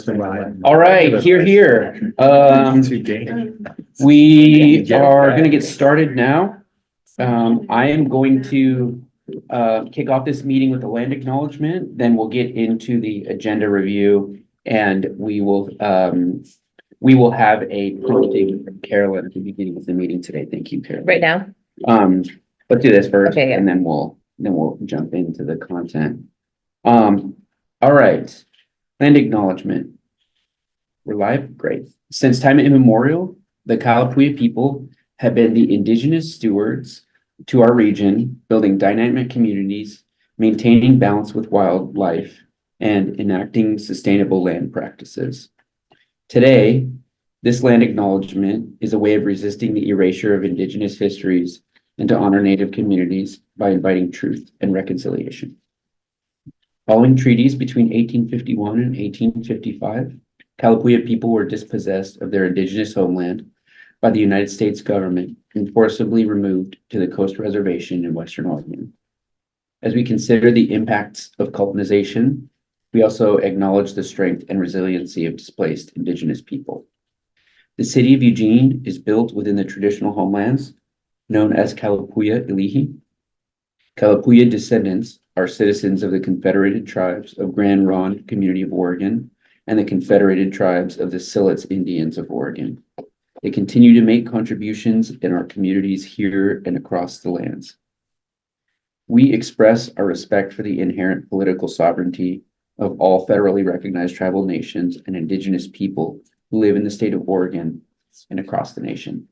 All right, here. We are gonna get started now. I am going to kick off this meeting with the land acknowledgement, then we'll get into the agenda review. And we will have a prompting from Carolyn at the beginning of the meeting today. Thank you, Carolyn. Right now? Let's do this first, Okay, yeah. and then we'll jump into the content. All right, land acknowledgement. We're live, great. Since time immemorial, the Kalapuya people have been the indigenous stewards to our region, building dynamic communities, maintaining balance with wildlife, and enacting sustainable land practices. Today, this land acknowledgement is a way of resisting the erasure of indigenous histories and to honor Native communities by inviting truth and reconciliation. Following treaties between 1851 and 1855, Kalapuya people were dispossessed of their indigenous homeland by the United States government and forcibly removed to the Coast Reservation in Western Oregon. As we consider the impacts of colonization, we also acknowledge the strength and resiliency of displaced indigenous people. The city of Eugene is built within the traditional homelands known as Kalapuya Ilihi. Kalapuya descendants are citizens of the Confederated Tribes of Grand Ronde Community of Oregon and the Confederated Tribes of the Siletz Indians of Oregon. They continue to make contributions in our communities here and across the lands. We express our respect for the inherent political sovereignty of all federally recognized tribal nations and indigenous people who live in the state of Oregon and across the nation.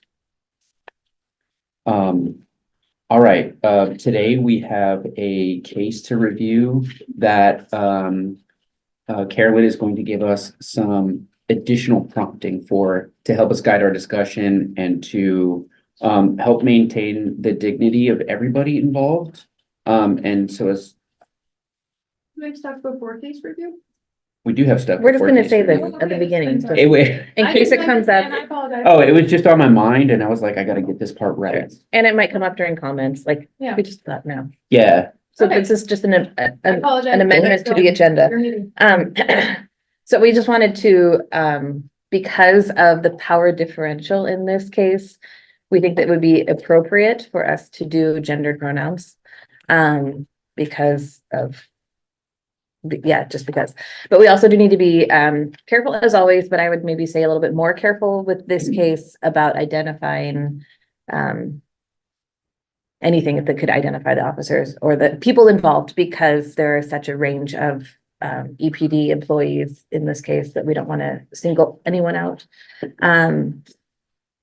All right, today we have a case to review that Carolyn is going to give us some additional prompting to help us guide our discussion and to help maintain the dignity of everybody involved. And so as Do we have stuff before case review? we do have stuff. We're just before gonna case say review. this at the beginning, just Hey, wait. in case it comes up, I apologize. Oh, it was just on my mind and I was like, I gotta get this part right. and it might come up during comments, like, Yeah. we just thought now. Yeah, So Okay. this is just I apologize. an amendment to the agenda. Your meeting. So we just wanted to, because of the power differential in this case, we think that it would be appropriate for us to do gendered pronouns. Because of, just because. But we also do need to be careful as always, but I would maybe say a little bit more careful with this case about identifying anything that could identify the officers or the people involved, because there is such a range of EPD employees in this case that we don't want to single anyone out.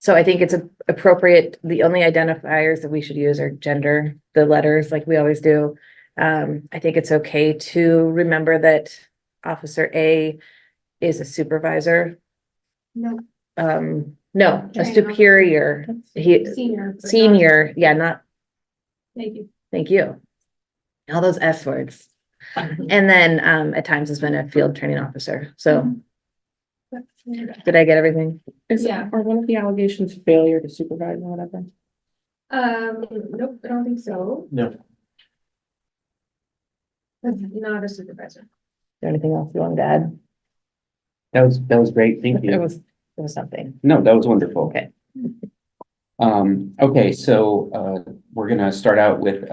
So I think it's appropriate. The only identifiers that we should use are gender, the letters, like we always do. I think it's okay to remember that Officer A is a supervisor. No, No, a superior. He, senior. but not- senior, yeah, not, Thank you. thank you. All those S words. And then, at times has been a field training officer. So did I get everything? Yeah. Are one of the allegations failure to supervise or whatever? Nope, I don't think so. No. That's not a supervisor. Is there anything else you wanted to add? that was great. Thank It you. was something. No, that was wonderful. Okay. Okay, so we're gonna start out with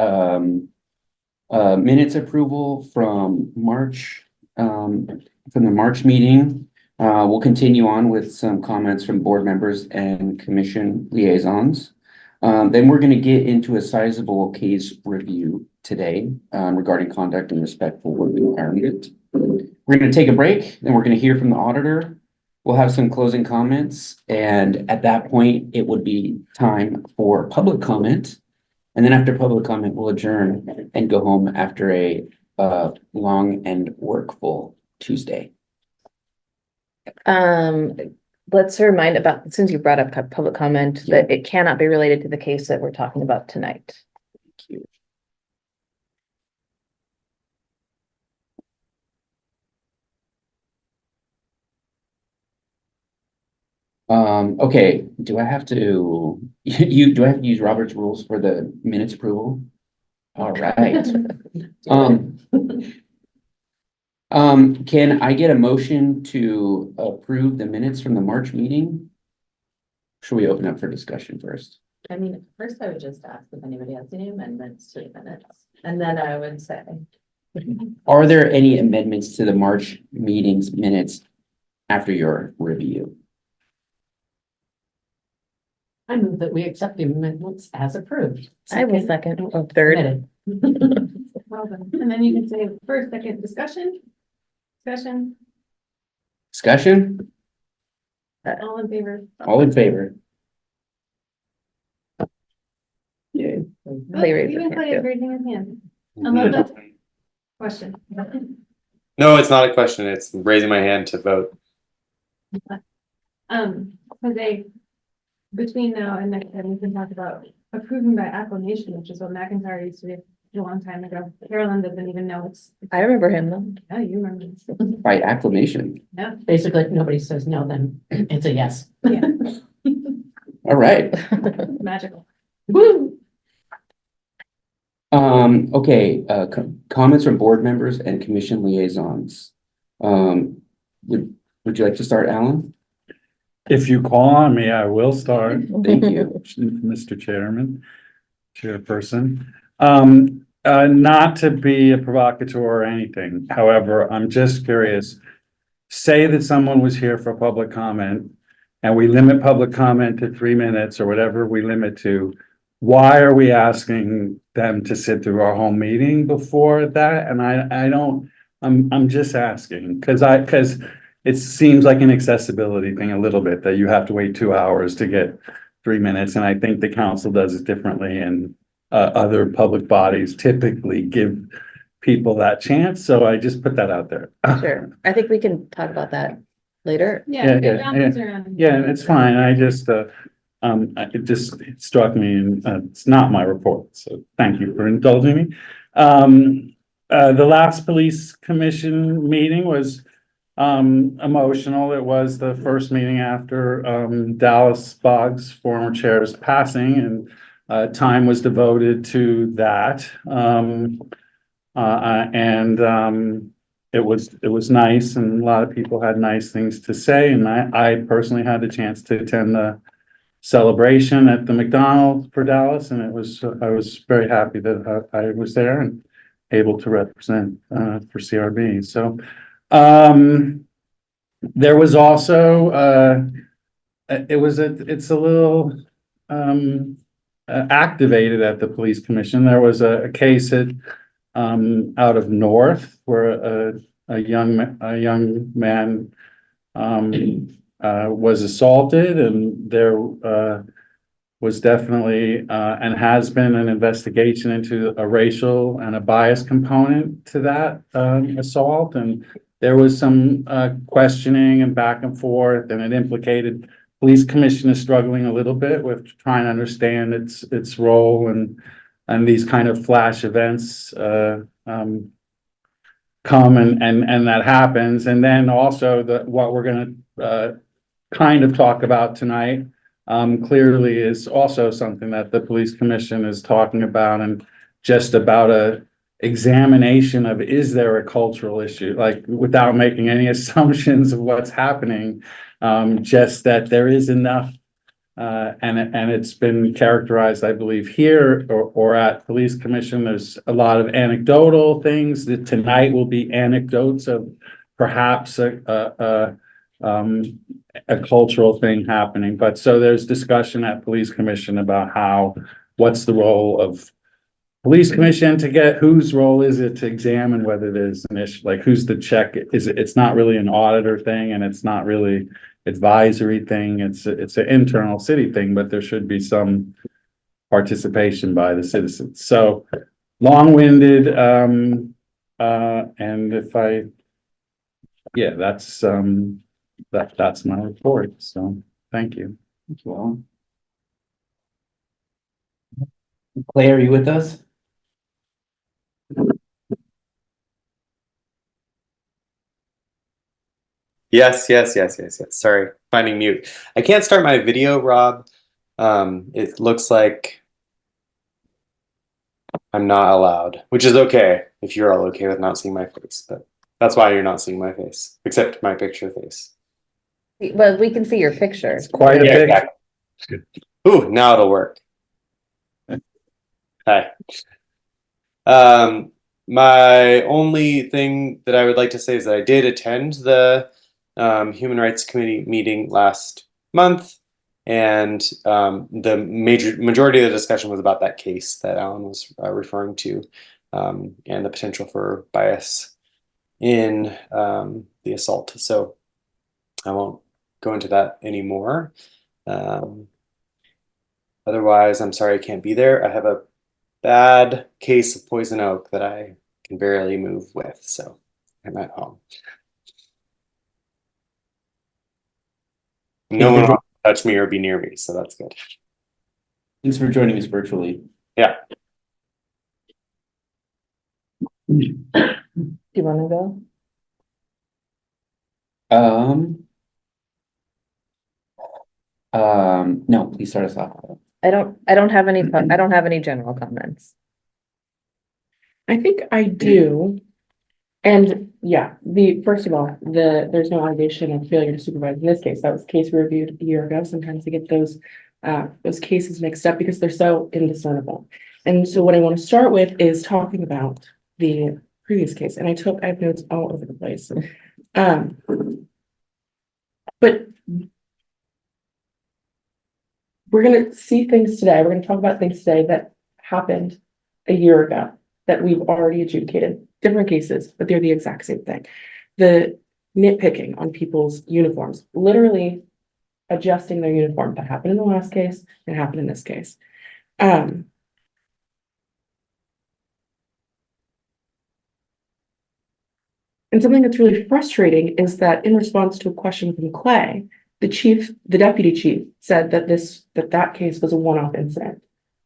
minutes approval from March, from the March meeting. We'll continue on with some comments from board members and commission liaisons. Then we're gonna get into a sizable case review today regarding conduct and respectful work environment. We're gonna take a break, then we're gonna hear from the auditor. We'll have some closing comments, and at that point, it would be time for public comment. And then after public comment, we'll adjourn and go home after a long and workful Tuesday. Let's remind about, since you brought up public comment, that it cannot be related to the case that we're talking about tonight. Thank you. Okay, do I have to, do I have to use Robert's rules for the minutes approval? All right. Can I get a motion to approve the minutes from the March meeting? Should we open up for discussion first? I mean, first I would just ask if anybody has any amendments to the minutes, and then I would say. Are there any amendments to the March meeting's minutes after your review? I move that we accept the amendments as approved. I will second, or third. Submitted. Well done. And then you can say first, second, discussion. Discussion, Discussion? all in favor? All in favor? Yay. Clay raised his Even hand, Clay too. is raising his hand. Unless that's a question. No, it's not a question. It's raising my hand to vote. Jose, between now and next time, we can talk about approving by acclamation, which is what McIntyre used to do a long time ago. Carolyn doesn't even know it's. I remember him though. Oh, you remember this. By acclamation. Yeah. Basically, if nobody says no, then it's a yes. Yeah, All right. magical. Woo! Okay, comments from board members and commission liaisons. Would you like to start, Alan? If you call on me, I will start, Thank you. Mr. Chairman, Chairperson. Not to be a provocateur or anything, however, I'm just curious. Say that someone was here for public comment and we limit public comment to 3 minutes or whatever we limit to. Why are we asking them to sit through our whole meeting before that? And I'm just asking, because it seems like an accessibility thing a little bit, that you have to wait 2 hours to get 3 minutes, and I think the council does it differently, and other public bodies typically give people that chance, so I just put that out there. Sure, I think we can talk about that later. Yeah. Yeah, round these around. Yeah, it's fine, it struck me, and it's not my report, so thank you for indulging me. The last police commission meeting was emotional. It was the first meeting after Dallas Boggs, former chair's passing, and time was devoted to that. It was nice, and a lot of people had nice things to say, and I personally had the chance to attend the celebration at the McDonald's for Dallas, and I was very happy that I was there and able to represent for CRB. So there was also it's a little activated at the police commission. There was a case out of North where a young man was assaulted, and there was definitely and has been an investigation into a racial and a bias component to that assault, and there was some questioning and back and forth, and it implicated police commission is struggling a little bit with trying to understand its role, and these kind of flash events come and that happens. And then also what we're gonna kind of talk about tonight clearly is also something that the police commission is talking about, and just about a examination of, is there a cultural issue, like without making any assumptions of what's happening, just that there is enough and it's been characterized, I believe, here or at police commission. There's a lot of anecdotal things that tonight will be anecdotes of perhaps a cultural thing happening. But so there's discussion at police commission about what's the role of police commission to get, whose role is it to examine whether there's an issue, like who's the check, it's not really an auditor thing, and it's not really advisory thing, it's an internal city thing, but there should be some participation by the citizens. So long-winded, and that's my report, so thank you. Well, Clay, are you with us? Yes. Sorry, finding mute. I can't start my video, Rob. It looks like I'm not allowed, which is okay if you're all okay with not seeing my face, but That's why you're not seeing my face, except my picture face. Well, we can see your picture. It's quite a Yeah, big. exactly. Ooh, now it'll work. Hi. My only thing that I would like to say is that I did attend the Human Rights Committee meeting last month, and the majority of the discussion was about that case that Alan was referring to, and the potential for bias in the assault. So I won't go into that anymore. Otherwise, I'm sorry I can't be there. I have a bad case of poison oak that I can barely move with, so I'm at home. No one wants to touch me or be near me, so that's good. Thanks for joining us virtually. Yeah. Do you wanna go? No, please start us off. I don't have any general comments. I think I do. And yeah, first of all, there's no allegation of failure to supervise in this case. That was a case we reviewed a year ago. Sometimes I get those cases mixed up because they're so indiscernible. And so what I want to start with is talking about the previous case. And I have notes all over the place. But we're going to see things today. We're going to talk about things today that happened a year ago that we've already adjudicated. Different cases, but they're the exact same thing. The nitpicking on people's uniforms, literally adjusting their uniform, that happened in the last case and happened in this case. And something that's really frustrating is that in response to a question from Clay, the deputy chief said that that case was a one-off incident.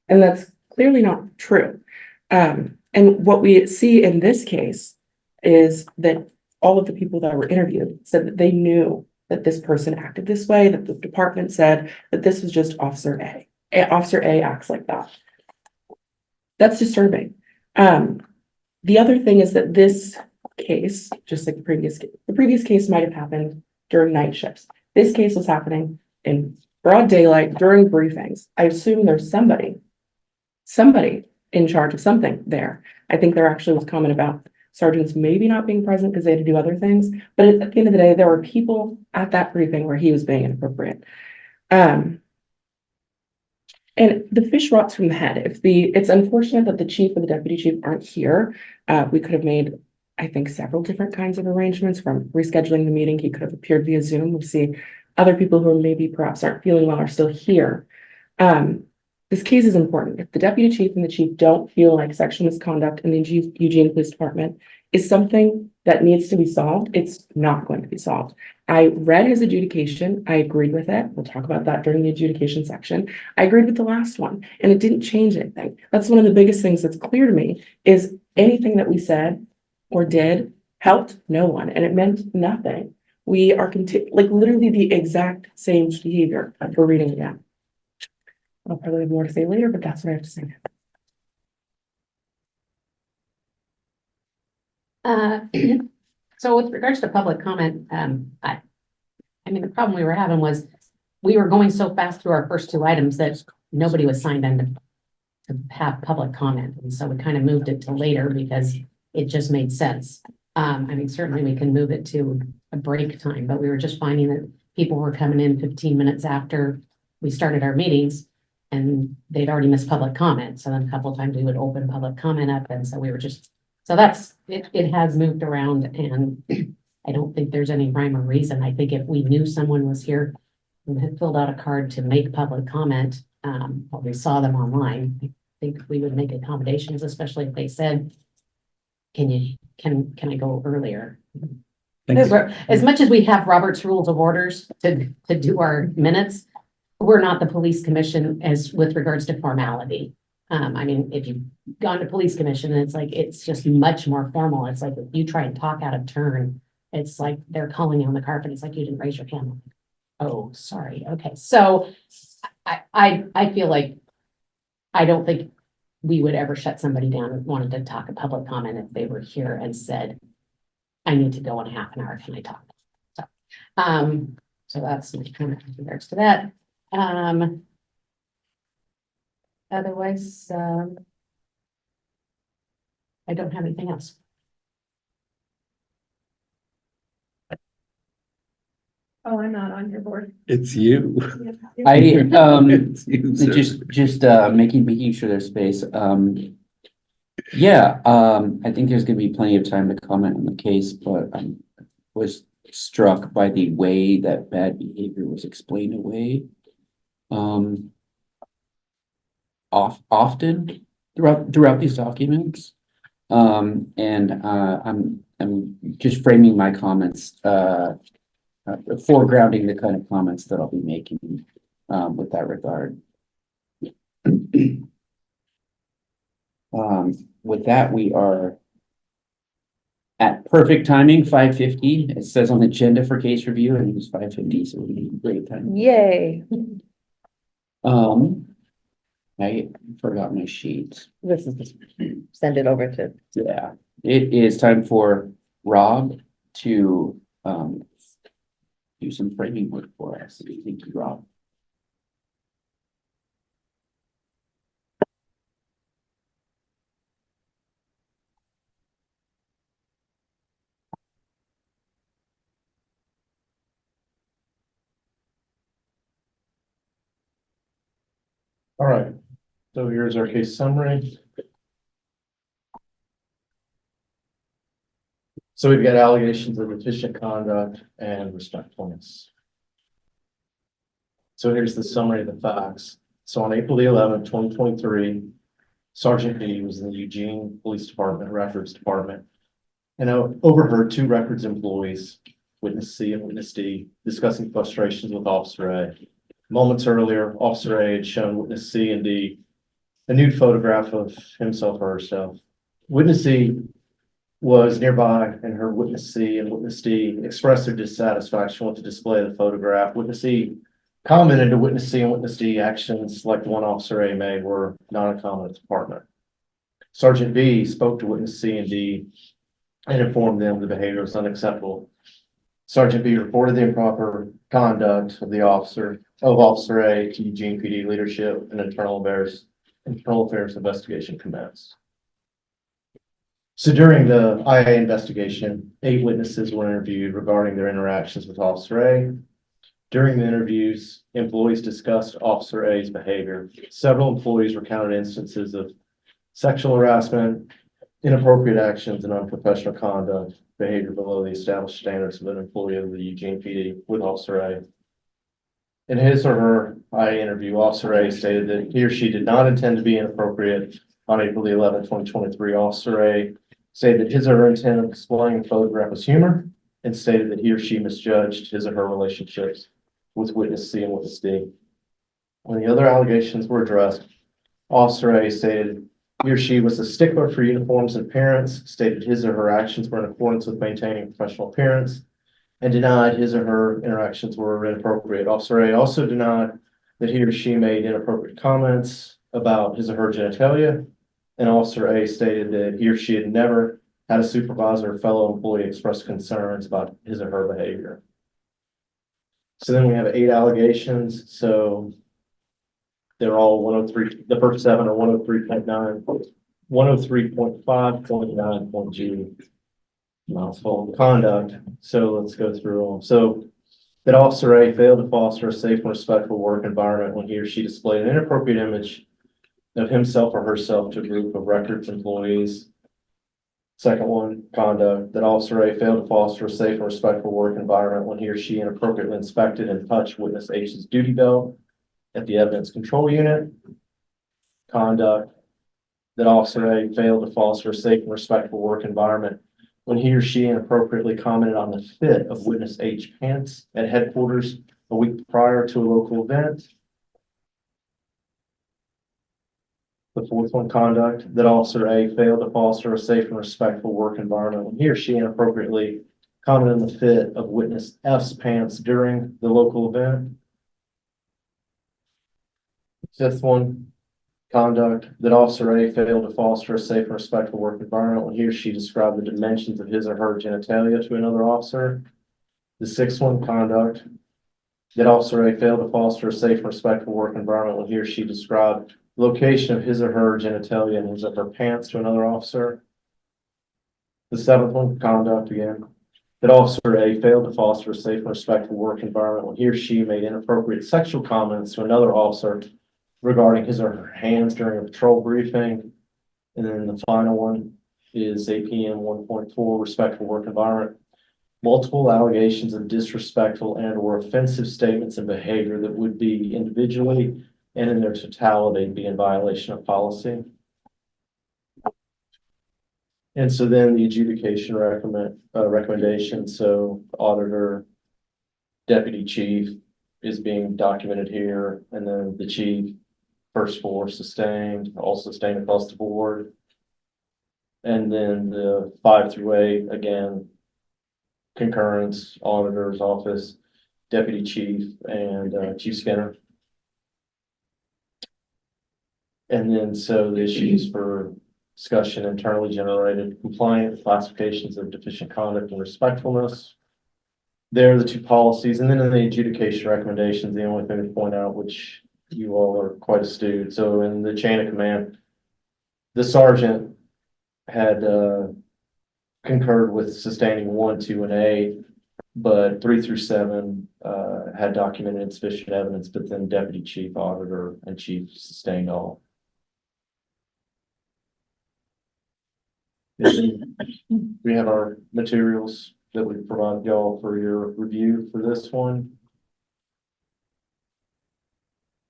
And that's clearly not true. And what we see in this case is that all of the people that were interviewed said that they knew that this person acted this way, that the department said that this was just Officer A. Officer A acts like that. That's disturbing. The other thing is that this case, just like the previous case might have happened during night shifts. This case was happening in broad daylight during briefings. I assume there's somebody in charge of something there. I think there actually was comment about sergeants maybe not being present because they had to do other things. But at the end of the day, there were people at that briefing where he was being inappropriate. And the fish rots from the head. It's unfortunate that the chief and the deputy chief aren't here. We could have made, I think, several different kinds of arrangements, from rescheduling the meeting. He could have appeared via Zoom. We see other people who maybe perhaps aren't feeling well are still here. This case is important. If the deputy chief and the chief don't feel like sexual misconduct in the Eugene Police Department is something that needs to be solved, it's not going to be solved. I read his adjudication. I agreed with it. We'll talk about that during the adjudication section. I agreed with the last one, and it didn't change anything. That's one of the biggest things that's clear to me, is anything that we said or did helped no one, and it meant nothing. We are like literally the exact same behavior. We're reading it again. I'll probably have more to say later, but that's what I have to say. So with regards to public comment, I mean, the problem we were having was we were going so fast through our first two items that nobody was signed in to have public comment. And so we kind of moved it to later because it just made sense. I mean, certainly we can move it to a break time, but we were just finding that people were coming in 15 minutes after we started our meetings and they'd already missed public comment. So then a couple of times we would open public comment up. And so we were just, so that's, it has moved around, and I don't think there's any rhyme or reason. I think if we knew someone was here and had filled out a card to make public comment, or we saw them online, I think we would make accommodations, especially if they said, can I go earlier? As much as we have Robert's Rules of Orders to do our minutes, we're not the police commission as with regards to formality. I mean, if you've gone to police commission, it's just much more formal. It's like if you try and talk out of turn, it's like they're calling you on the carpet. It's like you didn't raise your hand. Oh, sorry. Okay. So I feel like I don't think we would ever shut somebody down and wanted to talk a public comment if they were here and said, I need to go in a half an hour, can I talk? So that's my comment in regards to that. Otherwise, I don't have anything else. Oh, I'm not on your board. It's you. I, It's you, sir. just making sure there's space, yeah, I think there's gonna be plenty of time to comment on the case, but I was struck by the way that bad behavior was explained away. Often throughout these documents. I'm just framing my comments, foregrounding the kind of comments that I'll be making, with that regard. With that, we are at perfect timing, 5:50. It says on the agenda for case review, and it was 5:50, so we need great time. Yay. I forgot my sheet. This is just send it over to. Yeah, it is time for Rob to do some framing work for us. Thank you, Rob. All right, so here's our case summary. So we've got allegations of deficient conduct and respectfulness. So here's the summary of the facts. So on April the 11th, 2023, Sergeant B was in the Eugene Police Department Records Department and overheard two records employees, witness C and witness D, discussing frustrations with Officer A. Moments earlier, Officer A had shown witness C and D a nude photograph of himself or herself. Witness C was nearby and heard witness C and witness D express their dissatisfaction with the display of the photograph. Witness C commented to witness C and witness D actions like the one Officer A made were not uncommon at the department. Sergeant B spoke to witness C and D and informed them the behavior was unacceptable. Sergeant B reported the improper conduct of Officer A to Eugene PD leadership and internal affairs investigation commenced. So during the IA investigation, 8 witnesses were interviewed regarding their interactions with Officer A. During the interviews, employees discussed Officer A's behavior. Several employees recounted instances of sexual harassment, inappropriate actions, and unprofessional conduct, behavior below the established standards of an employee of the Eugene PD with Officer A. In his or her IA interview, Officer A stated that he or she did not intend to be inappropriate. On April the 11th, 2023, Officer A stated that his or her intent of displaying the photograph was humor and stated that he or she misjudged his or her relationships with witness C and witness D. When the other allegations were addressed, Officer A stated he or she was a stickler for uniforms and appearance, stated his or her actions were in accordance with maintaining professional appearance, and denied his or her interactions were inappropriate. Officer A also denied that he or she made inappropriate comments about his or her genitalia, and Officer A stated that he or she had never had a supervisor or fellow employee express concerns about his or her behavior. So then we have 8 allegations. So they're all 103, the first 7 are 103.9, 103.5.9.G. Mouthful conduct. So let's go through them. So that Officer A failed to foster a safe and respectful work environment when he or she displayed an inappropriate image of himself or herself to a group of records employees. Second one, conduct, that Officer A failed to foster a safe and respectful work environment when he or she inappropriately inspected and touched witness H's duty belt at the evidence control unit. Conduct, that Officer A failed to foster a safe and respectful work environment when he or she inappropriately commented on the fit of witness H pants at headquarters a week prior to a local event. The fourth one, conduct, that Officer A failed to foster a safe and respectful work environment when he or she inappropriately commented on the fit of witness F's pants during the local event. Fifth one, conduct, that Officer A failed to foster a safe and respectful work environment when he or she described the dimensions of his or her genitalia to another officer. The sixth one, conduct, that Officer A failed to foster a safe and respectful work environment when he or she described the location of his or her genitalia and his or her pants to another officer. The seventh one, conduct again, that Officer A failed to foster a safe and respectful work environment when he or she made inappropriate sexual comments to another officer regarding his or her hands during a patrol briefing. And then the final one is APM 1.4, respectful work environment. Multiple allegations of disrespectful and or offensive statements and behavior that would be individually and in their totality be in violation of policy. And so then the adjudication recommendation, so auditor, deputy chief is being documented here, and then the chief, first four sustained, all sustained across the board. And then the 5 through 8, again, concurrence, auditor's office, deputy chief, and Chief Skinner. And then so the issues for discussion internally generated compliant classifications of deficient conduct and respectfulness. There are the two policies, and then in the adjudication recommendations, the only thing to point out, which you all are quite astute. So in the chain of command, the sergeant had concurred with sustaining 1, 2, and 8, but 3 through 7 had documented insufficient evidence, but then deputy chief, auditor, and chief sustained all. We have our materials that we provided y'all for your review for this one.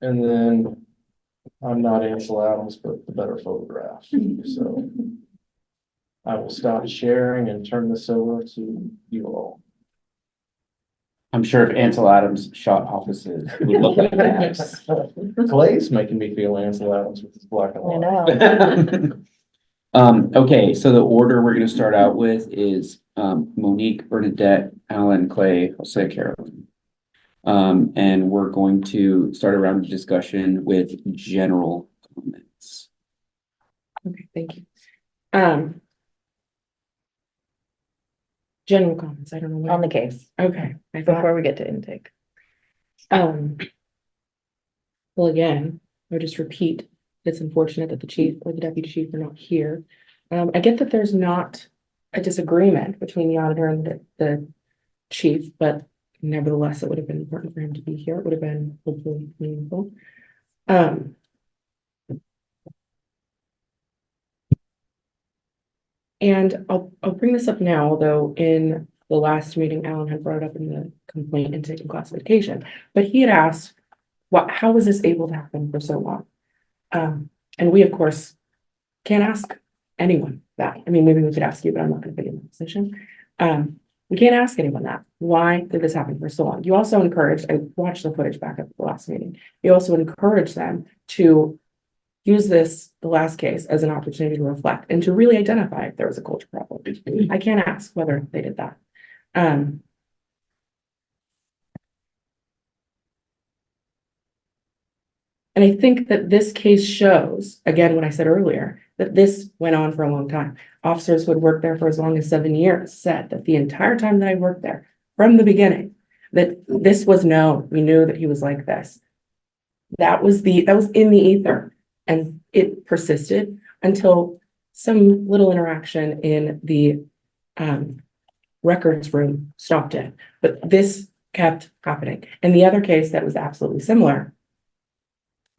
And then I'm not Ansel Adams, but the better photograph. So I will stop sharing and turn this over to you all. I'm sure if Ansel Adams shot offices, it would look like that. Clay's making me feel Ansel Adams with his black and white. Okay, so the order we're gonna start out with is Monique, Bernadette, Alan, Clay, Jose, Carolyn. And we're going to start a round of discussion with general comments. Okay, thank you. General comments, I don't know. On the case, Okay, I thought, before we get to intake. well, again, I'll just repeat, it's unfortunate that the chief or the deputy chief are not here. I get that there's not a disagreement between the auditor and the chief, but nevertheless, it would have been important for him to be here. It would have been hopefully meaningful. And I'll bring this up now, although in the last meeting, Alan had brought it up in the complaint intake and classification, but he had asked, how was this able to happen for so long? And we, of course, can't ask anyone that. I mean, maybe we could ask you, but I'm not going to be in that position. We can't ask anyone that. Why did this happen for so long? You also encouraged, I watched the footage back at the last meeting. You also encouraged them to use the last case as an opportunity to reflect and to really identify if there was a culture problem. I can't ask whether they did that. And I think that this case shows, again, what I said earlier, that this went on for a long time. Officers who had worked there for as long as 7 years said that the entire time that I worked there, from the beginning, that this was known. We knew that he was like this. That was in the ether, and it persisted until some little interaction in the records room stopped it. But this kept happening. And the other case that was absolutely similar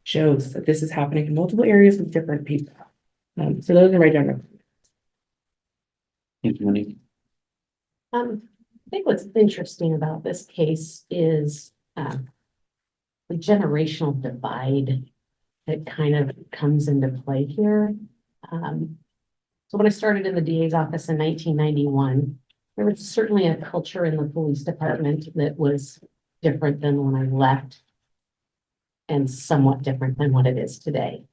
shows that this is happening in multiple areas with different people. So those are my general. Thank you, Monique. I think what's interesting about this case is the generational divide that kind of comes into play here. So when I started in the DA's office in 1991, there was certainly a culture in the police department that was different than when I left and somewhat different than what it is today.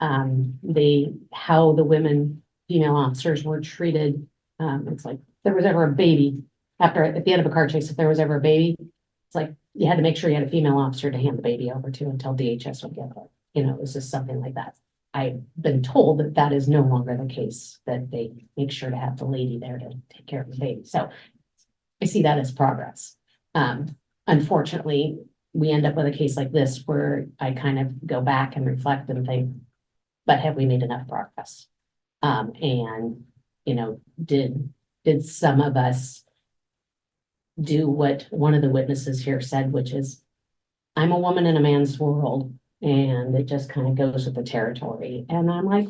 How the female officers were treated. It's like, if there was ever a baby at the end of a car chase, if there was ever a baby, it's like, you had to make sure you had a female officer to hand the baby over to until DHS would get it. You know, it was just something like that. I've been told that that is no longer the case, that they make sure to have the lady there to take care of the baby. So I see that as progress. Unfortunately, we end up with a case like this where I kind of go back and reflect and think, but have we made enough progress? And, you know, did some of us do what one of the witnesses here said, which is, I'm a woman in a man's world, and it just kind of goes with the territory. And I'm like,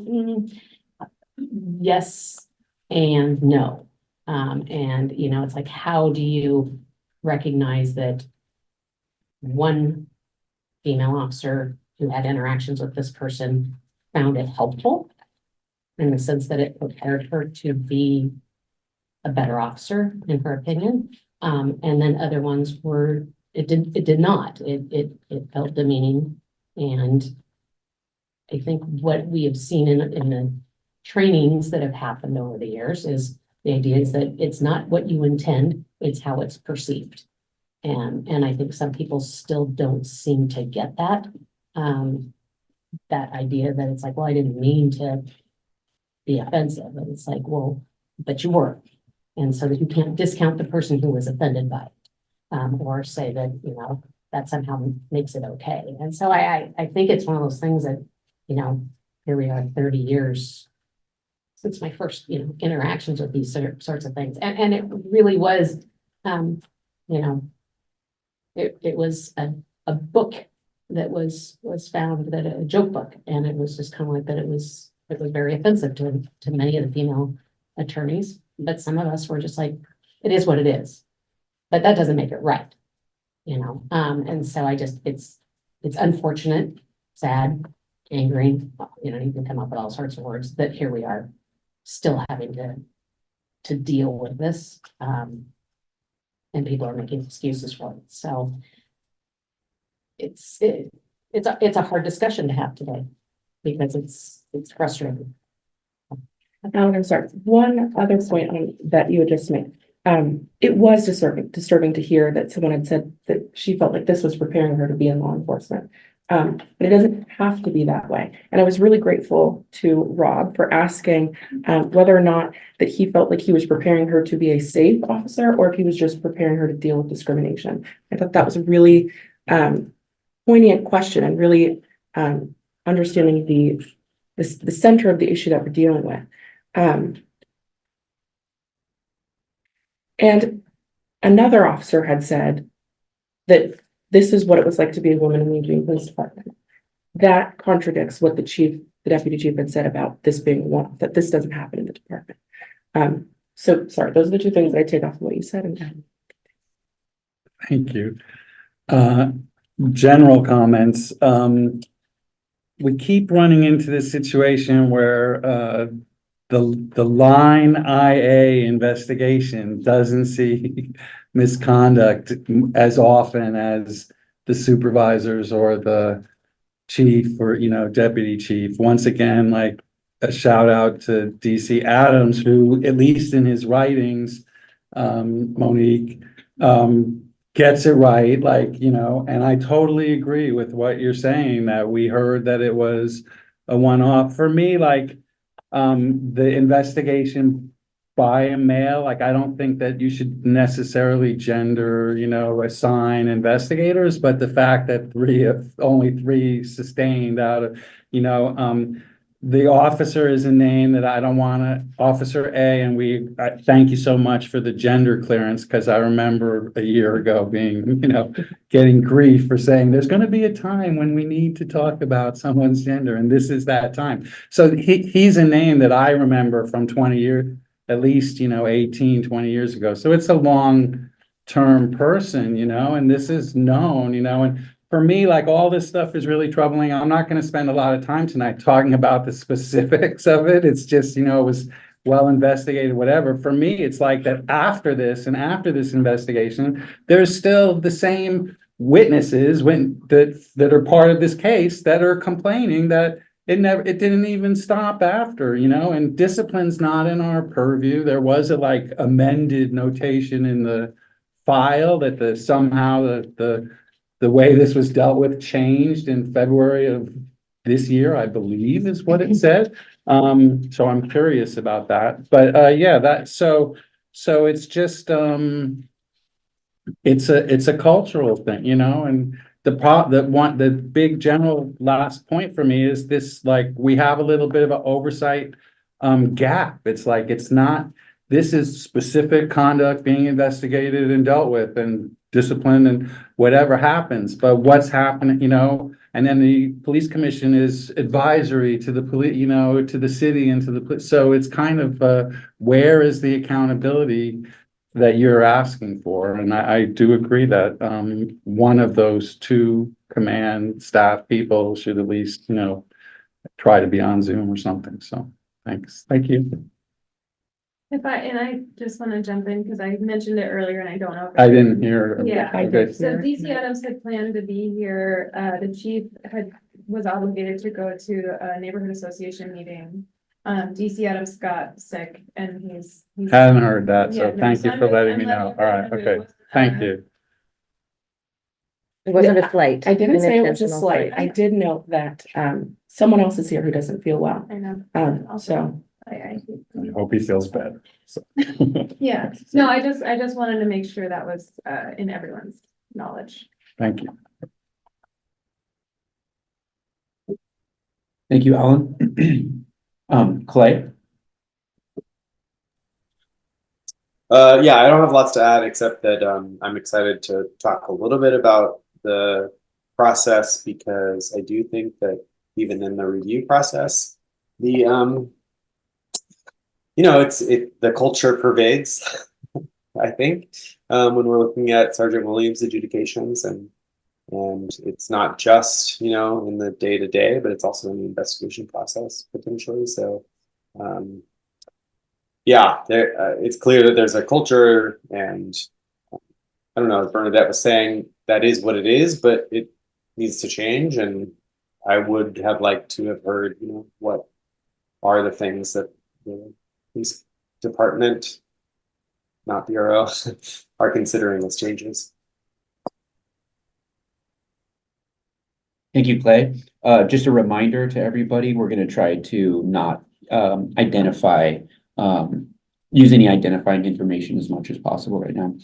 yes and no. And, you know, it's like, how do you recognize that one female officer who had interactions with this person found it helpful in the sense that it prepared her to be a better officer, in her opinion. And then other ones were, it did not. It felt demeaning. And I think what we have seen in the trainings that have happened over the years is the idea is that it's not what you intend, it's how it's perceived. And I think some people still don't seem to get that. That idea that it's like, well, I didn't mean to be offensive. And it's like, well, but you were. And so that you can't discount the person who was offended by it. Or say that, you know, that somehow makes it okay. And so I think it's one of those things that, you know, here we are 30 years since my first, you know, interactions with these sorts of things. And it really was, you know, it was a book that was found, that a joke book, and it was just kind of like that. It was very offensive to many of the female attorneys, but some of us were just like, it is what it is, but that doesn't make it right, you know. And so it's unfortunate, sad, angry, you know, you can come up with all sorts of words, that here we are still having to deal with this. And people are making excuses for it. So it's a hard discussion to have today because it's frustrating. I'm sorry, one other point on that you had just made. It was disturbing to hear that someone had said that she felt like this was preparing her to be in law enforcement. But it doesn't have to be that way. And I was really grateful to Rob for asking whether or not that he felt like he was preparing her to be a safe officer, or if he was just preparing her to deal with discrimination. I thought that was a really poignant question, and really understanding the center of the issue that we're dealing with. And another officer had said that this is what it was like to be a woman in the Eugene Police Department. That contradicts what the deputy chief had said about this being one, that this doesn't happen in the department. So sorry, those are the two things I take off of what you said. And Thank you. General comments. We keep running into this situation where the line IA investigation doesn't see misconduct as often as the supervisors or the chief or, you know, deputy chief. Once again, like a shout out to DC Adams, who, at least in his writings, Monique, gets it right, like, you know. And I totally agree with what you're saying, that we heard that it was a one-off. For me, like, the investigation by a male, like, I don't think that you should necessarily gender, you know, assign investigators, but the fact that only three sustained out of, you know, the officer is a name that I don't want to, Officer A, and I thank you so much for the gender clearance, because I remember a year ago being, you know, getting grief for saying there's going to be a time when we need to talk about someone's gender, and this is that time. So he's a name that I remember from 20 years, at least, you know, 18, 20 years ago. So it's a long-term person, you know, and this is known, you know. And for me, like, all this stuff is really troubling. I'm not going to spend a lot of time tonight talking about the specifics of it. It's just, you know, it was well investigated, whatever. For me, it's like that after this and after this investigation, there's still the same witnesses that are part of this case that are complaining that it didn't even stop after, you know. And discipline's not in our purview. There was a like amended notation in the file that somehow the way this was dealt with changed in February of this year, I believe is what it said. So I'm curious about that, but, yeah, so it's just, it's a cultural thing, and the big general last point for me is this, like, we have a little bit of an oversight gap. It's like, this is specific conduct being investigated and dealt with and disciplined and whatever happens, but what's happening, and then the police commission is advisory to the police, to the city and to the police. So it's kind of, where is the accountability that you're asking for? And I do agree that, one of those two command staff people should at least, try to be on Zoom or something. So thanks. Thank you. And I just want to jump in because I mentioned it earlier and I don't know. if I didn't hear. Yeah. I Okay. did. So DC Adams had planned to be here. The chief was obligated to go to a neighborhood association meeting. DC Adams got sick and he's. Hadn't heard that, Yeah, so no, thank you I'm for just- letting I'm me know. letting All right, you know okay. it was, Thank you. It wasn't a flight. I didn't an say it was a intentional slight. flight. I did note that, someone else is here who doesn't feel well. I know. So. I hope he feels better. So. Yeah, no, I just wanted to make sure that was in everyone's knowledge. Thank you. Thank you, Alan. Clay? Yeah, I don't have lots to add except that I'm excited to talk a little bit about the process because I do think that even in the review process, the the culture pervades. I think when we're looking at Sergeant Williams adjudications and it's not just in the day to day, but it's also in the investigation process potentially. So. Yeah, it's clear that there's a culture, and I don't know, as Bernadette was saying, that is what it is, but it needs to change. And I would have liked to have heard, what are the things that the police department, not bureau, are considering as changes. Thank you, Clay. Just a reminder to everybody, we're going to try to not identify use any identifying information as much as possible right now.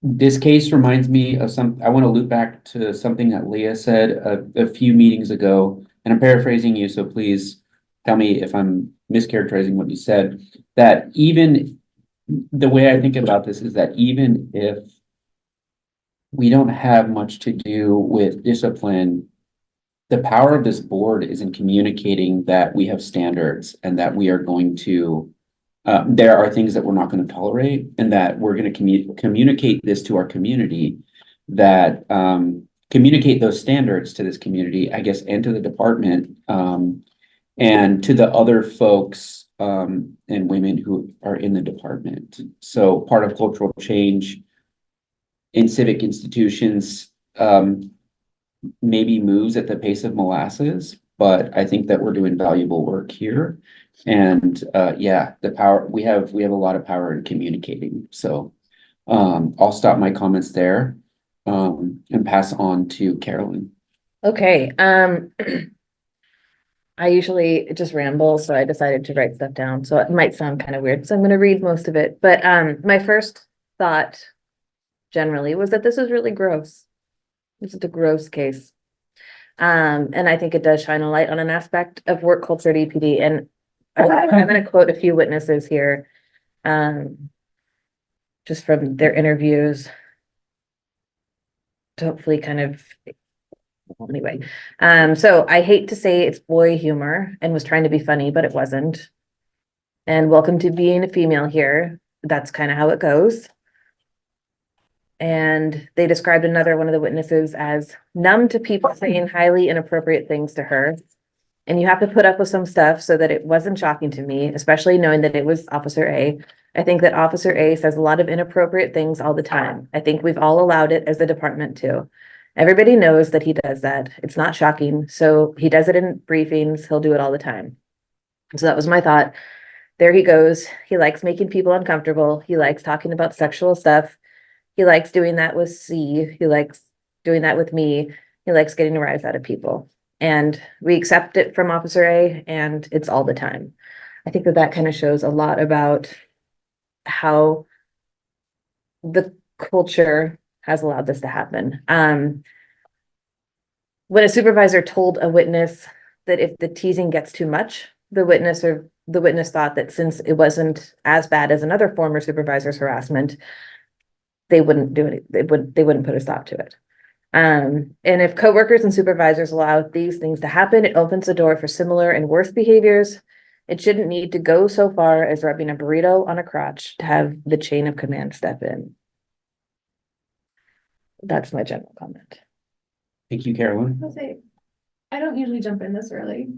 This case reminds me of I want to loop back to something that Leah said a few meetings ago, and I'm paraphrasing you, so please tell me if I'm mischaracterizing what you said, that even the way I think about this is that even if we don't have much to do with discipline, the power of this board is in communicating that we have standards and that we are going to, there are things that we're not going to tolerate and that we're going to communicate this to our community, that communicate those standards to this community, I guess, and to the department and to the other folks and women who are in the department. So part of cultural change in civic institutions maybe moves at the pace of molasses, but I think that we're doing valuable work here. And yeah, the power, we have a lot of power in communicating. So I'll stop my comments there and pass on to Carolyn. Okay, I usually just ramble, so I decided to write stuff down, so it might sound kind of weird, so I'm gonna read most of it, but my first thought generally was that this is really gross. This is a gross case. And I think it does shine a light on an aspect of work culture at EPD, and I'm gonna quote a few witnesses here. Just from their interviews. To hopefully kind of, well, anyway. So I hate to say it's boy humor and was trying to be funny, but it wasn't. And welcome to being a female here. That's kind of how it goes. And they described another one of the witnesses as numb to people saying highly inappropriate things to her. And you have to put up with some stuff so that it wasn't shocking to me, especially knowing that it was Officer A. I think that Officer A says a lot of inappropriate things all the time. I think we've all allowed it as the department too. Everybody knows that he does that. It's not shocking. So he does it in briefings. He'll do it all the time. So that was my thought. There he goes. He likes making people uncomfortable. He likes talking about sexual stuff. He likes doing that with C. He likes doing that with me. He likes getting a rise out of people. And we accept it from Officer A and it's all the time. I think that that kind of shows a lot about how the culture has allowed this to happen. When a supervisor told a witness that if the teasing gets too much, the witness thought that since it wasn't as bad as another former supervisor's harassment, they wouldn't do it. They wouldn't put a stop to it. And if coworkers and supervisors allow these things to happen, it opens the door for similar and worse behaviors. It shouldn't need to go so far as rubbing a burrito on a crotch to have the chain of command step in. That's my general comment. Thank you, Carolyn. I'll say, I don't usually jump in this early.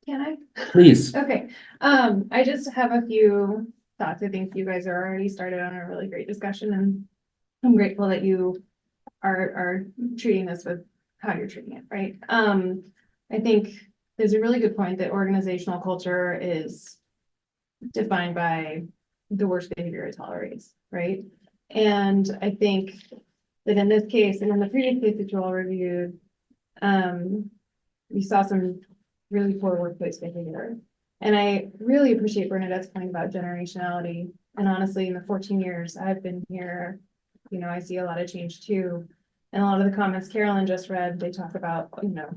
Can I? Please. Okay, I just have a few thoughts. I think you guys are already started on a really great discussion, and I'm grateful that you are treating this with how you're treating it, right? I think there's a really good point that organizational culture is defined by the worst behavior it tolerates, right? And I think that in this case, and in the previous case that you all reviewed, we saw some really poor workplace behavior. And I really appreciate Bernadette's point about generationality. And honestly, in the 14 years I've been here, you know, I see a lot of change too. And a lot of the comments Carolyn just read, they talk about, you know,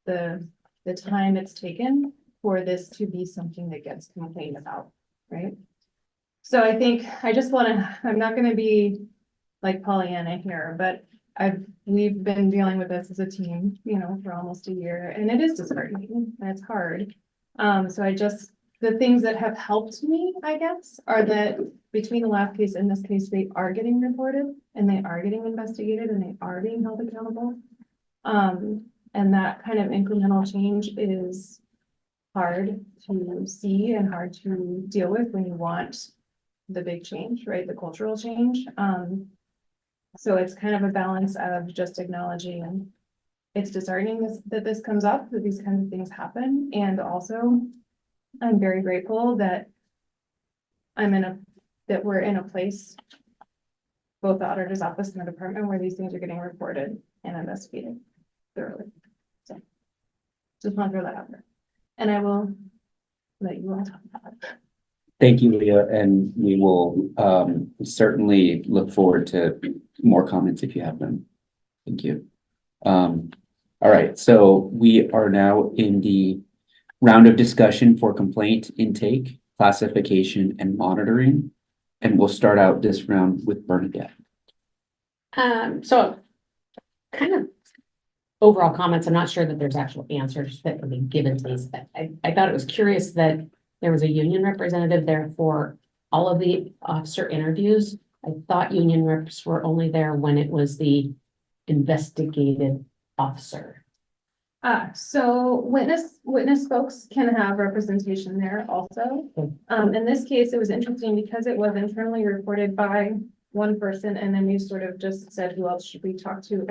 the time it's taken for this to be something that gets complained about, right? So I think I just want to, I'm not going to be like Pollyanna here, but we've been dealing with this as a team, you know, for almost a year, and it is disheartening and it's hard. So the things that have helped me, I guess, are that between the last case and this case, they are getting reported and they are getting investigated and they are being held accountable. And that kind of incremental change is hard to see and hard to deal with when you want the big change, right? The cultural change. So it's kind of a balance of just acknowledging it's disheartening that this comes up, that these kinds of things happen. And also, I'm very grateful that we're in a place, both the auditor's office and the department, where these things are getting reported and investigated thoroughly. So just want to throw that out there. And I will let you all talk about it. Thank you, Leah, and we will certainly look forward to more comments if you have them. Thank you. All right, so we are now in the round of discussion for complaint intake, classification, and monitoring. And we'll start out this round with Bernadette. So kind of overall comments, I'm not sure that there's actual answers that would be given to these. I thought it was curious that there was a union representative there for all of the officer interviews. I thought union reps were only there when it was the investigated officer. So witness folks can have representation there also. Okay. In this case, it was interesting because it was internally reported by one person, and then we sort of just said, who else should we talk to?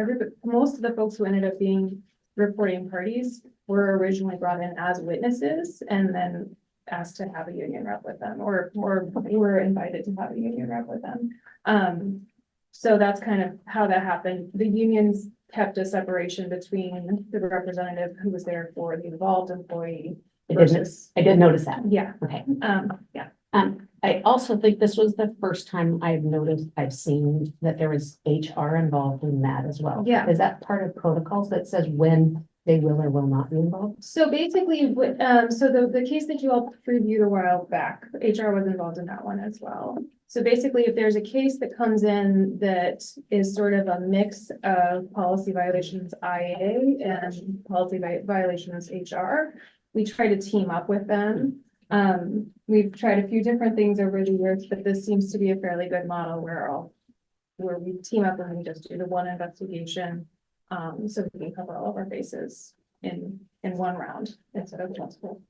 Most of the folks who ended up being reporting parties were originally brought in as witnesses and then asked to have a union rep with them, or we were invited to have a union rep with them. So that's kind of how that happened. The unions kept a separation between the representative who was there for the involved employee versus. I did notice that. Yeah. Okay. Yeah. I also think this was the first time I've seen that there was HR involved in that as well. Yeah. Is that part of protocols that says when they will or will not be involved? So basically, the case that you all previewed a while back, HR was involved in that one as well. So basically, if there's a case that comes in that is sort of a mix of policy violations IA and policy violations HR, we try to team up with them. We've tried a few different things over the years, but this seems to be a fairly good model where we team up and we just do the one investigation. So we can cover all of our bases in one round instead of multiple.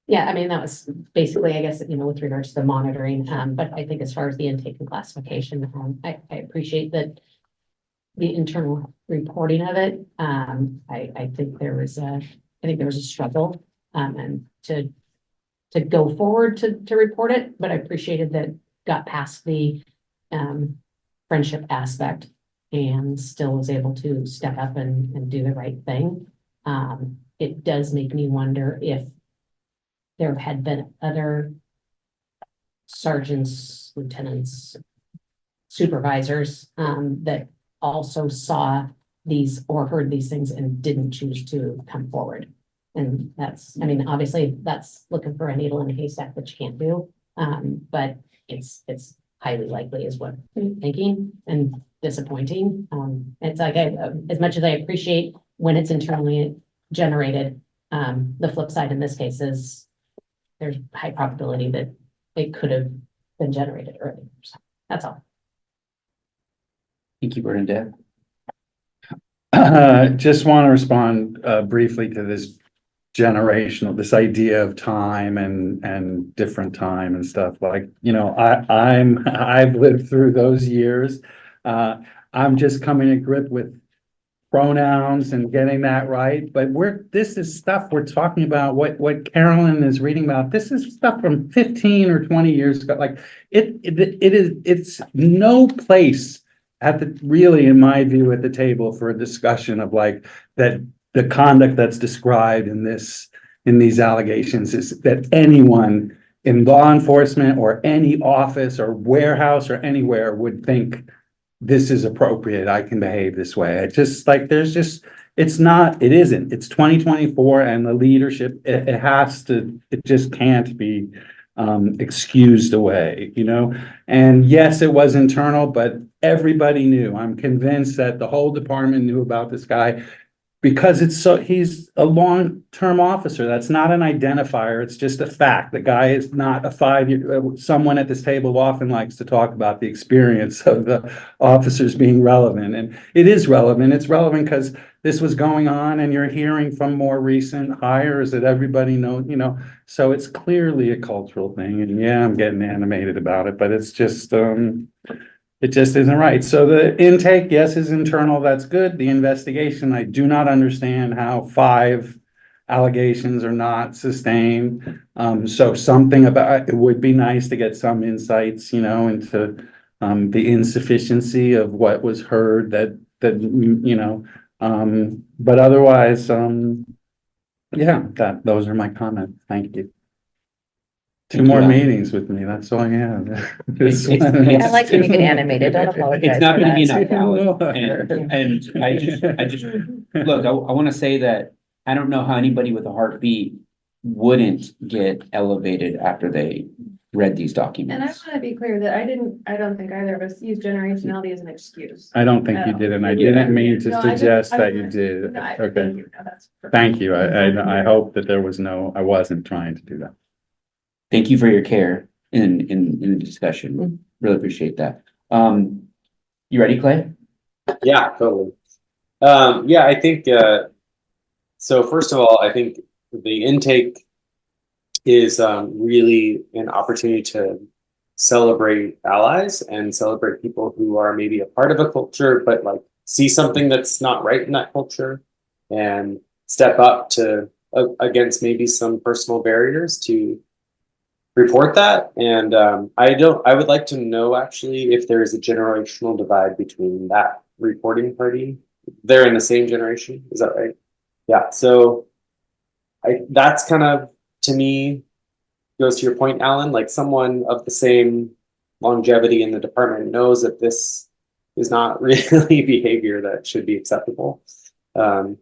Yeah, I mean, that was basically, I guess, with regards to the monitoring, but I think as far as the intake and classification, I appreciate that the internal reporting of it. I think there was a struggle, and to go forward to report it, but I appreciated that got past the friendship aspect and still was able to step up and do the right thing. It does make me wonder if there had been other sergeants, lieutenants, supervisors, that also saw these or heard these things and didn't choose to come forward. And that's, I mean, obviously, that's looking for a needle in a haystack, which you can't do. But it's highly likely is what I'm thinking, and disappointing. It's like, as much as I appreciate when it's internally generated, the flip side in this case is there's high probability that it could have been generated earlier. So that's all. Thank you, Bernadette. Just want to respond briefly to this this idea of time and different time and stuff. Like, you know, I've lived through those years. I'm just coming to grip with pronouns and getting that right. But this is stuff we're talking about, what Carolyn is reading about. This is stuff from 15 or 20 years ago. Like it's no place really, in my view, at the table for a discussion of like that the conduct that's described in these allegations is that anyone in law enforcement or any office or warehouse or anywhere would think this is appropriate. I can behave this way. It's just like, it isn't. It's 2024 and the leadership, it just can't be excused away, you know? And yes, it was internal, but everybody knew. I'm convinced that the whole department knew about this guy because he's a long-term officer. That's not an identifier. It's just a fact. The guy is not a 5-year, someone at this table often likes to talk about the experience of the officers being relevant. And it is relevant. It's relevant because this was going on and you're hearing from more recent hires that everybody knows, you know, so it's clearly a cultural thing. And yeah, I'm getting animated about it, but it's just, it just isn't right. So the intake, yes, is internal. That's good. The investigation, I do not understand how 5 allegations are not sustained. So something about it would be nice to get some insights, you know, into the insufficiency of what was heard that you know, but otherwise, yeah, those are my comments. Thank you. 2 more meetings with me, that's all I have. I like when you get animated. Don't apologize. It's not for gonna be that. enough, Alan. And I just, look, I wanna say that I don't know how anybody with a heartbeat wouldn't get elevated after they read these And I documents. want to be clear that I don't think either of us use generationality as an excuse. I don't think you did, and I didn't mean to No, I just- suggest I that you wanna- did. No, thank Okay, you. No, that's perfect. thank you. I hope that I wasn't trying to do that. Thank you for your care in the discussion. Really appreciate that. You ready, Clay? Yeah, totally. Yeah, I think, so first of all, I think the intake is really an opportunity to celebrate allies and celebrate people who are maybe a part of a culture, but like see something that's not right in that culture and step up to against maybe some personal barriers to report that. And I would like to know actually if there is a generational divide between that reporting party. They're in the same generation, is that right? Yeah, so that's kind of, to me, goes to your point, Alan, like someone of the same longevity in the department knows that this is not really behavior that should be acceptable. And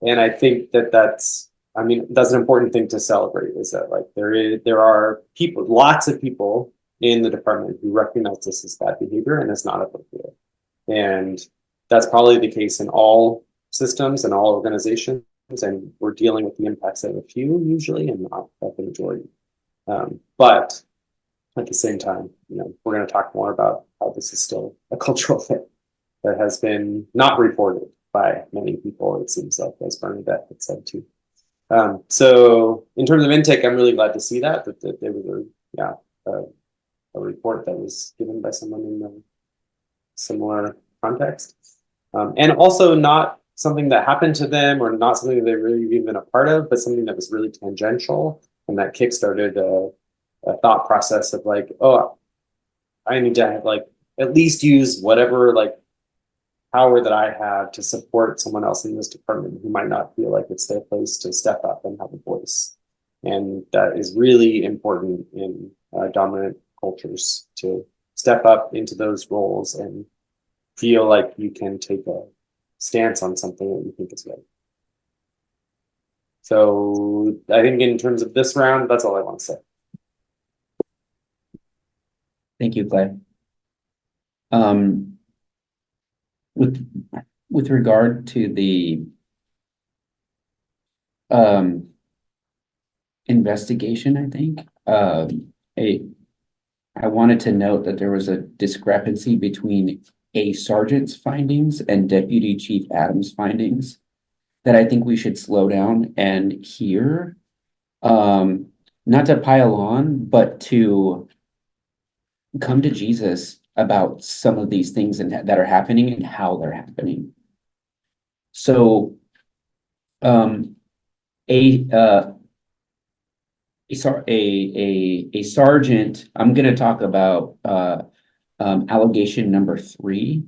I think that's an important thing to celebrate, is that like there are people, lots of people in the department who recognize this as bad behavior and it's not appropriate. And that's probably the case in all systems and all organizations. And we're dealing with the impacts of a few usually and not of the majority. But at the same time, you know, we're going to talk more about how this is still a cultural thing that has been not reported by many people, it seems like, as Bernadette had said too. So in terms of intake, I'm really glad to see that there was a report that was given by someone in a similar context. And also not something that happened to them or not something that they've really even been a part of, but something that was really tangential and that kickstarted a thought process of like, oh, I need to have like at least use whatever like power that I have to support someone else in this department who might not feel like it's their place to step up and have a voice. And that is really important in dominant cultures, to step up into those roles and feel like you can take a stance on something that you think is right. So I think in terms of this round, that's all I want to say. Thank you, Clay. With regard to the investigation, I think, I wanted to note that there was a discrepancy between a sergeant's findings and Deputy Chief Adams' findings that I think we should slow down and hear. Not to pile on, but to come to Jesus about some of these things that are happening and how they're happening. So, a sergeant, I'm going to talk about allegation number 3.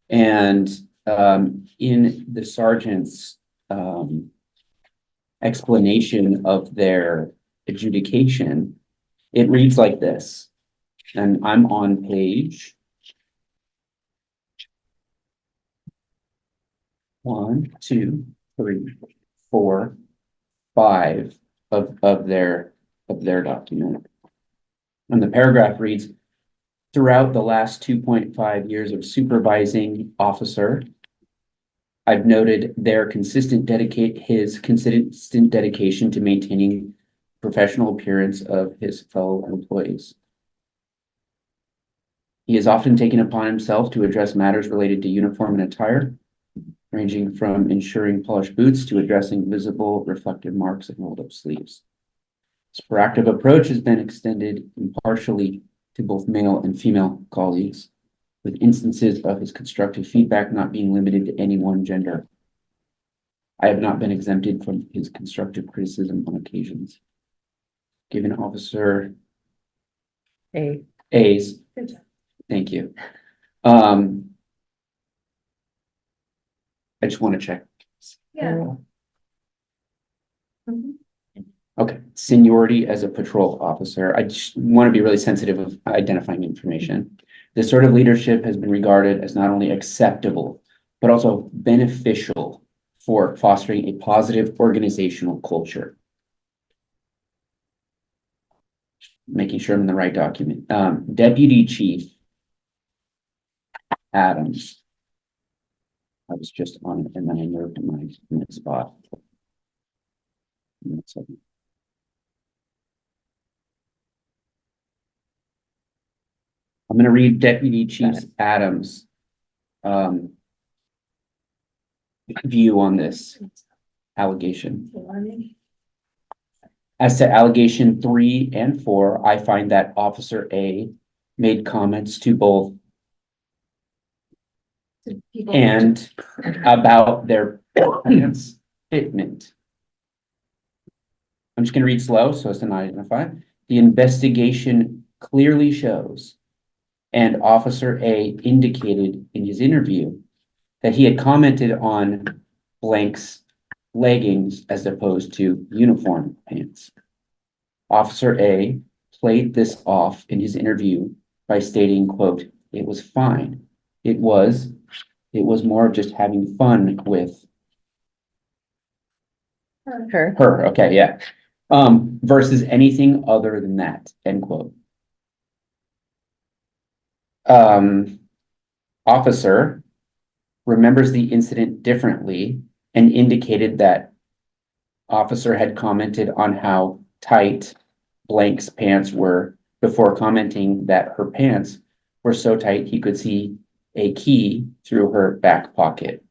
And in the sergeant's explanation of their adjudication, it reads like this. And I'm on page 1, 2, 3, 4, 5 of their document. And the paragraph reads, throughout the last 2.5 years of supervising officer, I've noted his consistent dedication to maintaining professional appearance of his fellow employees. He has often taken upon himself to address matters related to uniform and attire, ranging from ensuring polished boots to addressing visible reflective marks and rolled up sleeves. His proactive approach has been extended impartially to both male and female colleagues, with instances of his constructive feedback not being limited to any one gender. I have not been exempted from his constructive criticism on occasions. Given Officer A's, thank you. I just want to check. Yeah. Okay, seniority as a patrol officer. I just want to be really sensitive of identifying information. This sort of leadership has been regarded as not only acceptable, but also beneficial for fostering a positive organizational culture. Making sure I'm in the right document. Deputy Chief Adams. I was just on it and then I moved my spot. One second. I'm going to read Deputy Chief Adams' view on this allegation. As to allegation 3 and 4, I find that Officer A made comments to both and about their pants fitment. I'm just going to read slow so as to not identify. The investigation clearly shows, and Officer A indicated in his interview, that he had commented on blank's leggings as opposed to uniform pants. Officer A played this off in his interview by stating, quote, "It was fine. It was more of just having fun with Her. her." Okay, yeah. Versus anything other than that, end quote. Officer remembers the incident differently and indicated that officer had commented on how tight blank's pants were before commenting that her pants were so tight he could see a key through her back pocket.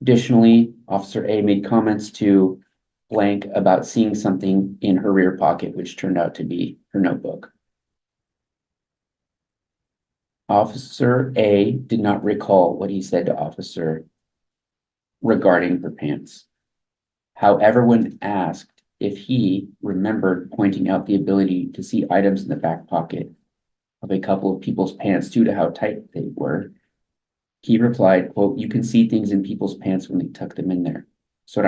Additionally, Officer A made comments to blank about seeing something in her rear pocket, which turned out to be her notebook. Officer A did not recall what he said to Officer regarding her pants. However, when asked if he remembered pointing out the ability to see items in the back pocket, of a couple of people's pants due to how tight they were. He replied, quote, "You can see things in people's pants when they tuck them in there. So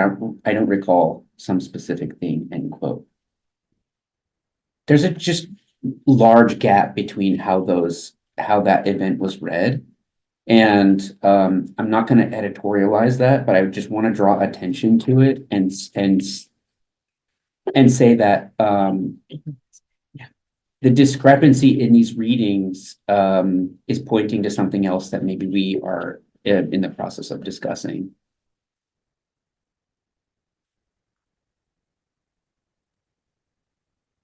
I don't recall some specific thing," end quote. There's a just large gap between how that event was read. And I'm not gonna editorialize that, but I just want to draw attention to it and say that the discrepancy in these readings is pointing to something else that maybe we are in the process of discussing.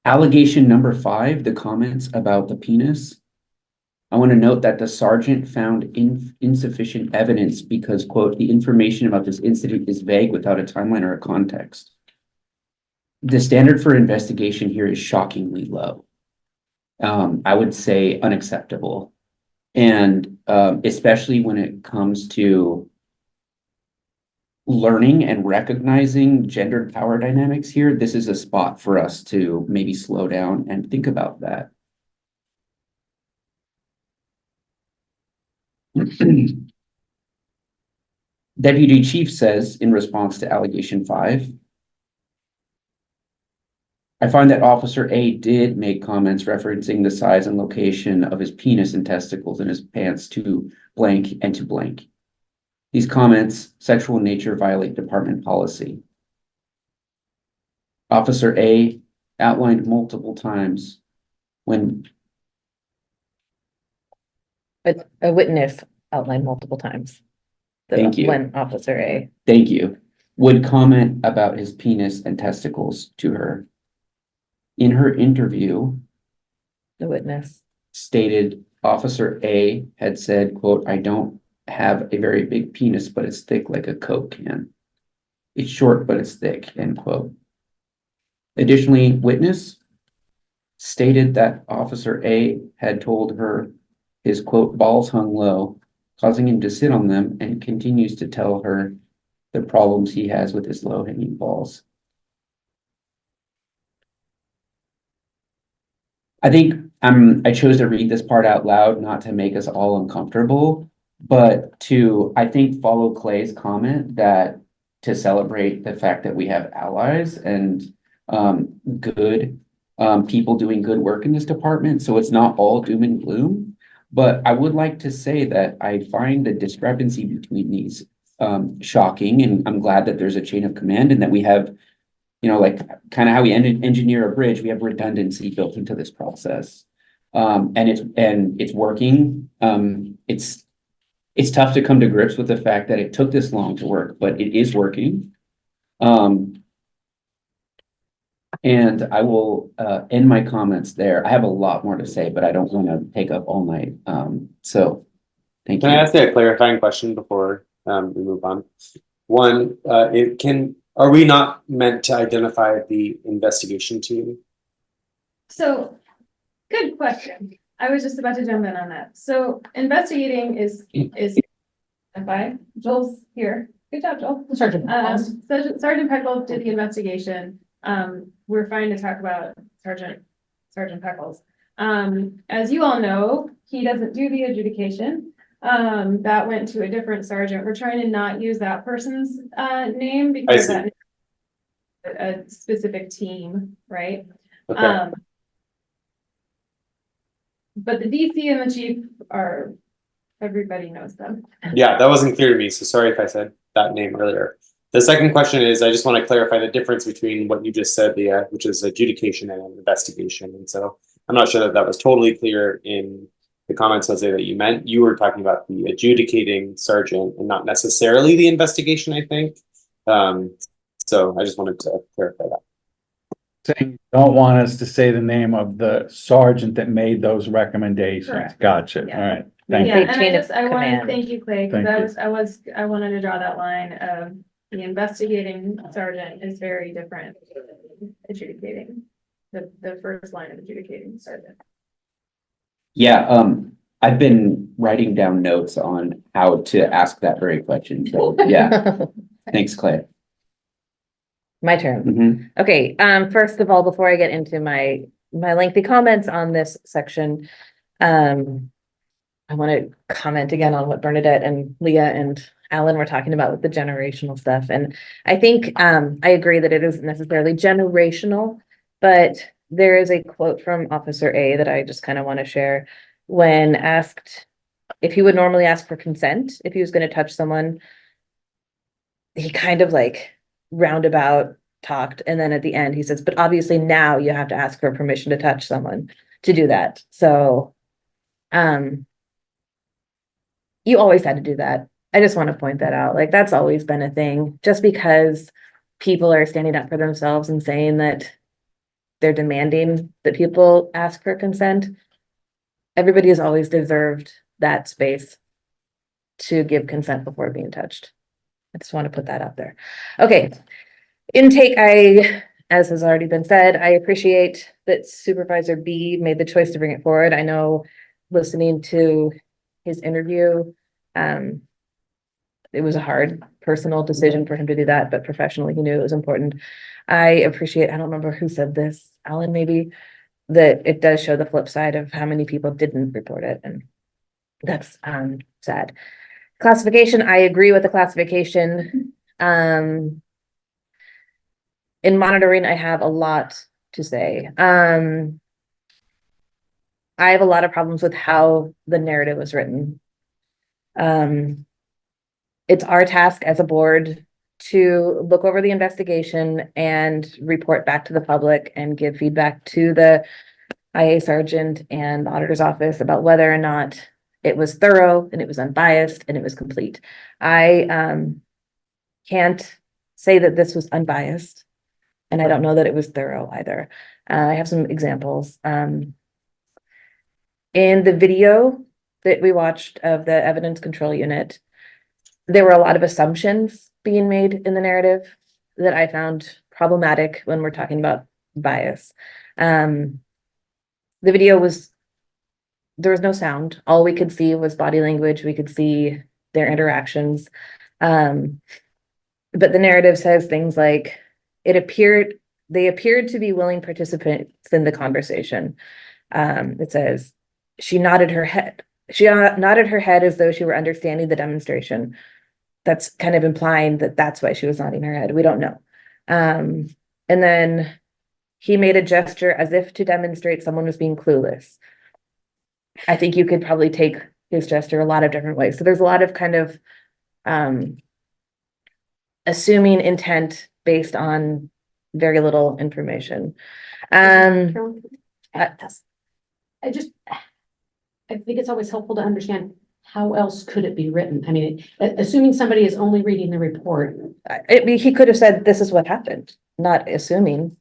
Allegation number 5, the comments about the penis. I want to note that the sergeant found insufficient evidence because, quote, "the information about this incident is vague without a timeline or a context." The standard for investigation here is shockingly low. I would say unacceptable. And especially when it comes to learning and recognizing gendered power dynamics here, this is a spot for us to maybe slow down and think about that. Deputy Chief says in response to allegation 5, "I find that Officer A did make comments referencing the size and location of his penis and testicles in his pants to blank and to blank. These comments, sexual in nature, violate department policy. Officer A outlined multiple times when..." A witness outlined multiple times. Thank you. When Officer A. Thank you. "Would comment about his penis and testicles to her. In her interview, The witness. stated Officer A had said, quote, 'I don't have a very big penis, but it's thick like a Coke can. It's short, but it's thick,' end quote. Additionally, witness stated that Officer A had told her his, quote, 'balls hung low,' causing him to sit on them, and continues to tell her the problems he has with his low-hanging balls." I think I chose to read this part out loud, not to make us all uncomfortable, but to, I think, follow Clay's comment that to celebrate the fact that we have allies and good people doing good work in this department. So it's not all doom and gloom, but I would like to say that I find the discrepancy between these shocking, and I'm glad that there's a chain of command and that we have, like kind of how we engineer a bridge, we have redundancy built into this process. And it's working. It's tough to come to grips with the fact that it took this long to work, but it is working. And I will end my comments there. I have a lot more to say, but I don't want to take up all night. So thank Can I you. ask you a clarifying question before we move on? One, are we not meant to identify the investigation team? So, good question. I was just about to jump in on that. So investigating is Joel's here. Good job, Joel. Sergeant. Sergeant Peckles did the investigation. We're fine to talk about Sergeant Peckles. As you all know, he doesn't do the adjudication. That went to a different sergeant. We're trying to not use that person's name because that is a specific team, right? Okay. But the DC and the chief are, everybody knows them. Yeah, that wasn't clear to me, so sorry if I said that name earlier. The second question is, I just want to clarify the difference between what you just said, Leah, which is adjudication and investigation. And so I'm not sure that that was totally clear in the comments, Jose, that you meant. You were talking about the adjudicating sergeant and not necessarily the investigation, I think. So I just wanted to clarify that. Saying you don't want us to say the name of the sergeant that made those recommendations. Correct. Gotcha. Yeah. All right. Thank Yeah, you. and Chain of I wanted to command. thank you, Clay, Thank because I wanted to draw that line of the investigating sergeant is very different than adjudicating, the first line of adjudicating sergeant. Yeah, I've been writing down notes on how to ask that very question. So yeah, thanks, Clay. My turn. Mhm. Okay, first of all, before I get into my lengthy comments on this section, I want to comment again on what Bernadette and Leah and Alan were talking about with the generational stuff. And I think, I agree that it isn't necessarily generational, but there is a quote from Officer A that I just kind of want to share. When asked if he would normally ask for consent, if he was going to touch someone, he kind of like roundabout talked. And then at the end, he says, but obviously now you have to ask for permission to touch someone to do that. So, you always had to do that. I just want to point that out. Like, that's always been a thing. Just because people are standing up for themselves and saying that they're demanding that people ask for consent, everybody has always deserved that space to give consent before being touched. I just want to put that out there. Okay. Intake, as has already been said, I appreciate that Supervisor B made the choice to bring it forward. I know listening to his interview, it was a hard personal decision for him to do that, but professionally he knew it was important. I appreciate, I don't remember who said this, Alan maybe, that it does show the flip side of how many people didn't report it, and that's sad. Classification, I agree with the classification. In monitoring, I have a lot to say. I have a lot of problems with how the narrative was written. It's our task as a board to look over the investigation and report back to the public and give feedback to the IA sergeant and auditor's office about whether or not it was thorough and it was unbiased and it was complete. I can't say that this was unbiased, and I don't know that it was thorough either. I have some examples. In the video that we watched of the evidence control unit, there were a lot of assumptions being made in the narrative that I found problematic when we're talking about bias. The video there was no sound. All we could see was body language. We could see their interactions. But the narrative says things like, they appeared to be willing participants in the conversation. It says, she nodded her head. She nodded her head as though she were understanding the demonstration. That's kind of implying that that's why she was nodding her head. We don't know. And then he made a gesture as if to demonstrate someone was being clueless. I think you could probably take his gesture a lot of different ways. So there's a lot of kind of assuming intent based on very little information. I think it's always helpful to understand how else could it be written? I mean, assuming somebody is only reading the report. He could have said, this is what happened, not assuming.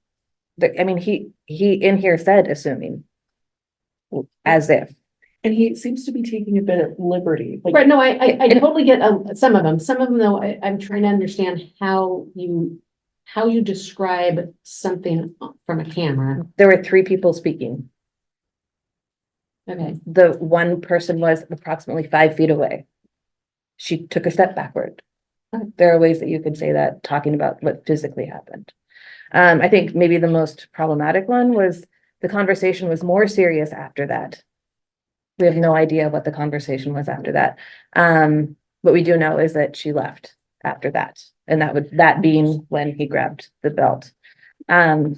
I mean, he in here said assuming. As if. And he seems to be taking a bit of liberty. Like, Right, no, I totally get some of them. Some of them, though, I'm trying to understand how you describe something from a camera. There were 3 people speaking. Okay, The one person was approximately 5 feet away. She took a step backward. There are ways that you could say that, talking about what physically happened. I think maybe the most problematic one was the conversation was more serious after that. We have no idea what the conversation was after that. What we do know is that she left after that, and that being when he grabbed the belt. I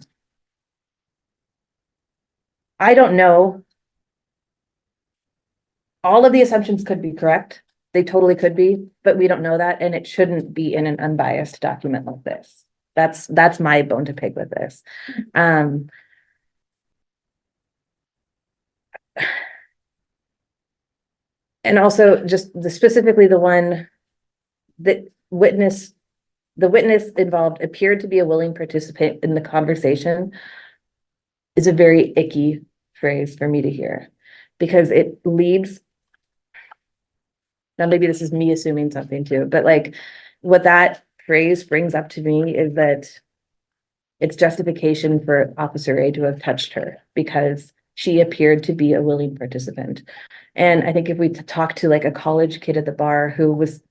don't know. All of the assumptions could be correct. They totally could be, but we don't know that, and it shouldn't be in an unbiased document like this. That's my bone to pick with this. And also just specifically the one that the witness involved appeared to be a willing participant in the conversation is a very icky phrase for me to hear, because it leads. Now, maybe this is me assuming something too, but like what that phrase brings up to me is that it's justification for Officer A to have touched her because she appeared to be a willing participant. And I think if we talk to like a college kid at the bar who was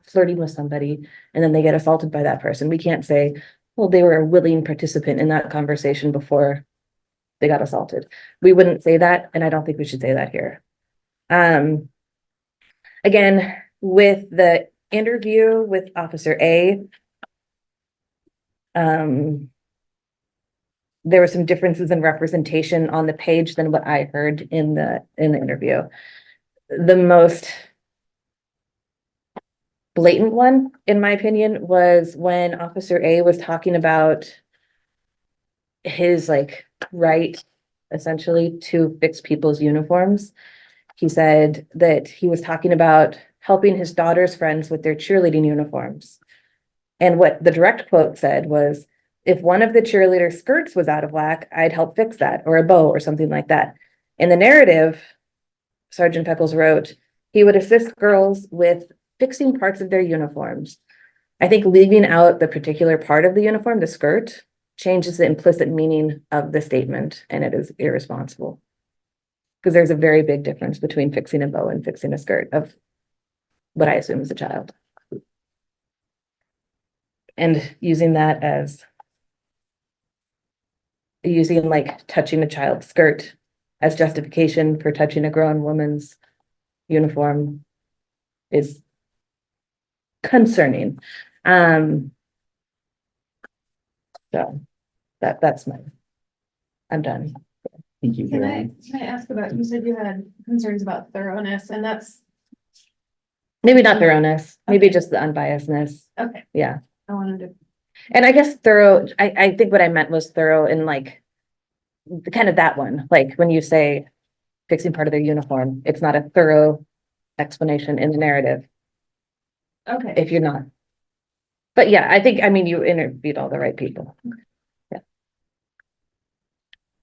flirting with somebody and then they get assaulted by that person, we can't say, well, they were a willing participant in that conversation before they got assaulted. We wouldn't say that, and I don't think we should say that here. Again, with the interview with Officer A, there were some differences in representation on the page than what I heard in the interview. The most blatant one, in my opinion, was when Officer A was talking about his like right, essentially, to fix people's uniforms. He said that he was talking about helping his daughter's friends with their cheerleading uniforms. And what the direct quote said was, if one of the cheerleader skirts was out of whack, I'd help fix that, or a bow or something like that. In the narrative, Sergeant Peckles wrote, he would assist girls with fixing parts of their uniforms. I think leaving out the particular part of the uniform, the skirt, changes the implicit meaning of the statement, and it is irresponsible. Because there's a very big difference between fixing a bow and fixing a skirt of what I assume is a child. And using that as using like touching a child's skirt as justification for touching a grown woman's uniform is concerning. So that's I'm done. Thank you, Can Carolyn. I ask about, you said you had concerns about thoroughness, and that's, Maybe not thoroughness, maybe just the unbiasedness. okay, Yeah. I wanted to, And I guess thorough, I think what I meant was thorough in like kind of that one, like when you say fixing part of their uniform, it's not a thorough explanation in the narrative okay, if you're not. But yeah, I think, I mean, you interviewed all the right people.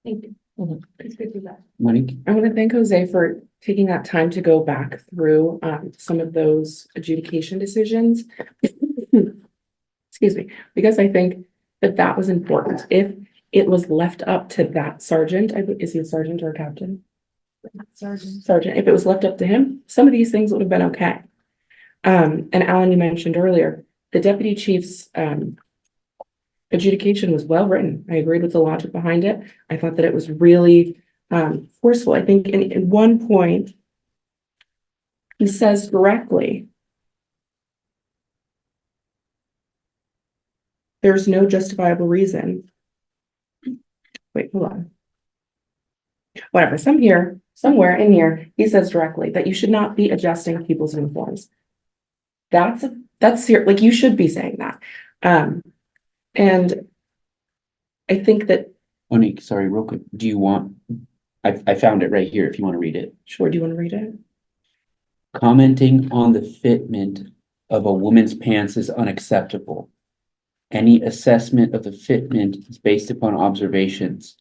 thank you. Mhm. It's good feedback. Monique? I want to thank Jose for taking that time to go back through some of those adjudication decisions. Excuse me, because I think that that was important. If it was left up to that sergeant, is he a sergeant or a captain? Sergeant. Sergeant, if it was left up to him, some of these things would have been okay. And Alan, you mentioned earlier, the deputy chief's adjudication was well written. I agreed with the logic behind it. I thought that it was really forceful. I think in one point, he says directly, there's no justifiable reason. Wait, hold on. Whatever, somewhere in here, he says directly that you should not be adjusting people's uniforms. That's like, you should be saying that. And I think that, Monique, sorry, real quick. Do you want, I found it right here if you want to read it. sure, do you want to read it? Commenting on the fitment of a woman's pants is unacceptable. Any assessment of the fitment is based upon observations,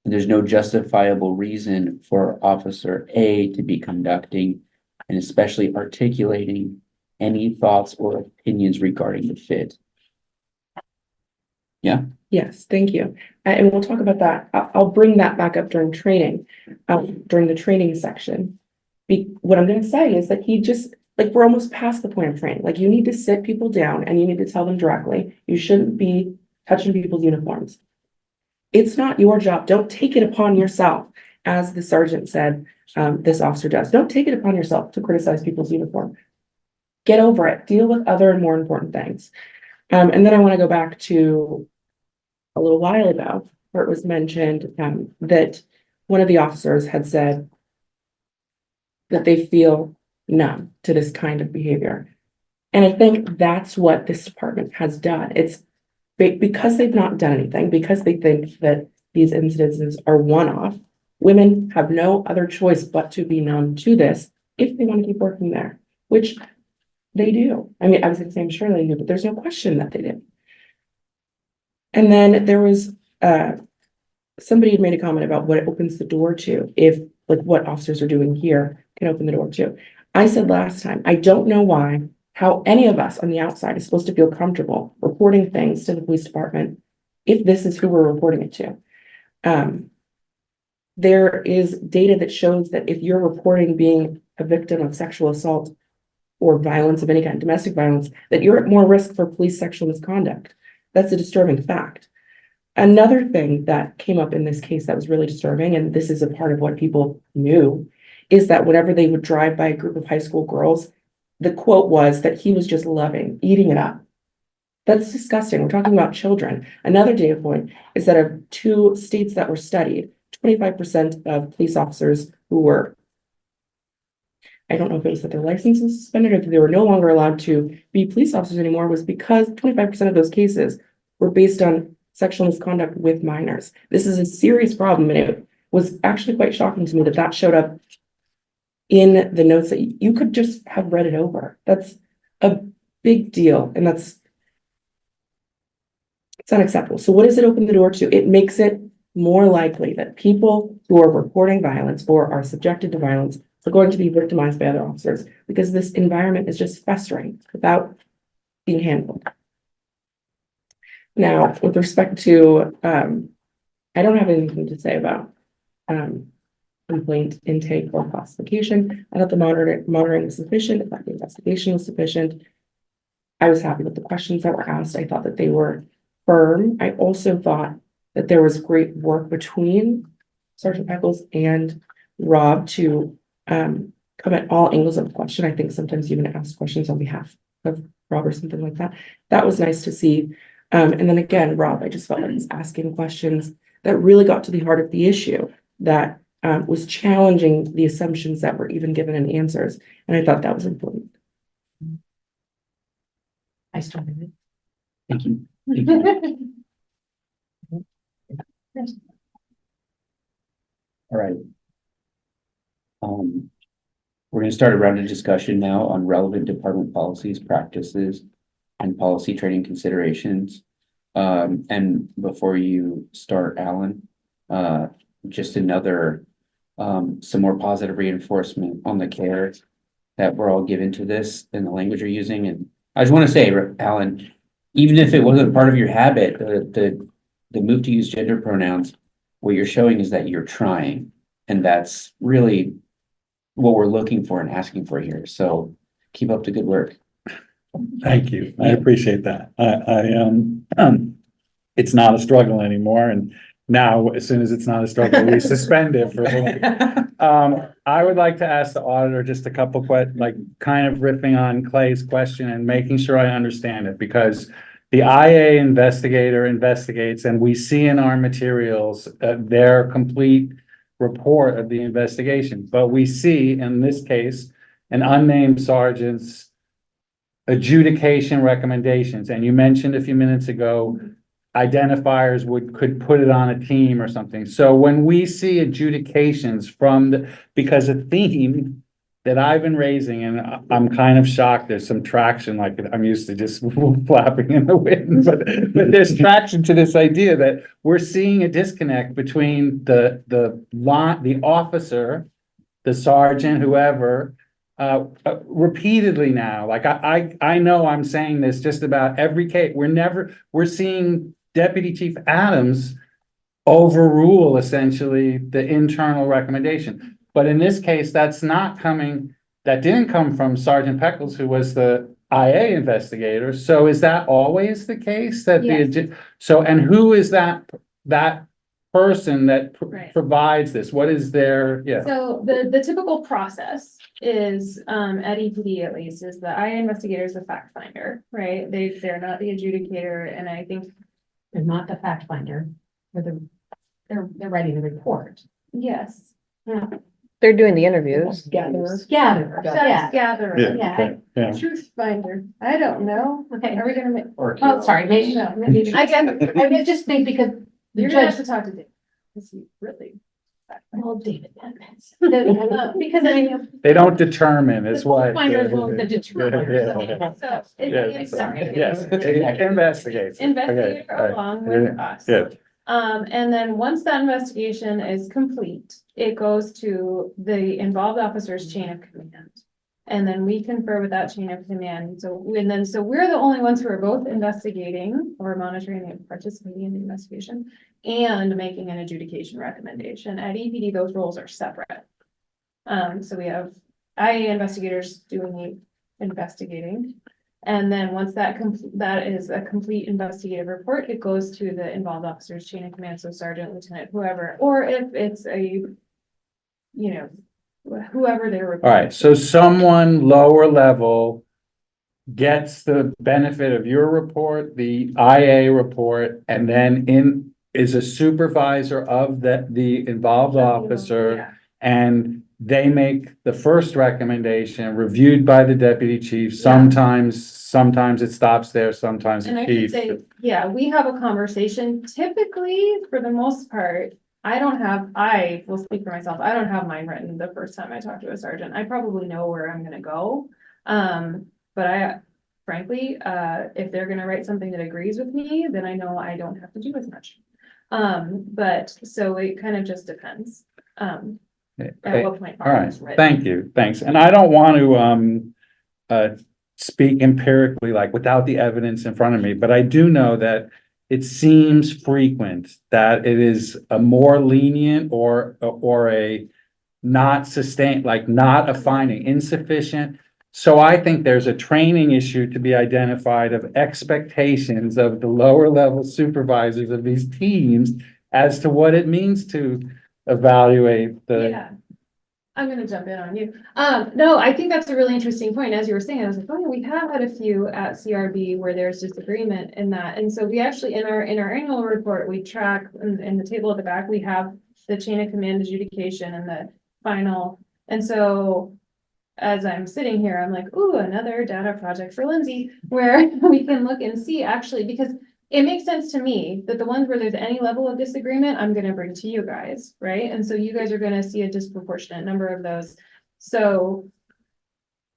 and there's no justifiable reason for Officer A to be conducting and especially articulating any thoughts or opinions regarding the fit. Yes, thank you. And we'll talk about that. I'll bring that back up during training, during the training section. What I'm gonna say is that he just, like, we're almost past the point of training. Like, you need to sit people down and you need to tell them directly, you shouldn't be touching people's uniforms. It's not your job. Don't take it upon yourself, as the sergeant said, this officer does. Don't take it upon yourself to criticize people's uniform. Get over it. Deal with other and more important things. And then I want to go back to a little while ago, where it was mentioned that one of the officers had said that they feel numb to this kind of behavior. And I think that's what this department has done. It's because they've not done anything, because they think that these incidences are one-off, women have no other choice but to be numb to this if they want to keep working there, which they do. I mean, I was gonna say, I'm sure they do, but there's no question that they do. And then there was, somebody had made a comment about what it opens the door to, if, like, what officers are doing here can open the door to. I said last time, I don't know how any of us on the outside is supposed to feel comfortable reporting things to the police department if this is who we're reporting it to. There is data that shows that if you're reporting being a victim of sexual assault or violence of any kind, domestic violence, that you're at more risk for police sexual misconduct. That's a disturbing fact. Another thing that came up in this case that was really disturbing, and this is a part of what people knew, is that whenever they would drive by a group of high school girls, the quote was that he was just loving, eating it up. That's disgusting. We're talking about children. Another data point is that of 2 states that were studied, 25% of police officers who were, I don't know if it was that their license was suspended or that they were no longer allowed to be police officers anymore, was because 25% of those cases were based on sexual misconduct with minors. This is a serious problem, and it was actually quite shocking to me that that showed up in the notes that you could just have read it over. That's a big deal, and it's unacceptable. So what does it open the door to? It makes it more likely that people who are reporting violence or are subjected to violence are going to be victimized by other officers, because this environment is just festering without being handled. Now, with respect to, I don't have anything to say about complaint intake or classification. I thought the monitoring was sufficient. I thought the investigation was sufficient. I was happy with the questions that were asked. I thought that they were firm. I also thought that there was great work between Sergeant Peckles and Rob to come at all angles of the question. I think sometimes you even ask questions on behalf of Rob or something like that. That was nice to see. And then again, Rob, I just felt like he's asking questions that really got to the heart of the issue, that was challenging the assumptions that were even given in answers. And I thought that was important. I started it. Thank you. Thank you. All right. We're gonna start a round of discussion now on relevant department policies, practices, and policy training considerations. And before you start, Alan, just another, some more positive reinforcement on the care that we're all given to this and the language you're using. And I just want to say, Alan, even if it wasn't part of your habit, the move to use gender pronouns, what you're showing is that you're trying, and that's really what we're looking for and asking for here. So keep up the good work. Thank you. I appreciate that. It's not a struggle anymore. And now, as soon as it's not a struggle, we suspend it for a little. I would like to ask the auditor just a couple kind of riffing on Clay's question and making sure I understand it, because the IA investigator investigates, and we see in our materials their complete report of the investigation. But we see, in this case, an unnamed sergeant's adjudication recommendations. And you mentioned a few minutes ago, identifiers could put it on a team or something. So when we see adjudications because a theme that I've been raising, and I'm kind of shocked, there's some traction, like I'm used to just flapping in the wind, but there's traction to this idea that we're seeing a disconnect between the officer, the sergeant, whoever, repeatedly now. Like I know I'm saying this just about every case. We're seeing Deputy Chief Adams overrule essentially the internal recommendation. But in this case, that didn't come from Sergeant Peckles, who was the IA investigator. So is that always the case that Yes. and who is that person that Right. provides this? What is their, So the typical process is, at EPD at least, is the IA investigator is the fact finder, right? They're not the adjudicator, and I think, They're not the fact finder, they're writing the report. yes. They're doing the interviews. Gatherer, Fact gatherer, yeah. truth finder, I don't know. Okay, Are we gonna make? oh, sorry, maybe, No. maybe. I guess, I just think because the you're gonna have judge, to talk to Dave. 'Cause he really. well, David. Because I mean. They don't determine, is The why. finder is one of the determiners. Yeah. So. Yeah, Sorry. yes, investigates. Investigate Okay, all right. along with us. Good. And then once that investigation is complete, it goes to the involved officer's chain of command. And then we confer with that chain of command. So we're the only ones who are both investigating or monitoring and participating in the investigation and making an adjudication recommendation. At EPD, those roles are separate. So we have IA investigators doing the investigating. And then once that is a complete investigative report, it goes to the involved officers, chain of command, so sergeant, lieutenant, whoever, or if it's whoever they're. All right, so someone lower level gets the benefit of your report, the IA report, and then is a supervisor of the involved officer, and they make the first recommendation reviewed by the deputy chief. Sometimes it stops there, sometimes And the I should chief. say, yeah, we have a conversation. Typically, for the most part, I will speak for myself. I don't have mine written the first time I talk to a sergeant. I probably know where I'm gonna go. But I frankly, if they're gonna write something that agrees with me, then I know I don't have to do as much. But so it kind of just depends. At what point. All right, it's written. thank you, thanks. And I don't want to speak empirically, like without the evidence in front of me, but I do know that it seems frequent that it is a more lenient or a not sustained, like not a finding, insufficient. So I think there's a training issue to be identified of expectations of the lower level supervisors of these teams as to what it means to evaluate the. Yeah. I'm gonna jump in on you. No, I think that's a really interesting point. As you were saying, I was like, oh, we have had a few at CRB where there's disagreement in that. And so we actually, in our annual report, we track in the table at the back, we have the chain of command adjudication and the final. And so as I'm sitting here, I'm like, ooh, another data project for Lindsay, where we can look and see actually, because it makes sense to me that the ones where there's any level of disagreement, I'm gonna bring to you guys, right? And so you guys are gonna see a disproportionate number of those. So,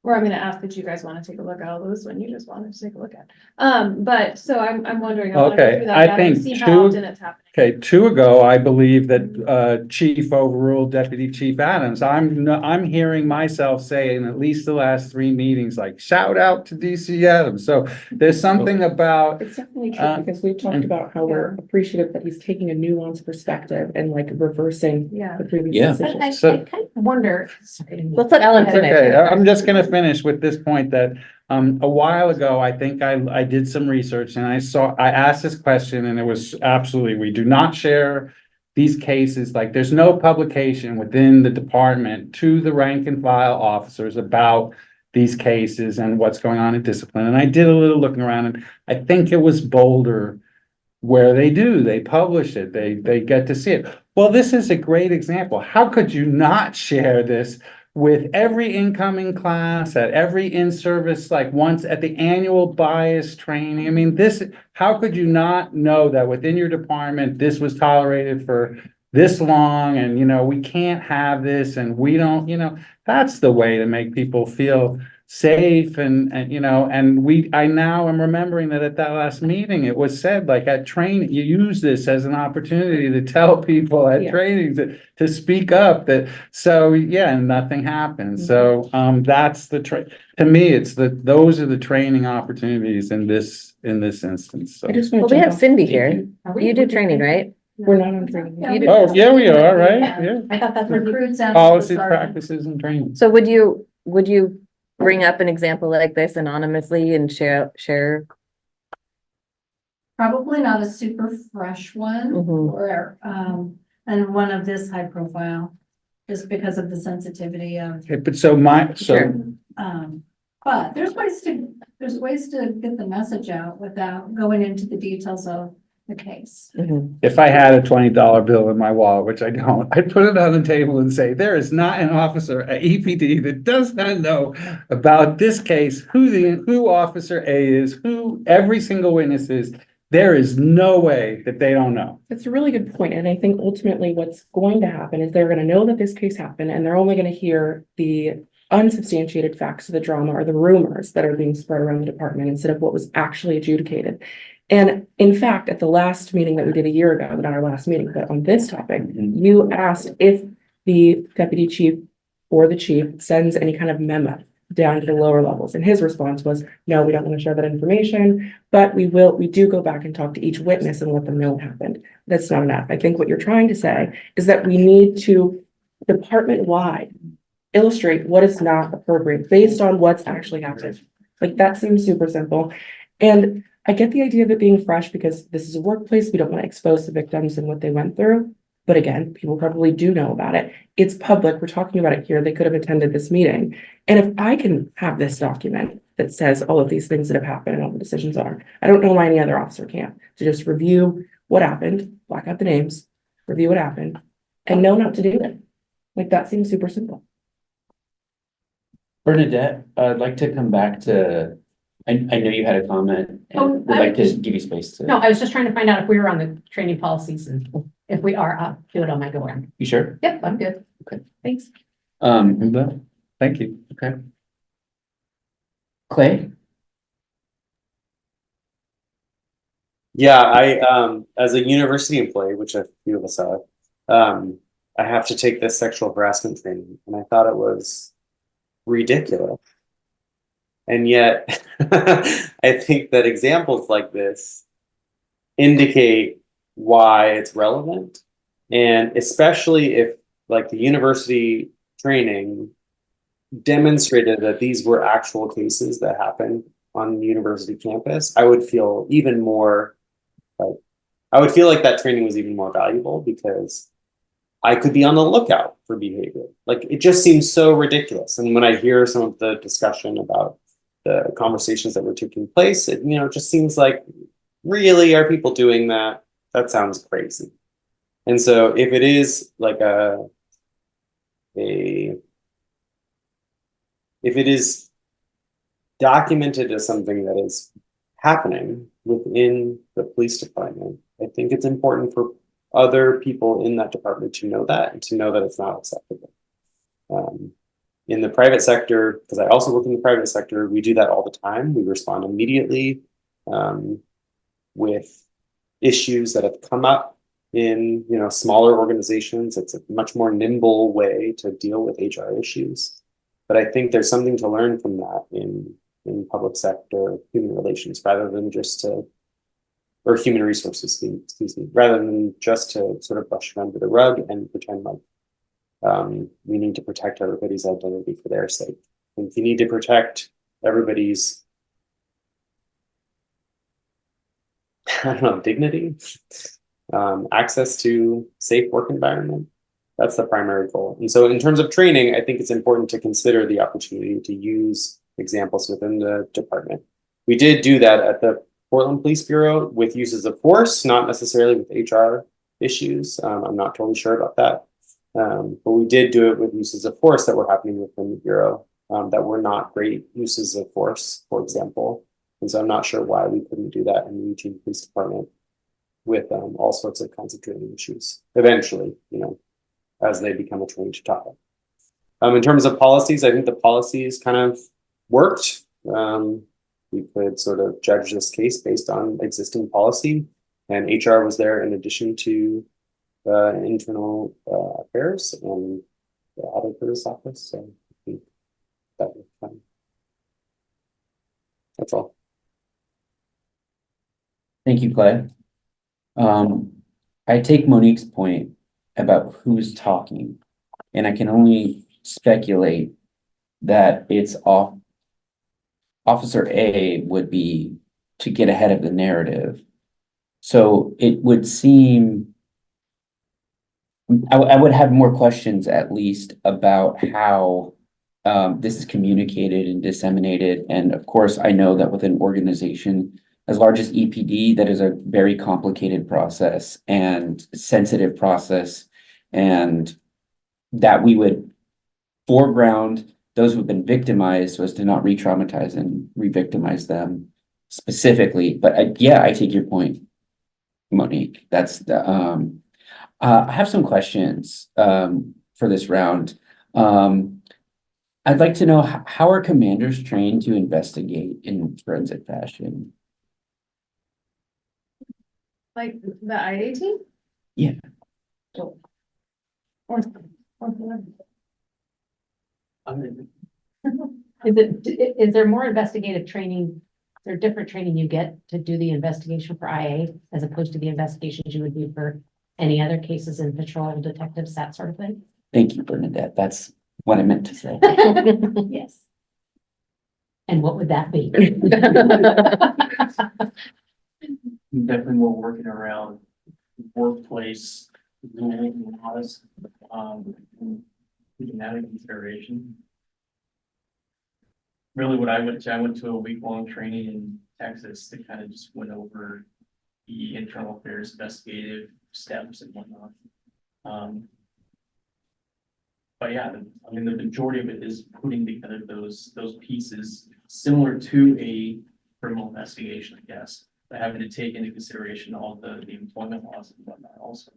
or I'm gonna ask that you guys wanna take a look at all those when you just wanted to take a look at. But so I'm wondering. I wanna go Okay, through that I data and think see how two- often it's happening. Okay, 2 ago, I believe that Chief overruled Deputy Chief Adams. I'm hearing myself say in at least the last 3 meetings, like, shout out to DC Adams. So there's something about, It's definitely true, because we've talked about how we're appreciative that he's taking a nuanced perspective and like reversing Yeah. the previous Yeah. But I decisions. kind of wonder. Let's let Ellen it's finish. okay, I'm just gonna finish with this point that a while ago, I think I did some research and I asked this question and it was absolutely, we do not share these cases, like there's no publication within the department to the rank and file officers about these cases and what's going on in discipline. And I did a little looking around and I think it was Boulder where they publish it, they get to see it. Well, this is a great example. How could you not share this with every incoming class, at every in-service, like once at the annual bias training? I mean, how could you not know that within your department, this was tolerated for this long and, we can't have this and we don't, that's the way to make people feel safe and I now am remembering that at that last meeting, it was said like at training, you use this as an opportunity to tell people at Yeah. trainings to speak up and nothing happens. So, that's to me, those are the training opportunities in this instance. So. I just want Well, to we jump have off. Cindy Thank here. You do training, right? We're not on training. Yeah, You we do- Oh, yeah, we are, right? Yeah. I thought that's what Recruits and. Policies, practices and training. So would you bring up an example like this anonymously and share? Probably not a super fresh one Mhm. or, and one of this high profile, just because of the sensitivity of, Okay, but Sure. but there's ways to get the message out without going into the details of the case. Mhm. if I had a $20 bill in my wallet, which I don't, I'd put it on the table and say, there is not an officer at EPD that does not know about this case, who Officer A is, who every single witness is. There is no way that they don't know. That's a really good point, and I think ultimately what's going to happen is they're gonna know that this case happened, and they're only gonna hear the unsubstantiated facts of the drama or the rumors that are being spread around the department instead of what was actually adjudicated. And in fact, at the last meeting that we did a year ago, not our last meeting, but on this topic, you asked if the deputy chief or the chief sends any kind of memo down to the lower levels. And his response was, no, we don't want to share that information, but we do go back and talk to each witness and let them know what happened. That's not enough. I think what you're trying to say is that we need to department-wide illustrate what is not appropriate based on what's actually happened. Like, that seems super simple. And I get the idea of it being fresh because this is a workplace. We don't want to expose the victims and what they went through. But again, people probably do know about it. It's public. We're talking about it here. They could have attended this meeting. And if I can have this document that says all of these things that have happened and all the decisions are, I don't know why any other officer can't. To just review what happened, black out the names, review what happened, and know not to do it. Like, that seems super simple. Bernadette, I'd like to come back to, I know you had a comment Oh, and would like to give you space to. No, I was just trying to find out if we were on the training policies and if we are, I'll do it on my go around. You sure? Yep, I'm good. Okay. Thanks. Thank you. Okay. Clay? Yeah, I as a university employee, which a few of us are, I have to take this sexual harassment training, and I thought it was ridiculous. And yet, I think that examples like this indicate why it's relevant, and especially if, like, the university training demonstrated that these were actual cases that happened on the university campus, I would feel even more like, I would feel like that training was even more valuable because I could be on the lookout for behavior. Like, it just seems so ridiculous. And when I hear some of the discussion about the conversations that were taking place, it, you know, just seems like, really, are people doing that? That sounds crazy. And so if it is like if it is documented as something that is happening within the police department, I think it's important for other people in that department to know that and to know that it's not acceptable. In the private sector, because I also work in the private sector, we do that all the time. We respond immediately with issues that have come up in, you know, smaller organizations. It's a much more nimble way to deal with HR issues. But I think there's something to learn from that in public sector human relations, rather than just to, or human resources, excuse me, rather than just to sort of brush it under the rug and pretend like we need to protect everybody's identity for their sake. And if you need to protect everybody's, I don't know, dignity, access to safe work environment, that's the primary goal. And so in terms of training, I think it's important to consider the opportunity to use examples within the department. We did do that at the Portland Police Bureau with uses of force, not necessarily with HR issues. I'm not totally sure about that. But we did do it with uses of force that were happening within the Bureau that were not great uses of force, for example. And so I'm not sure why we couldn't do that in the Eugene Police Department with all sorts of kinds of training issues eventually, you know, as they become a trained topic. In terms of policies, I think the policies kind of worked. We could sort of judge this case based on existing policy, and HR was there in addition to internal affairs and the auditor's office. So I think that was fine. That's all. Thank you, Clay. I take Monique's point about who's talking, and I can only speculate that it's Officer A would be to get ahead of the narrative. So it would seem I would have more questions at least about how this is communicated and disseminated. And of course, I know that with an organization as large as EPD, that is a very complicated process and sensitive process, and that we would foreground those who've been victimized so as to not re-traumatize and re-victimize them specifically. But yeah, I take your point, Monique. That's the I have some questions for this round. I'd like to know how are commanders trained to investigate in forensic fashion? Like the IA team? Yeah. Is there more investigative training? Is there different training you get to do the investigation for IA as opposed to the investigations you would do for any other cases in patrol, detectives, that sort of thing? Thank you, Bernadette. That's what I meant to say. Yes. And what would that be? Definitely more working around workplace rules and laws, and taking that into consideration. Really what I went to a week-long training in Texas that kind of just went over the internal affairs investigative steps and whatnot. But yeah, I mean, the majority of it is putting together those pieces similar to a criminal investigation, I guess, but having to take into consideration all the employment laws and whatnot also.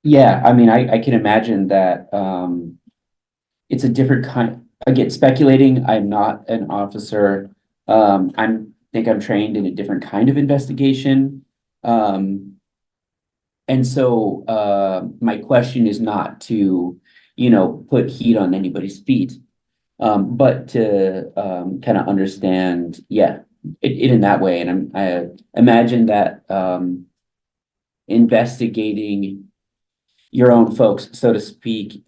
Yeah, I mean, I can imagine that, it's a different kind, again, speculating, I'm not an officer. Think I'm trained in a different kind of investigation. And so, my question is not to, put heat on anybody's feet. But to, kind of understand, yeah, it in that way, and I imagine that, investigating your own folks, so to speak,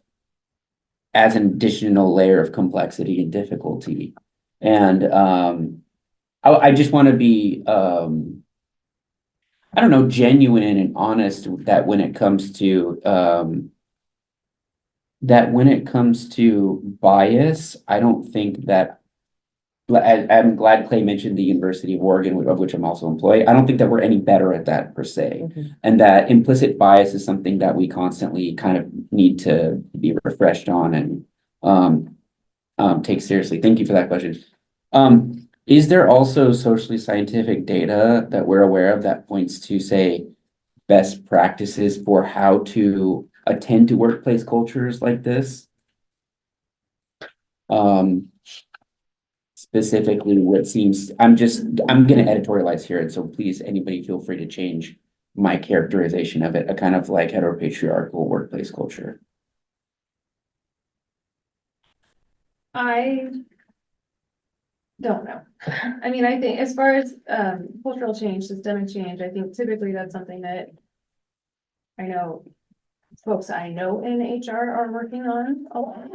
as an additional layer of complexity and difficulty. And I just want to be I don't know, genuine and honest that when it comes to bias, I don't think that I'm glad Clay mentioned the University of Oregon, of which I'm also employed. I don't think that we're any better at that per se. And that implicit bias is something that we constantly kind of need to be refreshed on and take seriously. Thank you for that question. Is there also socially scientific data that we're aware of that points to, say, best practices for how to attend to workplace cultures like this? Specifically what seems, I'm gonna editorialize here, and so please, anybody feel free to change my characterization of it, a kind of like heteropatriarchal workplace culture. I don't know. I mean, I think as far as cultural change, systemic change, I think typically that's something that I know folks I know in HR are working on a lot.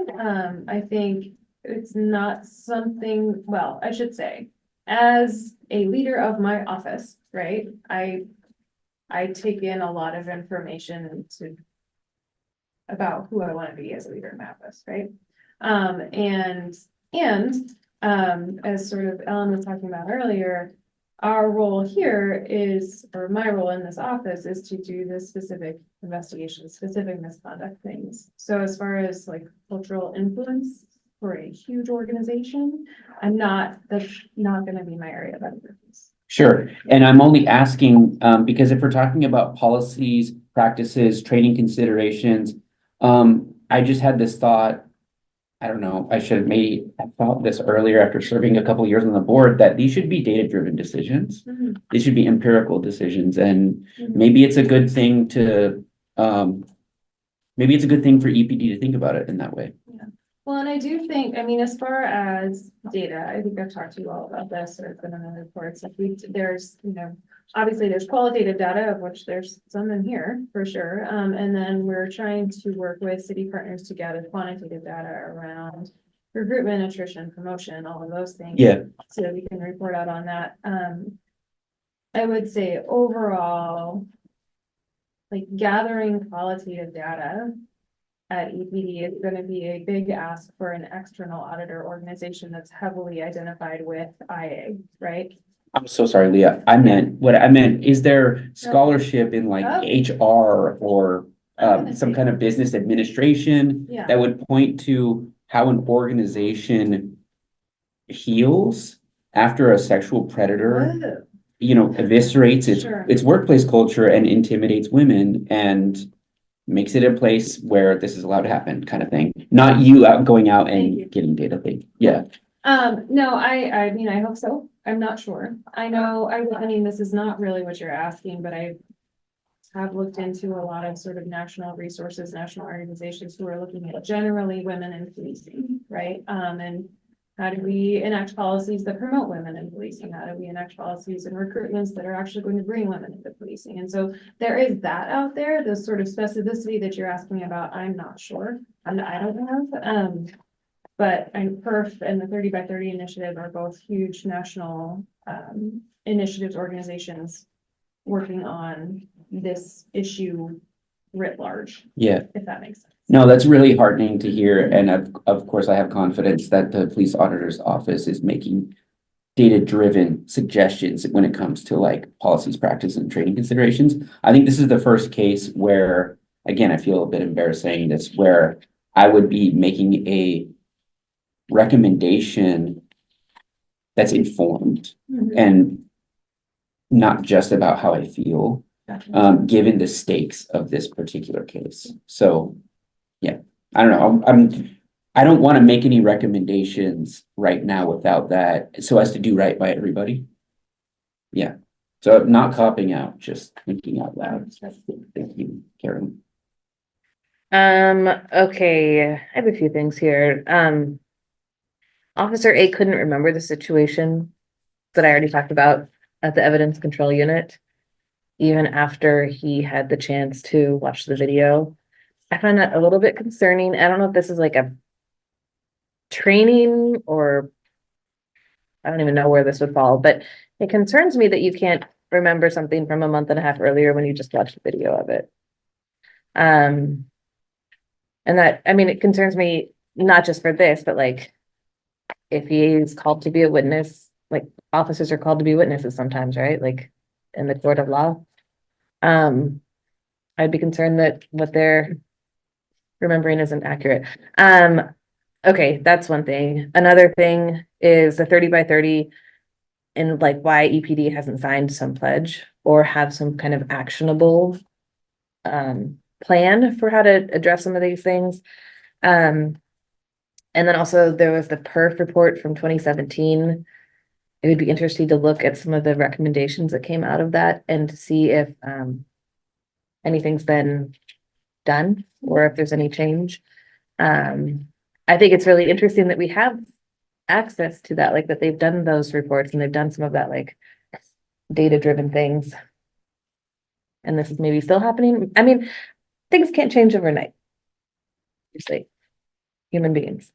I think it's not something, well, I should say, as a leader of my office, right? I take in a lot of information about who I want to be as a leader in my office, right? As sort of Ellen was talking about earlier, our role here is, or my role in this office is to do the specific investigations, specific misconduct things. So as far as like cultural influence for a huge organization, that's not gonna be my area of expertise. Sure, and I'm only asking, because if we're talking about policies, practices, training considerations, I just had this thought, I don't know, I should have thought this earlier after serving a couple of years on the board, that these should be data-driven decisions. These should be empirical decisions, and maybe it's a good thing to, maybe it's a good thing for EPD to think about it in that way. Yeah. Well, and I do think, I mean, as far as data, I think I've talked to you all about this, or it's been in the reports, like there's, obviously there's qualitative data, of which there's some in here for sure. And then we're trying to work with city partners to gather quantitative data around recruitment, attrition, promotion, all of those things. Yeah. So that we can report out on that. I would say overall, like gathering qualitative data at EPD is going to be a big ask for an external auditor organization that's heavily identified with IA, right? I'm so sorry, Leah. What I meant, is there scholarship in like HR or some kind of business administration Yeah. that would point to how an organization heals after a sexual predator, eviscerates Sure. its workplace culture and intimidates women and makes it a place where this is allowed to happen, kind of thing? Not you going out Thank you. and getting data thing. Yeah. No, I mean, I hope so. I'm not sure. I know, I mean, this is not really what you're asking, but I have looked into a lot of sort of national resources, national organizations who are looking at generally women in policing, right? And how do we enact policies that promote women in policing? How do we enact policies and recruitments that are actually going to bring women into policing? And so there is that out there, the sort of specificity that you're asking about, I'm not sure. And I don't have, But PERF and the 30 by 30 initiative are both huge national initiatives, organizations working on this issue writ large, Yeah, if that makes sense. no, that's really heartening to hear, and of course, I have confidence that the police auditor's office is making data-driven suggestions when it comes to like policies, practice, and training considerations. I think this is the first case where, again, I feel a bit embarrassed saying this, where I would be making a recommendation that's informed and not just about how I feel, given the stakes of this particular case. So, yeah, I don't know. I don't want to make any recommendations right now without that, so as to do right by everybody. Yeah, so not copping out, just thinking out loud. Thank you, Karen. Okay, I have a few things here. Officer A couldn't remember the situation that I already talked about at the evidence control unit, even after he had the chance to watch the video. I find that a little bit concerning. I don't know if this is like a training or I don't even know where this would fall, but it concerns me that you can't remember something from a month and a half earlier when you just watched the video of it. And that, I mean, it concerns me not just for this, but like if he is called to be a witness, like officers are called to be witnesses sometimes, right? Like in the court of law. I'd be concerned that what they're remembering isn't accurate. Okay, that's one thing. Another thing is the 30 by 30 and like why EPD hasn't signed some pledge or have some kind of actionable plan for how to address some of these things. And then also there was the PERF report from 2017. It would be interesting to look at some of the recommendations that came out of that and to see if anything's been done or if there's any change. I think it's really interesting that we have access to that, like that they've done those reports and they've done some of that like data-driven things. And this is maybe still happening. I mean, things can't change overnight. Obviously, human beings.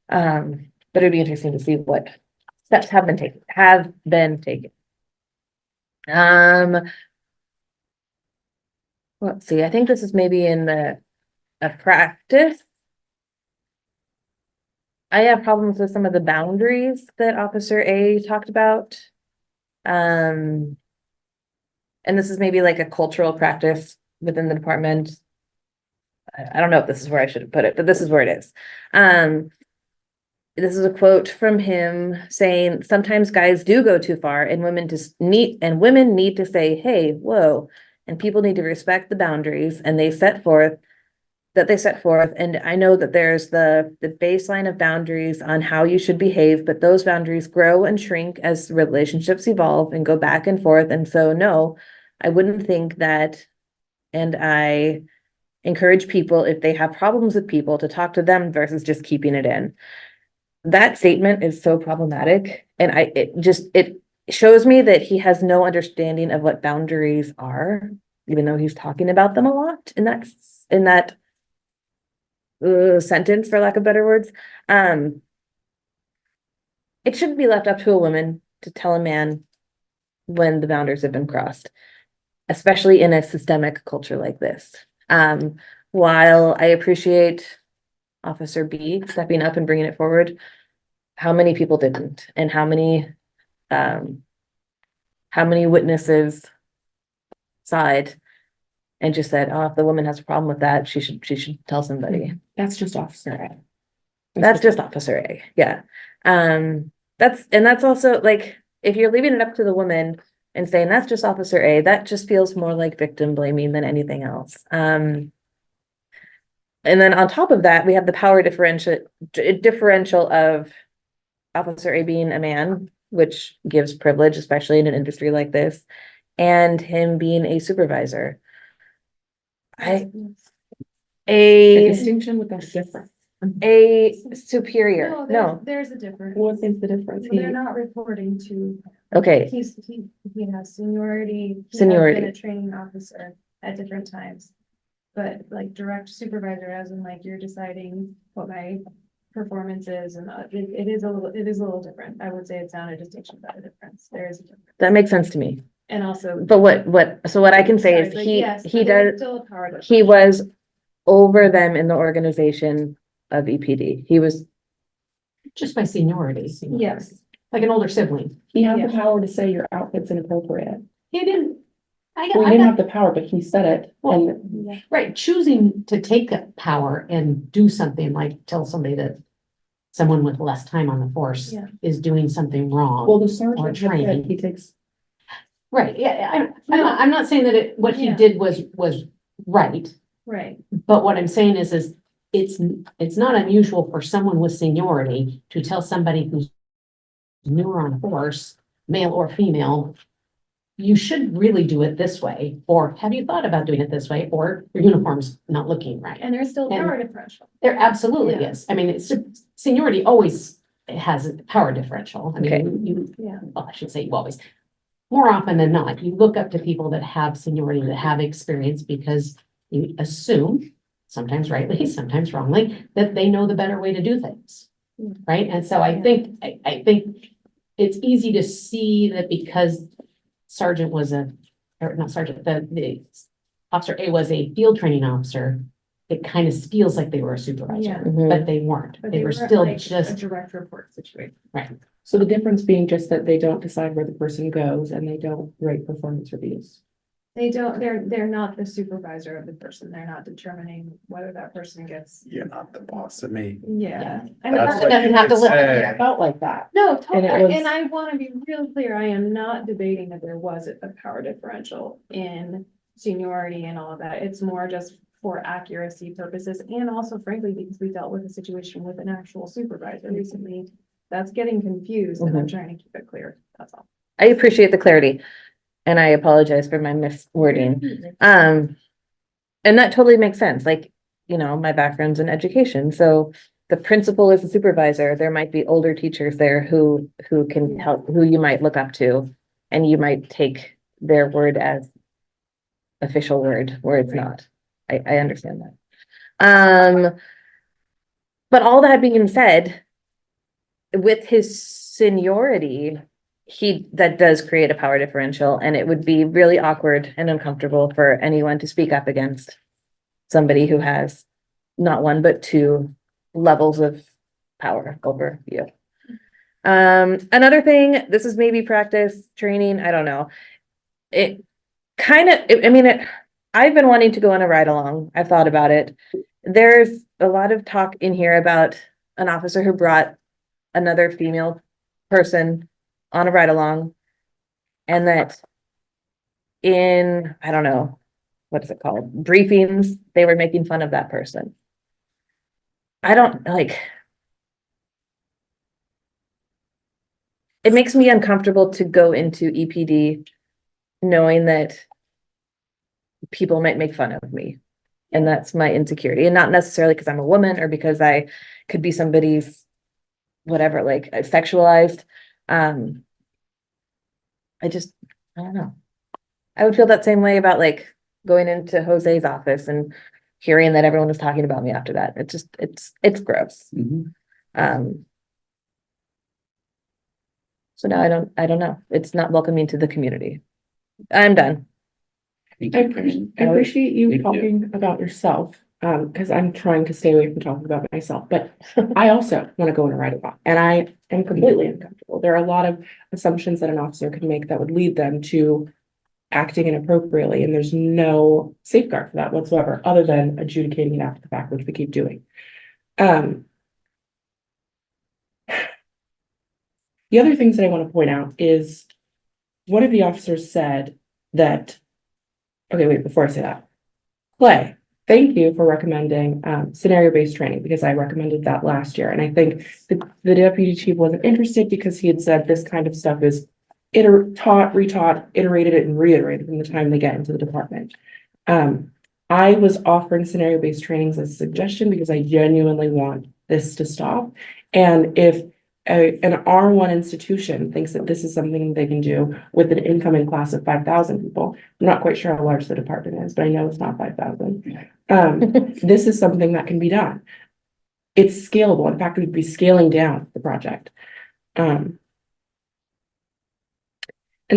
But it'd be interesting to see what steps have been taken. Let's see, I think this is maybe in a practice. I have problems with some of the boundaries that Officer A talked about. And this is maybe like a cultural practice within the department. I don't know if this is where I should have put it, but this is where it is. This is a quote from him saying, sometimes guys do go too far and women need to say, hey, whoa, and people need to respect the boundaries and they set forth. And I know that there's the baseline of boundaries on how you should behave, but those boundaries grow and shrink as relationships evolve and go back and forth. And so, no, I wouldn't think that. And I encourage people, if they have problems with people, to talk to them versus just keeping it in. That statement is so problematic. And it shows me that he has no understanding of what boundaries are, even though he's talking about them a lot in that sentence, for lack of better words. It shouldn't be left up to a woman to tell a man when the boundaries have been crossed, especially in a systemic culture like this. While I appreciate Officer B stepping up and bringing it forward, how many people didn't, and how many witnesses side and just said, oh, if the woman has a problem with that, she should tell somebody. That's just Officer A. That's just Officer A. Yeah. That's also like, if you're leaving it up to the woman and saying that's just Officer A, that just feels more like victim blaming than anything else. And then on top of that, we have the power differential of Officer A being a man, which gives privilege, especially in an industry like this, and him being a supervisor. A A distinction with that difference. superior, no, There's a difference. What is the difference? They're not reporting to, okay, he has seniority. He has Seniority. been a training officer at different times. But like direct supervisor, as in like you're deciding what my performances and it is a little different. I would say it's not a distinction, but a difference. There is a difference. That makes sense to me. And also. But so what I can say Sorry, is but he, yes, he but there's does, still a power difference. he was over them in the organization of EPD. He was, Just by seniority. Yes. Like an older sibling. He had the Yeah. power to say your outfit's inappropriate. He didn't. Well, he didn't have the power, but he said it, and Right, choosing to take that power and do something like tell somebody that someone with less time on the force Yeah. is doing something wrong. well, the sergeant had training. said he takes. Right, yeah, I'm not saying that what he Yeah. did was right, Right. but what I'm saying is it's not unusual for someone with seniority to tell somebody who's newer on the force, male or female, you should really do it this way, or have you thought about doing it this way, or your uniform's not looking right. And there's still a And- power differential. There absolutely Yeah. is. I mean, it's seniority always has a power differential. I Okay. mean, you, Yeah. well, I should say you always. More often than not, you look up to people that have seniority, that have experience, because you assume, sometimes rightly, sometimes wrongly, that they know the better way to do things. Right? And so I think, I think it's easy to see that because Sergeant was or not Sergeant, the Officer A was a field training officer, it kind of feels like they were a Yeah. supervisor, Mhm. but they weren't. But They were weren't still like just, a direct report situation. So the difference being just that they don't decide where the person goes and they don't rate performance reviews. They don't, they're not the supervisor of the person. They're not determining whether that person gets, You're not the boss of me. yeah. That's person doesn't have to live. It felt like that. No, And it totally. was- And I want to be real clear. I am not debating that there was a power differential in seniority and all of that. It's more just for accuracy purposes and also frankly, because we dealt with a situation with an actual supervisor recently. That's getting confused and I'm trying to keep it clear. That's all. I appreciate the clarity. And I apologize for my miswording. And that totally makes sense. Like, you know, my background's in education, so the principal is the supervisor. There might be older teachers there who can help, who you might look up to. And you might take their word as official word where it's not. I understand that. But all that being said, with his seniority, that does create a power differential, and it would be really awkward and uncomfortable for anyone to speak up against somebody who has not one, but two levels of power over you. Another thing, this is maybe practice, training, I don't know. It kind of, I mean, I've been wanting to go on a ride along. I've thought about it. There's a lot of talk in here about an officer who brought another female person on a ride along. And that in, I don't know, what is it called? Briefings, they were making fun of that person. I don't like. It makes me uncomfortable to go into EPD knowing that people might make fun of me. And that's my insecurity, and not necessarily because I'm a woman or because I could be somebody's whatever, like sexualized. I don't know. I would feel that same way about like going into Jose's office and hearing that everyone was talking about me after that. It's gross. Mhm. So now I don't know. It's not welcoming to the community. I'm done. Thank I you, appreciate, Karen. I appreciate you Thank you. talking about yourself, because I'm trying to stay away from talking about myself, but I also want to go on a ride along, and I am completely uncomfortable. There are a lot of assumptions that an officer could make that would lead them to acting inappropriately, and there's no safeguard for that whatsoever, other than adjudicating it after the fact, which we keep doing. The other things that I want to point out is one of the officers said that, okay, wait, before I say that, Clay, thank you for recommending scenario-based training, because I recommended that last year. And I think the deputy chief wasn't interested because he had said this kind of stuff is taught, retaught, iterated and reiterated from the time they get into the department. I was offering scenario-based trainings as a suggestion because I genuinely want this to stop. And if an R1 institution thinks that this is something they can do with an incoming class of 5,000 people, I'm not quite sure how large the department is, but I know it's not 5,000. This is something that can be done. it's scalable. In fact, we'd be scaling down the project. And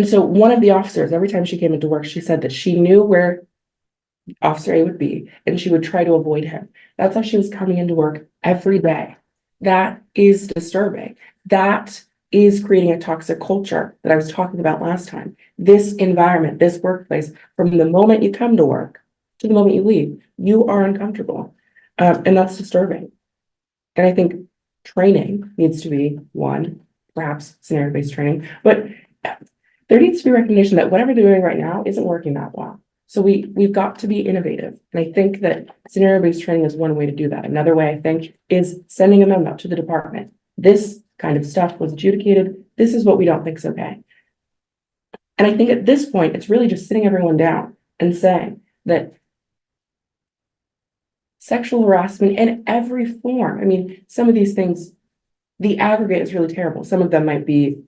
so one of the officers, every time she came into work, she said that she knew where Officer A would be, and she would try to avoid him. That's how she was coming into work every day. That is disturbing. That is creating a toxic culture that I was talking about last time. This environment, this workplace, from the moment you come to work to the moment you leave, you are uncomfortable. And that's disturbing. And I think training needs to be one, perhaps scenario-based training, but there needs to be recognition that whatever they're doing right now isn't working that well. So we've got to be innovative. And I think that scenario-based training is one way to do that. Another way, I think, is sending a memo to the department. This kind of stuff was adjudicated. This is what we don't think is okay. And I think at this point, it's really just sitting everyone down and saying that sexual harassment in every form, I mean, some of these things, the aggregate is really terrible. Some of them might be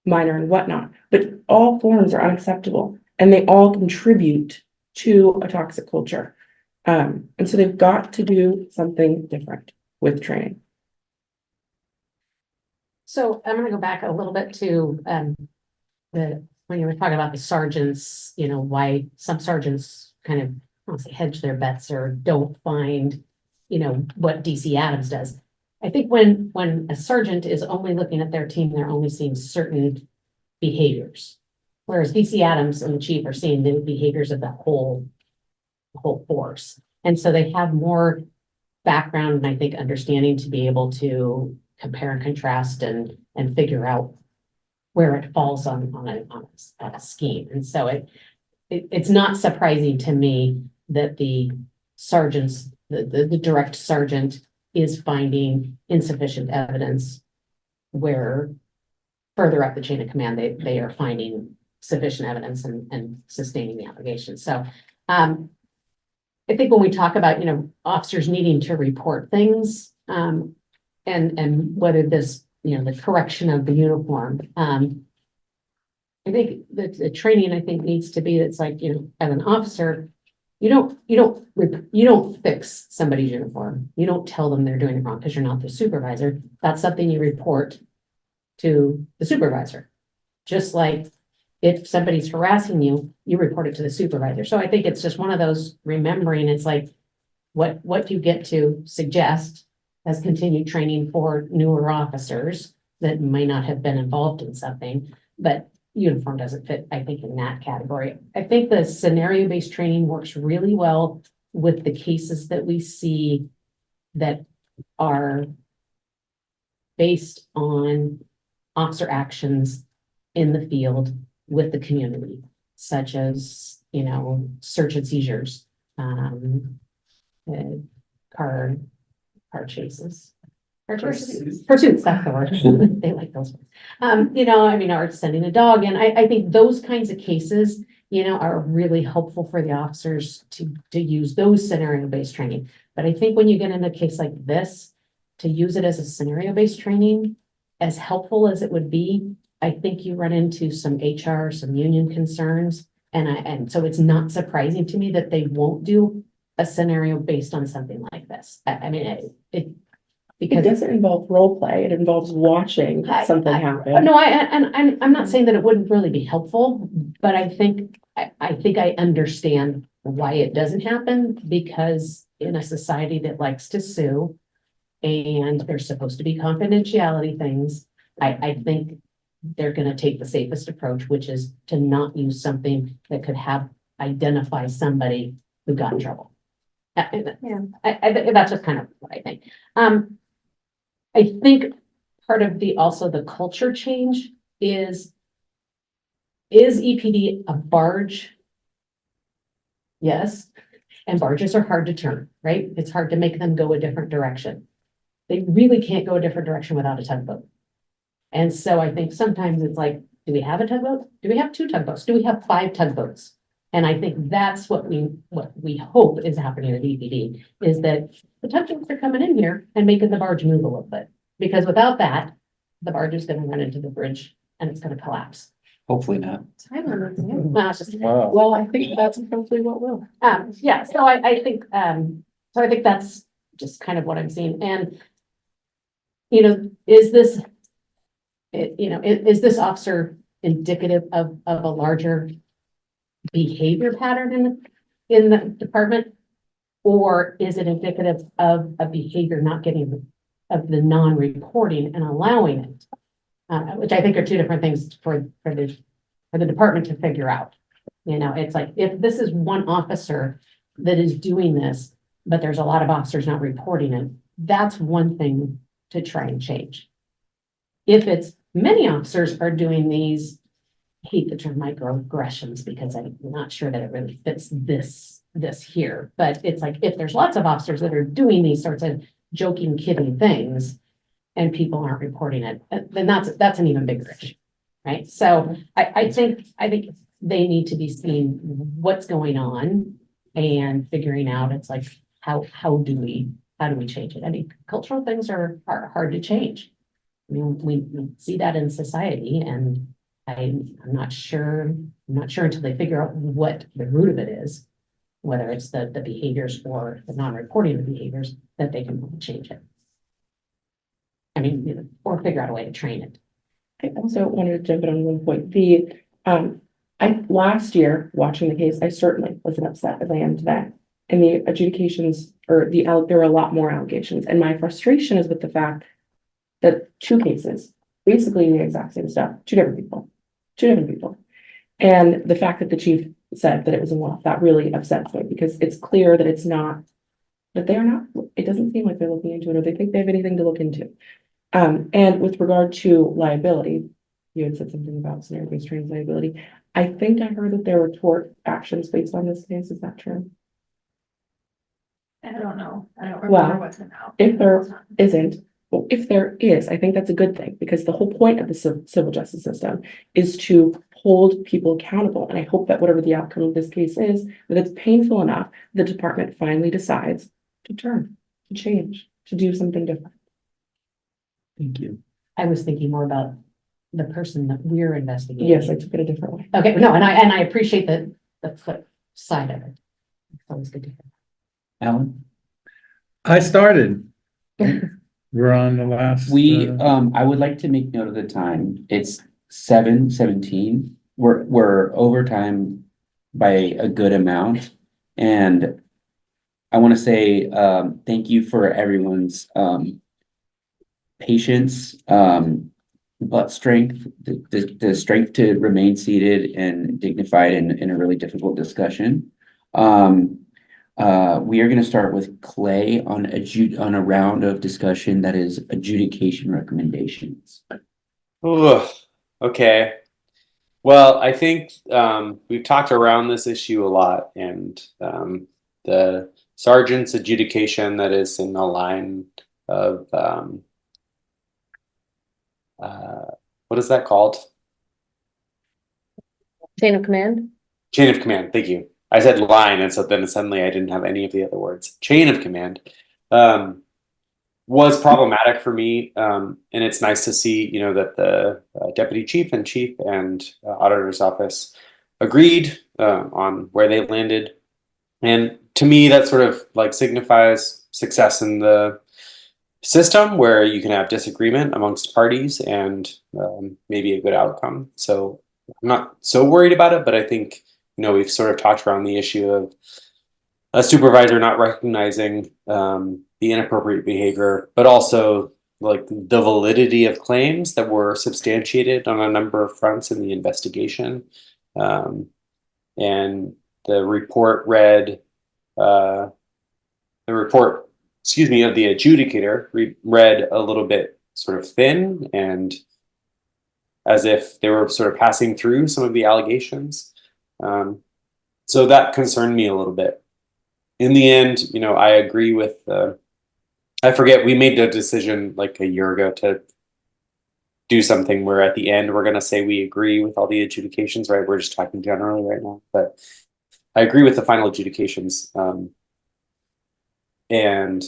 minor and whatnot, but all forms are unacceptable and they all contribute to a toxic culture. And so they've got to do something different with training. So I'm gonna go back a little bit to, when you were talking about the sergeants, you know, why some sergeants kind of, I don't want to say hedge their bets or don't find, you know, what DC Adams does. I think when a sergeant is only looking at their team, they're only seeing certain behaviors. Whereas DC Adams and the chief are seeing the behaviors of the whole force. And so they have more background and I think understanding to be able to compare and contrast and figure out where it falls on a scheme. And so it's not surprising to me that the sergeants, the direct sergeant is finding insufficient evidence where further up the chain of command, they are finding sufficient evidence and sustaining the allegation. So I think when we talk about, you know, officers needing to report things, and whether this, you know, the correction of the uniform, I think that the training, I think, needs to be, that's like, you know, as an officer, you don't fix somebody's uniform. You don't tell them they're doing it wrong because you're not the supervisor. That's something you report to the supervisor. Just like if somebody's harassing you, you report it to the supervisor. So I think it's just one of those remembering, it's like what you get to suggest as continued training for newer officers that may not have been involved in something, but uniform doesn't fit, I think, in that category. I think the scenario-based training works really well with the cases that we see that are based on officer actions in the field with the community, such as, you know, search and seizures, car chases. Pursuits, that's the word. They like those ones. You know, I mean, or sending a dog in. I think those kinds of cases, you know, are really helpful for the officers to use those scenario-based training. But I think when you get in a case like this, to use it as a scenario-based training, as helpful as it would be, I think you run into some HR, some union concerns. And so it's not surprising to me that they won't do a scenario based on something like this. I mean, It because doesn't involve role play. It involves watching something happen. no, I'm not saying that it wouldn't really be helpful, but I think I understand why it doesn't happen, because in a society that likes to sue and there's supposed to be confidentiality things, I think they're gonna take the safest approach, which is to not use something that could identify somebody who got in trouble. That's just kind of what I think. I think part of also the culture change is EPD a barge? Yes, and barges are hard to turn, right? It's hard to make them go a different direction. They really can't go a different direction without a tugboat. And so I think sometimes it's like, do we have a tugboat? Do we have 2 tugboats? Do we have 5 tugboats? And I think that's what we hope is happening at EPD, is that the tugboats are coming in here and making the barge move a little bit. Because without that, the barge is gonna run into the bridge and it's gonna collapse. Hopefully not. Well, it's just, Well, I think that's hopefully what will. yeah, so I think that's just kind of what I'm seeing. And, you know, is this, is this officer indicative of a larger behavior pattern in the department? Or is it indicative of a behavior not getting, of the non-reporting and allowing it? Which I think are two different things for the department to figure out. You know, it's like, if this is one officer that is doing this, but there's a lot of officers not reporting it, that's one thing to try and change. If it's many officers are doing these, I hate the term microaggressions because I'm not sure that it really fits this here, but it's like, if there's lots of officers that are doing these sorts of joking, kidding things and people aren't reporting it, then that's an even bigger issue, right? So I think they need to be seeing what's going on and figuring out, it's like, how do we change it? I mean, cultural things are hard to change. I mean, we see that in society, and I'm not sure until they figure out what the root of it is, whether it's the behaviors or the non-reporting of behaviors, that they can change it. I mean, you know, or figure out a way to train it. I also wanted to jump in on one point. Last year, watching the case, I certainly wasn't upset as I am today. And the adjudications, there were a lot more allegations. And my frustration is with the fact that two cases, basically the exact same stuff, two different people. And the fact that the chief said that it was a one-off, that really upsets me, because it's clear that it doesn't seem like they're looking into it, or they think they have anything to look into. And with regard to liability, you had said something about scenario-based training liability. I think I heard that there were tort actions based on this case. Is that true? I don't know. I don't Well, remember what's in out. if there isn't, well, if there is, I think that's a good thing, because the whole point of the civil justice system is to hold people accountable. And I hope that whatever the outcome of this case is, that it's painful enough, the department finally decides to turn, to change, to do something different. Thank you. I was thinking more about the person that we're investigating. Yes, I took it a different way. Okay, no, and I appreciate the flip side of it. It's always good to hear. Alan? I started. We're on the last. I would like to make note of the time. It's 7:17. We're overtime by a good amount. And I want to say, thank you for everyone's, patience, butt strength, the strength to remain seated and dignified in a really difficult discussion. We are going to start with Clay on a round of discussion that is adjudication recommendations. Ugh, okay. Well, I think we've talked around this issue a lot, and the sergeant's adjudication that is in the line of what is that called? Chain of command? Chain of command. Thank you. I said line, and so then suddenly I didn't have any of the other words. Chain of command was problematic for me, and it's nice to see, that the deputy chief and auditor's office agreed on where they landed, and to me that sort of like signifies success in the system, where you can have disagreement amongst parties and maybe a good outcome. So I'm not so worried about it, but I think we've sort of talked around the issue of a supervisor not recognizing the inappropriate behavior, but also like the validity of claims that were substantiated on a number of fronts in the investigation. And the report of the adjudicator read a little bit sort of thin, and as if they were sort of passing through some of the allegations. So that concerned me a little bit. In the end, I agree with I forget, we made the decision like a year ago to do something where at the end we're going to say we agree with all the adjudications, right? We're just talking generally right now, but I agree with the final adjudications. And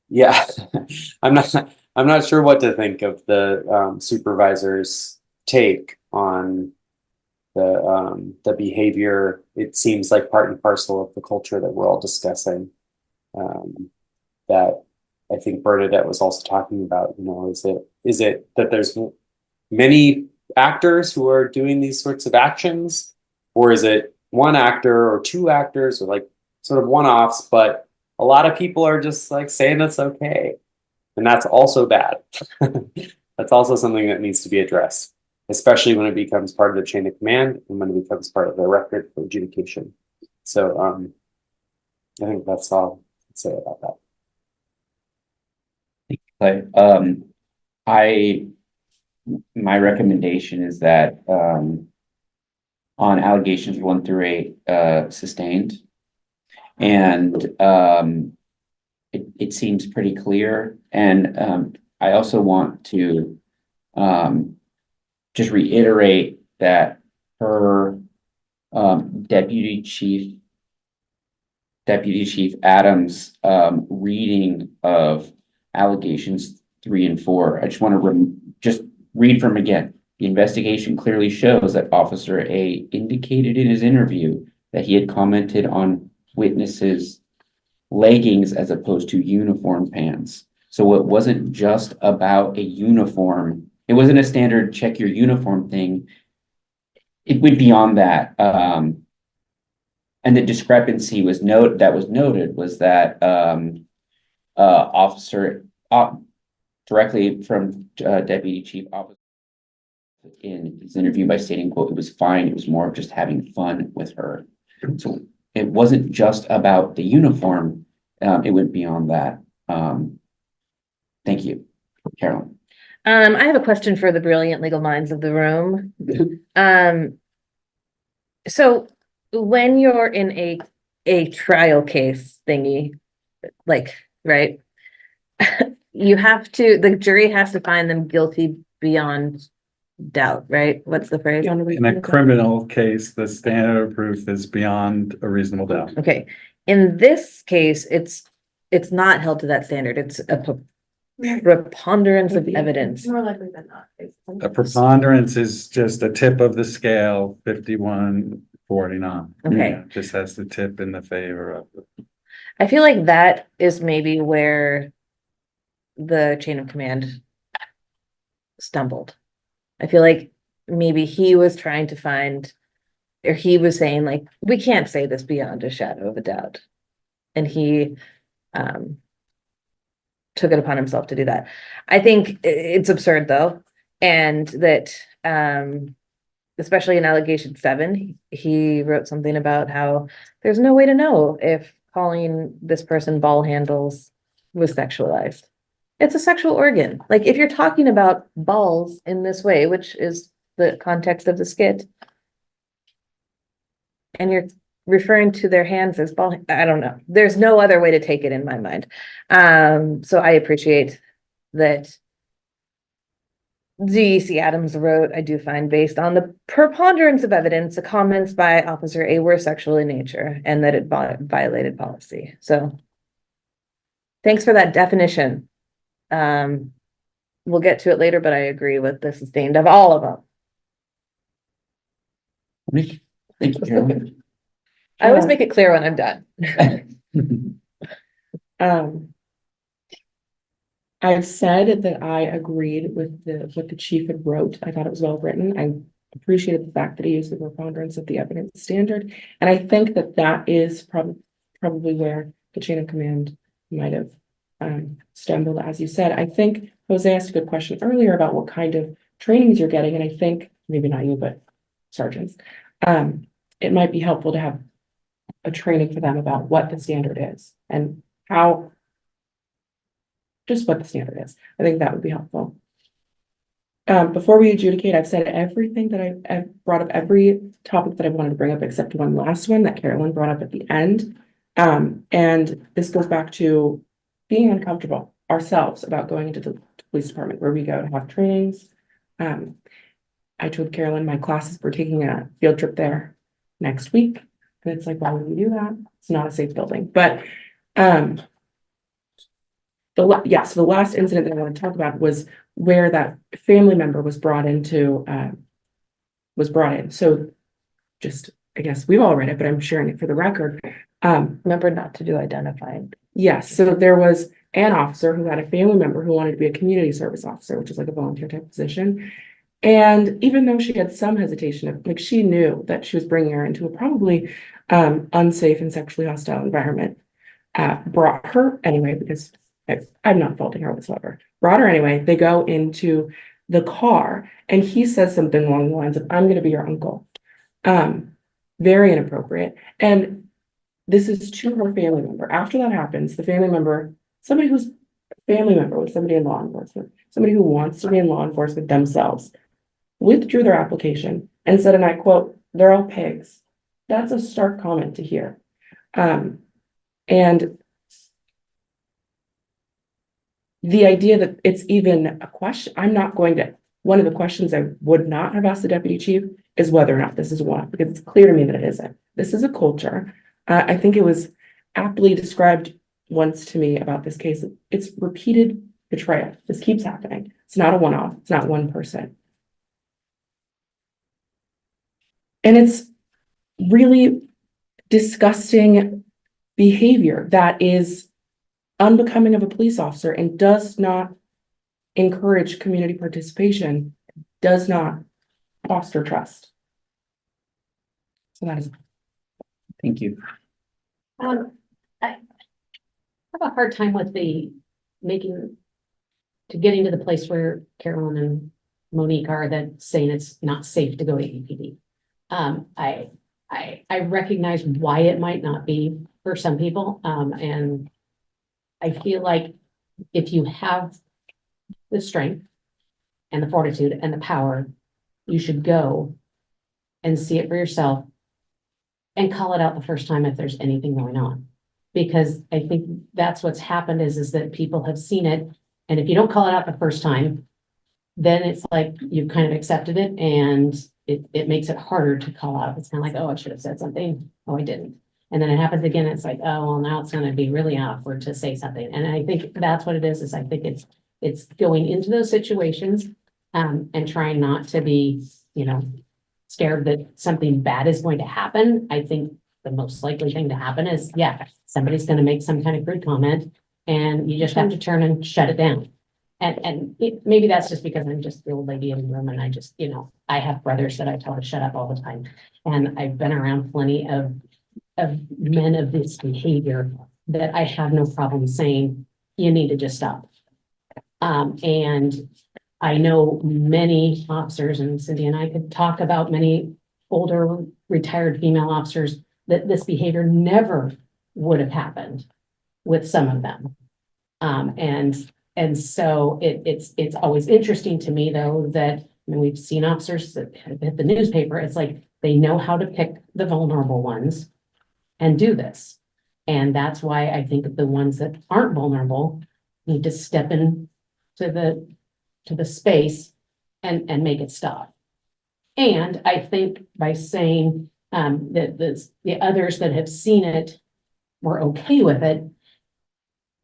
yeah, I'm not sure what to think of the supervisor's take on the behavior, it seems like part and parcel of the culture that we're all discussing. That I think Bernadette was also talking about, you know, is it that there's many actors who are doing these sorts of actions, or is it one actor or two actors, or like sort of one-offs, but a lot of people are just like saying that's okay, and that's also bad. That's also something that needs to be addressed, especially when it becomes part of the chain of command and when it becomes part of the record for adjudication. So I think that's all I'd say about that. But my recommendation is that on allegations 1 through 8, sustained. And it seems pretty clear. And I also want to just reiterate that her Deputy Chief Adams reading of allegations 3 and 4. I just want to just read from again. The investigation clearly shows that Officer A indicated in his interview that he had commented on witnesses' leggings as opposed to uniform pants. So it wasn't just about a uniform. It wasn't a standard check your uniform thing. It went beyond that. And the discrepancy was noted was that officer directly from Deputy Chief Officer in his interview by stating, quote, it was fine. It was more of just having fun with her. So it wasn't just about the uniform. It went beyond that. Thank you, Carolyn. I have a question for the brilliant legal minds of the room. So when you're in a trial case thingy, like, right? The jury has to find them guilty beyond doubt, right? What's the phrase? In a criminal case, the standard of proof is beyond a reasonable doubt. Okay, in this case, it's not held to that standard. It's a preponderance of evidence. More likely than not. A preponderance is just a tip of the scale, 51-49. Okay. Yeah, just has the tip in the favor of it. I feel like that is maybe where the chain of command stumbled. I feel like maybe he was trying to find, or he was saying like, we can't say this beyond a shadow of a doubt. And he took it upon himself to do that. I think it's absurd though. And that especially in allegation 7, he wrote something about how there's no way to know if calling this person ball handles was sexualized. It's a sexual organ. Like if you're talking about balls in this way, which is the context of the skit, and you're referring to their hands as ball, I don't know. There's no other way to take it in my mind. So I appreciate that GEC Adams wrote, I do find based on the preponderance of evidence, the comments by Officer A were sexual in nature and that it violated policy. So thanks for that definition. We'll get to it later, but I agree with the sustained of all of them. Thank you, Carolyn. I always make it clear when I'm done. I've said that I agreed with what the chief had wrote. I thought it was well written. I appreciated the fact that he used the preponderance of the evidence standard. And I think that is probably where the chain of command might have stumbled, as you said. I think Jose asked a good question earlier about what kind of trainings you're getting. And I think, maybe not you, but sergeants, it might be helpful to have a training for them about what the standard is and just what the standard is. I think that would be helpful. Before we adjudicate, I've said everything that I've brought up, every topic that I wanted to bring up, except one last one that Carolyn brought up at the end. And this goes back to being uncomfortable ourselves about going into the police department where we go to have trainings. I told Carolyn my classes were taking a field trip there next week. And it's like, why would we do that? It's not a safe building. But so the last incident that I want to talk about was where that family member was brought in. So just, I guess we've all read it, but I'm sharing it for the record. Remember not to do identified. Yes, so there was an officer who had a family member who wanted to be a community service officer, which is like a volunteer type position. And even though she had some hesitation, like she knew that she was bringing her into a probably unsafe and sexually hostile environment. Brought her anyway, because I'm not faulting her whatsoever. Brought her anyway. They go into the car and he says something along the lines of, "I'm going to be your uncle." Very inappropriate. And this is to her family member. After that happens, the family member, somebody who's a family member with somebody in law enforcement, somebody who wants to be in law enforcement themselves, withdrew their application and said, and I quote, "They're all pigs." That's a stark comment to hear. And the idea that it's even a question, one of the questions I would not have asked the deputy chief is whether or not this is one, because it's clear to me that it isn't. This is a culture. I think it was aptly described once to me about this case. It's repeated betrayal. This keeps happening. It's not a one-off. It's not one person. And it's really disgusting behavior that is unbecoming of a police officer and does not encourage community participation, does not foster trust. So that is. Thank you. I have a hard time with getting to the place where Carolyn and Monique are, that saying it's not safe to go to EPD. I recognize why it might not be for some people. And I feel like if you have the strength and the fortitude and the power, you should go and see it for yourself and call it out the first time if there's anything going on. Because I think that's what's happened is that people have seen it. And if you don't call it out the first time, then it's like you've kind of accepted it and it makes it harder to call out. It's kind of like, oh, I should have said something. Oh, I didn't. And then it happens again. It's like, oh, well, now it's going to be really awkward to say something. And I think that's what it is I think it's going into those situations and trying not to be, scared that something bad is going to happen. I think the most likely thing to happen is, somebody's going to make some kind of crude comment and you just have to turn and shut it down. And maybe that's just because I'm just the old lady in the room and I just, I have brothers that I tell to shut up all the time. And I've been around plenty of men of this behavior that I have no problem saying, you need to just stop. And I know many officers, and Cindy and I could talk about many older retired female officers, that this behavior never would have happened with some of them. And so it's always interesting to me though, that we've seen officers that hit the newspaper, it's like they know how to pick the vulnerable ones and do this. And that's why I think the ones that aren't vulnerable need to step in to the space and make it stop. And I think by saying that the others that have seen it were okay with it,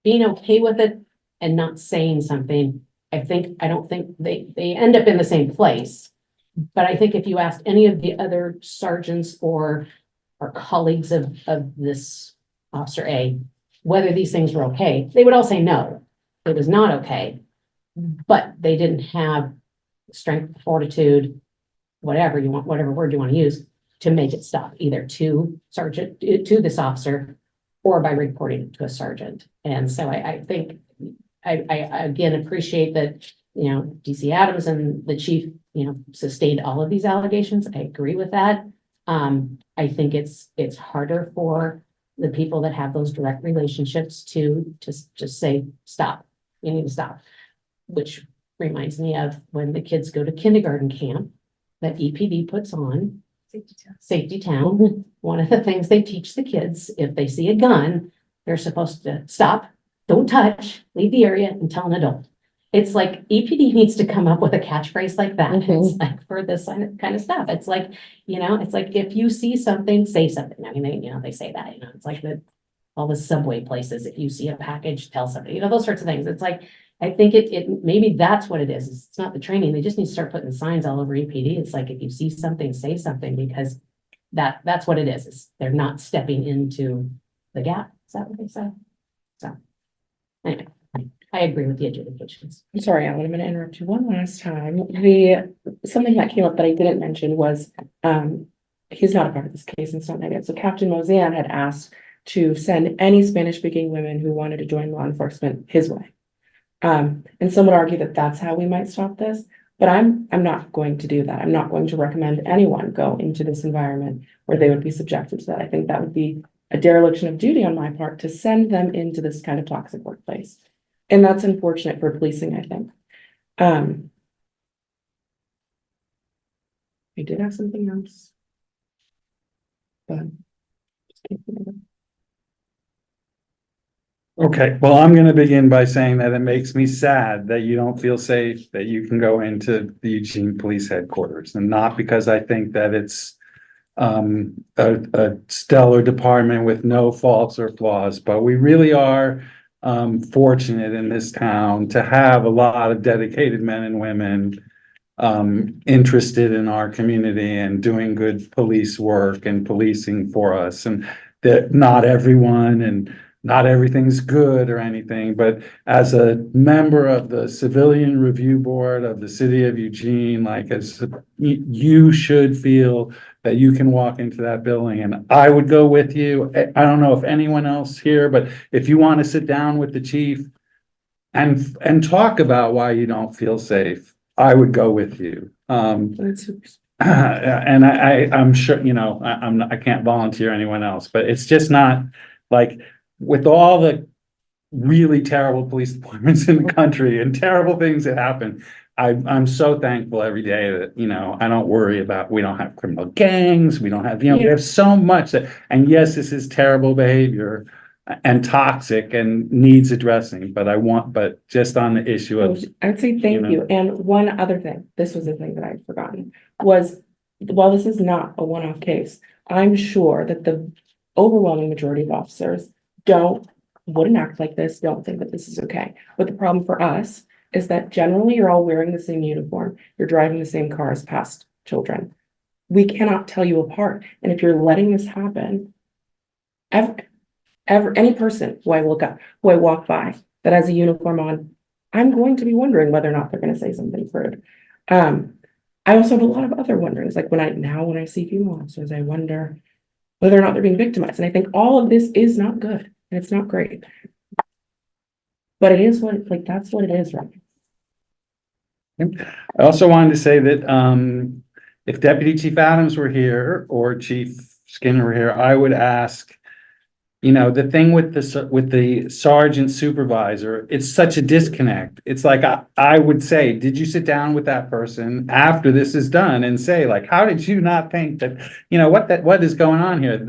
being okay with it and not saying something, I don't think they end up in the same place. But I think if you asked any of the other sergeants or colleagues of this Officer A, whether these things were okay, they would all say no, it was not okay. But they didn't have strength, fortitude, whatever word you want to use, to make it stop, either to this officer or by reporting it to a sergeant. And so I think I again appreciate that, DC Adams and the chief, sustained all of these allegations. I agree with that. I think it's harder for the people that have those direct relationships to just say, stop, you need to stop. Which reminds me of when the kids go to kindergarten camp that EPD puts on, Safety Town. One of the things they teach the kids, if they see a gun, they're supposed to stop, don't touch, leave the area and tell an adult. It's like EPD needs to come up with a catchphrase like that. It's like for this kind of stuff. It's like, it's like if you see something, say something. I mean, they say that, it's like all the subway places. If you see a package, tell somebody, those sorts of things. It's like, I think it maybe that's what it is. It's not the training. They just need to start putting signs all over EPD. It's like, if you see something, say something, because That's what it is they're not stepping into the gap. Is that what they said? So, anyway, I agree with the adjudications. I'm sorry, Alan, I'm gonna interrupt you one last time. Something that came up that I didn't mention was, he's not a part of this case and it's not negative. So Captain Mozan had asked to send any Spanish-speaking women who wanted to join law enforcement his way. And some would argue that that's how we might stop this, but I'm not going to do that. I'm not going to recommend anyone go into this environment where they would be subjected to that. I think that would be a dereliction of duty on my part to send them into this kind of toxic workplace. And that's unfortunate for policing, I think. I did have something else. But. Okay, well, I'm gonna begin by saying that it makes me sad that you don't feel safe, that you can go into the Eugene Police Headquarters, and not because I think that it's a stellar department with no faults or flaws, but we really are fortunate in this town to have a lot of dedicated men and women interested in our community and doing good police work and policing for us, and that not everyone and not everything's good or anything, but as a member of the Civilian Review Board of the City of Eugene, like you should feel that you can walk into that building, and I would go with you. I don't know if anyone else here, but if you want to sit down with the chief and talk about why you don't feel safe, I would go with you. And I'm sure, you know, I can't volunteer anyone else, but it's just not like, with all the really terrible police departments in the country and terrible things that happen, I'm so thankful every day that, you know, I don't worry about, we don't have criminal gangs, we don't have, you know, we have so much that, and yes, this is terrible behavior and toxic and needs addressing, but just on the issue of. I'd say thank you. And one other thing, this was the thing that I'd forgotten, was while this is not a one-off case, I'm sure that the overwhelming majority of officers wouldn't act like this, don't think that this is okay. But the problem for us is that generally you're all wearing the same uniform, you're driving the same cars past children. We cannot tell you apart. And if you're letting this happen, any person who I walk by that has a uniform on, I'm going to be wondering whether or not they're going to say something rude. I also have a lot of other wonderings, like when I see female officers, I wonder whether or not they're being victimized. And I think all of this is not good and it's not great. But it is that's what it is, right? I also wanted to say that if Deputy Chief Adams were here or Chief Skinner were here, I would ask, you know, the thing with the sergeant supervisor, it's such a disconnect. It's like, I would say, did you sit down with that person after this is done and say, like, how did you not think that, you know, what is going on here? If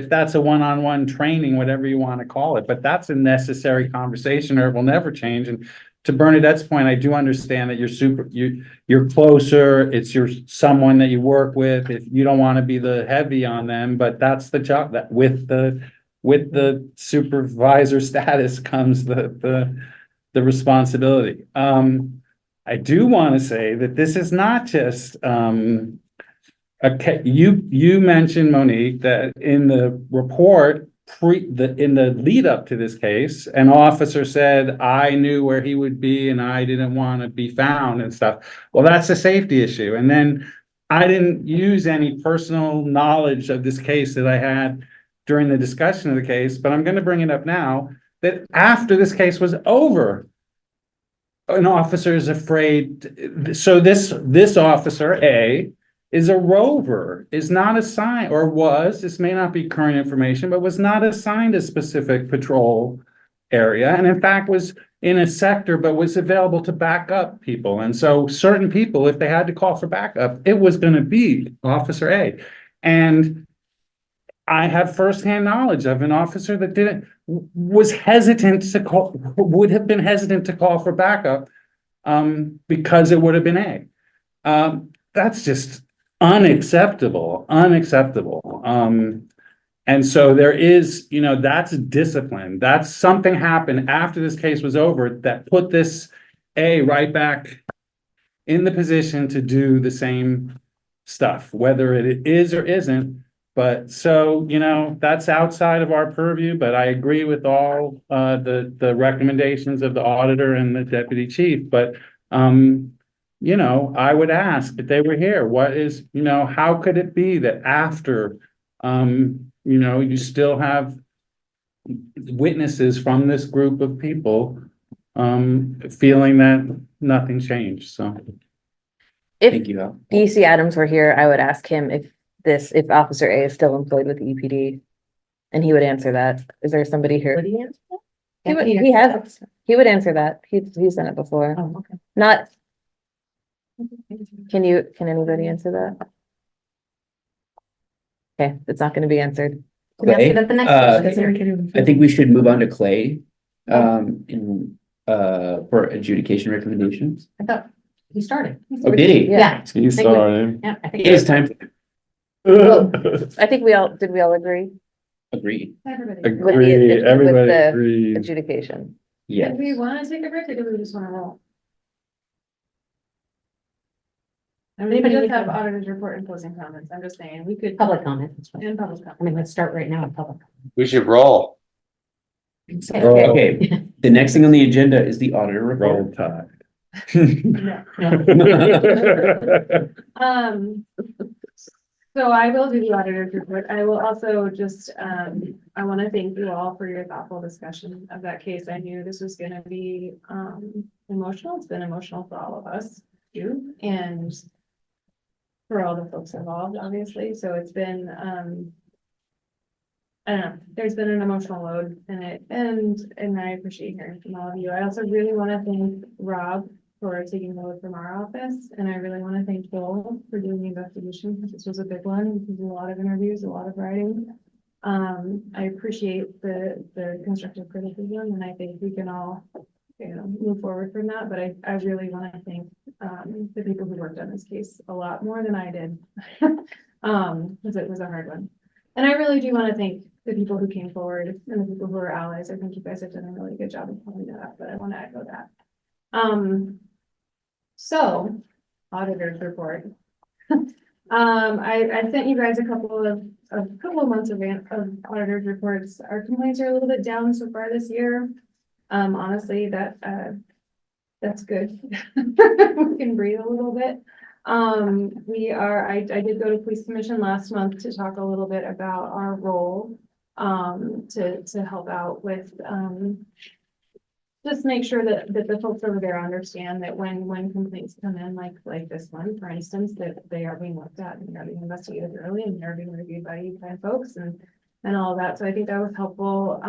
that's a one-on-one training, whatever you want to call it, but that's a necessary conversation or it will never change. And to Bernadette's point, I do understand that you're closer, it's someone that you work with, if you don't want to be the heavy on them, but that's the job, that with the supervisor status comes the responsibility. I do want to say that this is not just you mentioned, Monique, that in the report in the lead up to this case, an officer said, I knew where he would be and I didn't want to be found and stuff. Well, that's a safety issue. And then I didn't use any personal knowledge of this case that I had during the discussion of the case, but I'm going to bring it up now, that after this case was over, an officer is afraid. So this officer, A, is a rover, is not assigned, or was, this may not be current information, but was not assigned a specific patrol area, and in fact was in a sector, but was available to back up people. And so certain people, if they had to call for backup, it was going to be Officer A. And I have firsthand knowledge of an officer that would have been hesitant to call for backup because it would have been A. That's just unacceptable. And so there is, you know, that's discipline. That's something happened after this case was over that put this A right back in the position to do the same stuff, whether it is or isn't. But so, you know, that's outside of our purview, but I agree with all the recommendations of the auditor and the deputy chief, but you know, I would ask if they were here, what is, you know, how could it be that after you know, you still have witnesses from this group of people feeling that nothing changed, so. If Thank you, Al. DC Adams were here, I would ask him if Officer A is still employed with the EPD. And he would answer that. Is there somebody here? Would he answer that? He would answer that. He's done it before. Oh, okay. Not, can anybody answer that? Okay, it's not gonna be answered. Can we ask it at the next question? I think we should move on to Clay, for adjudication recommendations. I thought he started. Oh, did he? Yeah. He's Think we- Yeah, I think. It is time. I think did we all agree? Agree. Everybody. Agree, everybody the agrees. Adjudication. Yes. Do we want to take a break or do we just want to roll? I mean, we Anybody just would- have auditors report and closing comments. I'm just saying, we could. Public comment. That's fine. And public I mean, comment. let's start right now with public. We should roll. comment. Okay, the next thing on the agenda is the auditor Roll report. Tide. So I will do the auditor's report. I will also just, I want to thank you all for your thoughtful discussion of that case. I knew this was gonna be, emotional. It's been emotional for all of us too, and for all the folks involved, obviously. So it's been, I don't know, there's been an emotional load in it, and I appreciate hearing from all of you. I also really want to thank Rob for taking the load from our office, and I really want to thank Joel for doing the investigation, because this was a big one. We did a lot of interviews, a lot of writing. I appreciate the constructive criticism, and I think we can all, you know, move forward from that, but I really want to thank the people who worked on this case a lot more than I did. Because it was a hard one. And I really do want to thank the people who came forward and the people who are allies. I think you guys have done a really good job of pulling that up, but I want to echo that. So, auditor's report. I sent you guys a couple of months of auditor's reports. Our complaints are a little bit down so far this year. Honestly, that's good. We can breathe a little bit. I did go to police commission last month to talk a little bit about our role, to help out with, just make sure that the folks over there understand that when complaints come in, like this one, for instance, that they are being looked at and they are being investigated early and they're being reviewed by you kind of folks and all of that. So I think that was helpful.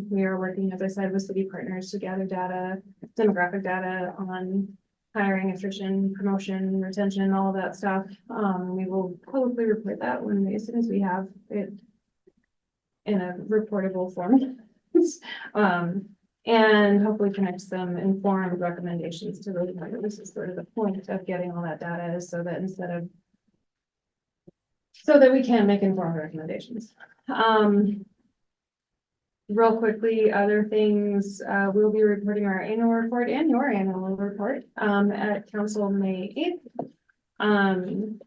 We are working, as I said, with city partners to gather data, demographic data on hiring, attrition, promotion, retention, all of that stuff. We will publicly report that as soon as we have it in a reportable form. And hopefully connect some informed recommendations to those members. This is sort of the point of getting all that data, is so that we can make informed recommendations. Real quickly, other things, we'll be reporting our annual report and your annual report at council May 8th.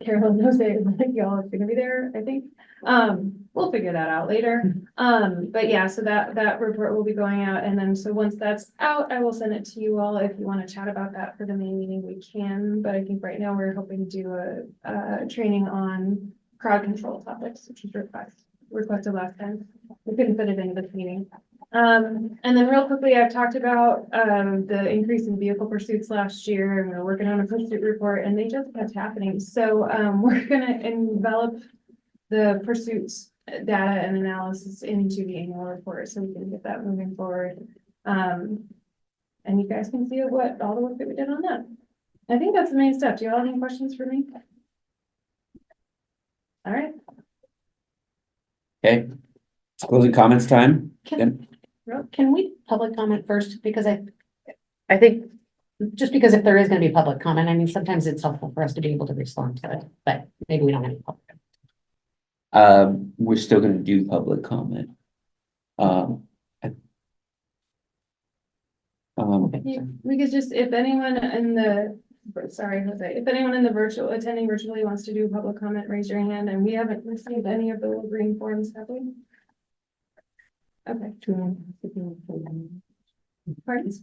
Carol knows that y'all are gonna be there, I think. We'll figure that out later. But yeah, so that report will be going out, and then so once that's out, I will send it to you all. If you want to chat about that for the May meeting, we can, but I think right now we're hoping to do a training on crowd control topics, which was requested last time. We couldn't fit it into this meeting. And then real quickly, I've talked about the increase in vehicle pursuits last year, and we're working on a pursuit report, and they just kept happening. So we're gonna envelop the pursuits data and analysis into the annual report, so we can get that moving forward. And you guys can see what all the work that we did on that. I think that's the main stuff. Do you all have any questions for me? All right. Okay. It's closing comments time. Can we public comment first? Because I think, just because if there is gonna be public comment, I mean, sometimes it's helpful for us to be able to respond to it, but maybe we don't have any public. We're still gonna do public comment. We could just, if anyone in the sorry, Jose, if anyone in the attending virtually wants to do public comment, raise your hand, and we haven't received any of the little green forms, have we? Okay. Pardon?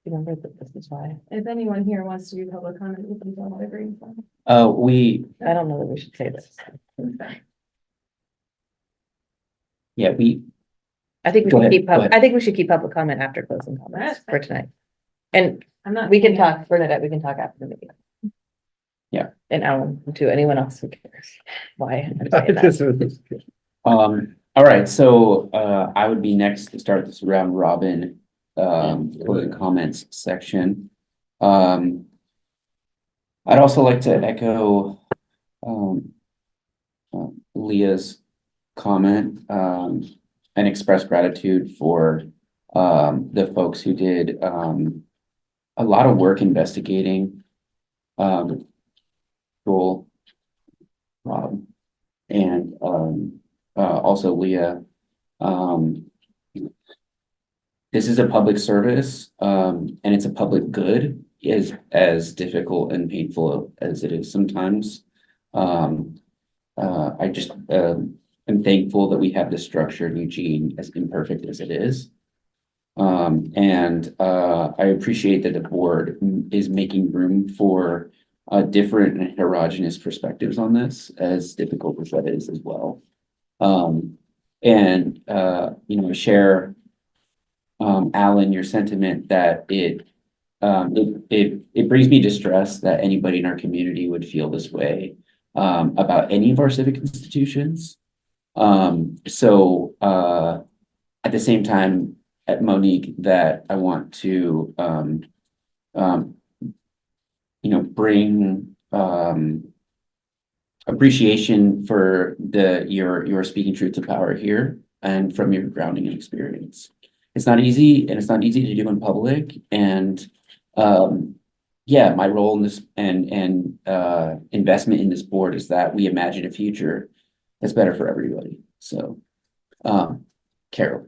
Remember that this is why. If anyone here wants to do public comment, we can fill out a green form. I don't know that we should say this. Yeah, I think we Go should ahead, keep, go ahead. I think we should keep public comment after closing comments for tonight. And I'm not. we can talk, Bernadette, we can talk after the meeting. Yeah. And Alan, to anyone else who cares why I'm saying that. all right, so, I would be next to start this round robin, for the comments section. I'd also like to echo, Leah's comment, and express gratitude for, the folks who did, a lot of work investigating, Joel, Rob, and, also Leah. This is a public service, and it's a public good, is as difficult and painful as it is sometimes. I just, am thankful that we have this structure in Eugene, as imperfect as it is. I appreciate that the board is making room for different and heterogeneous perspectives on this, as difficult as that is as well. Share, Alan, your sentiment that it brings me distress that anybody in our community would feel this way about any of our civic institutions. At the same time, at Monique, that I want to bring appreciation for your speaking truth to power here and from your grounding and experience. It's not easy, and it's not easy to do in public, and my role in this and investment in this board is that we imagine a future that's better for everybody. So, Carol.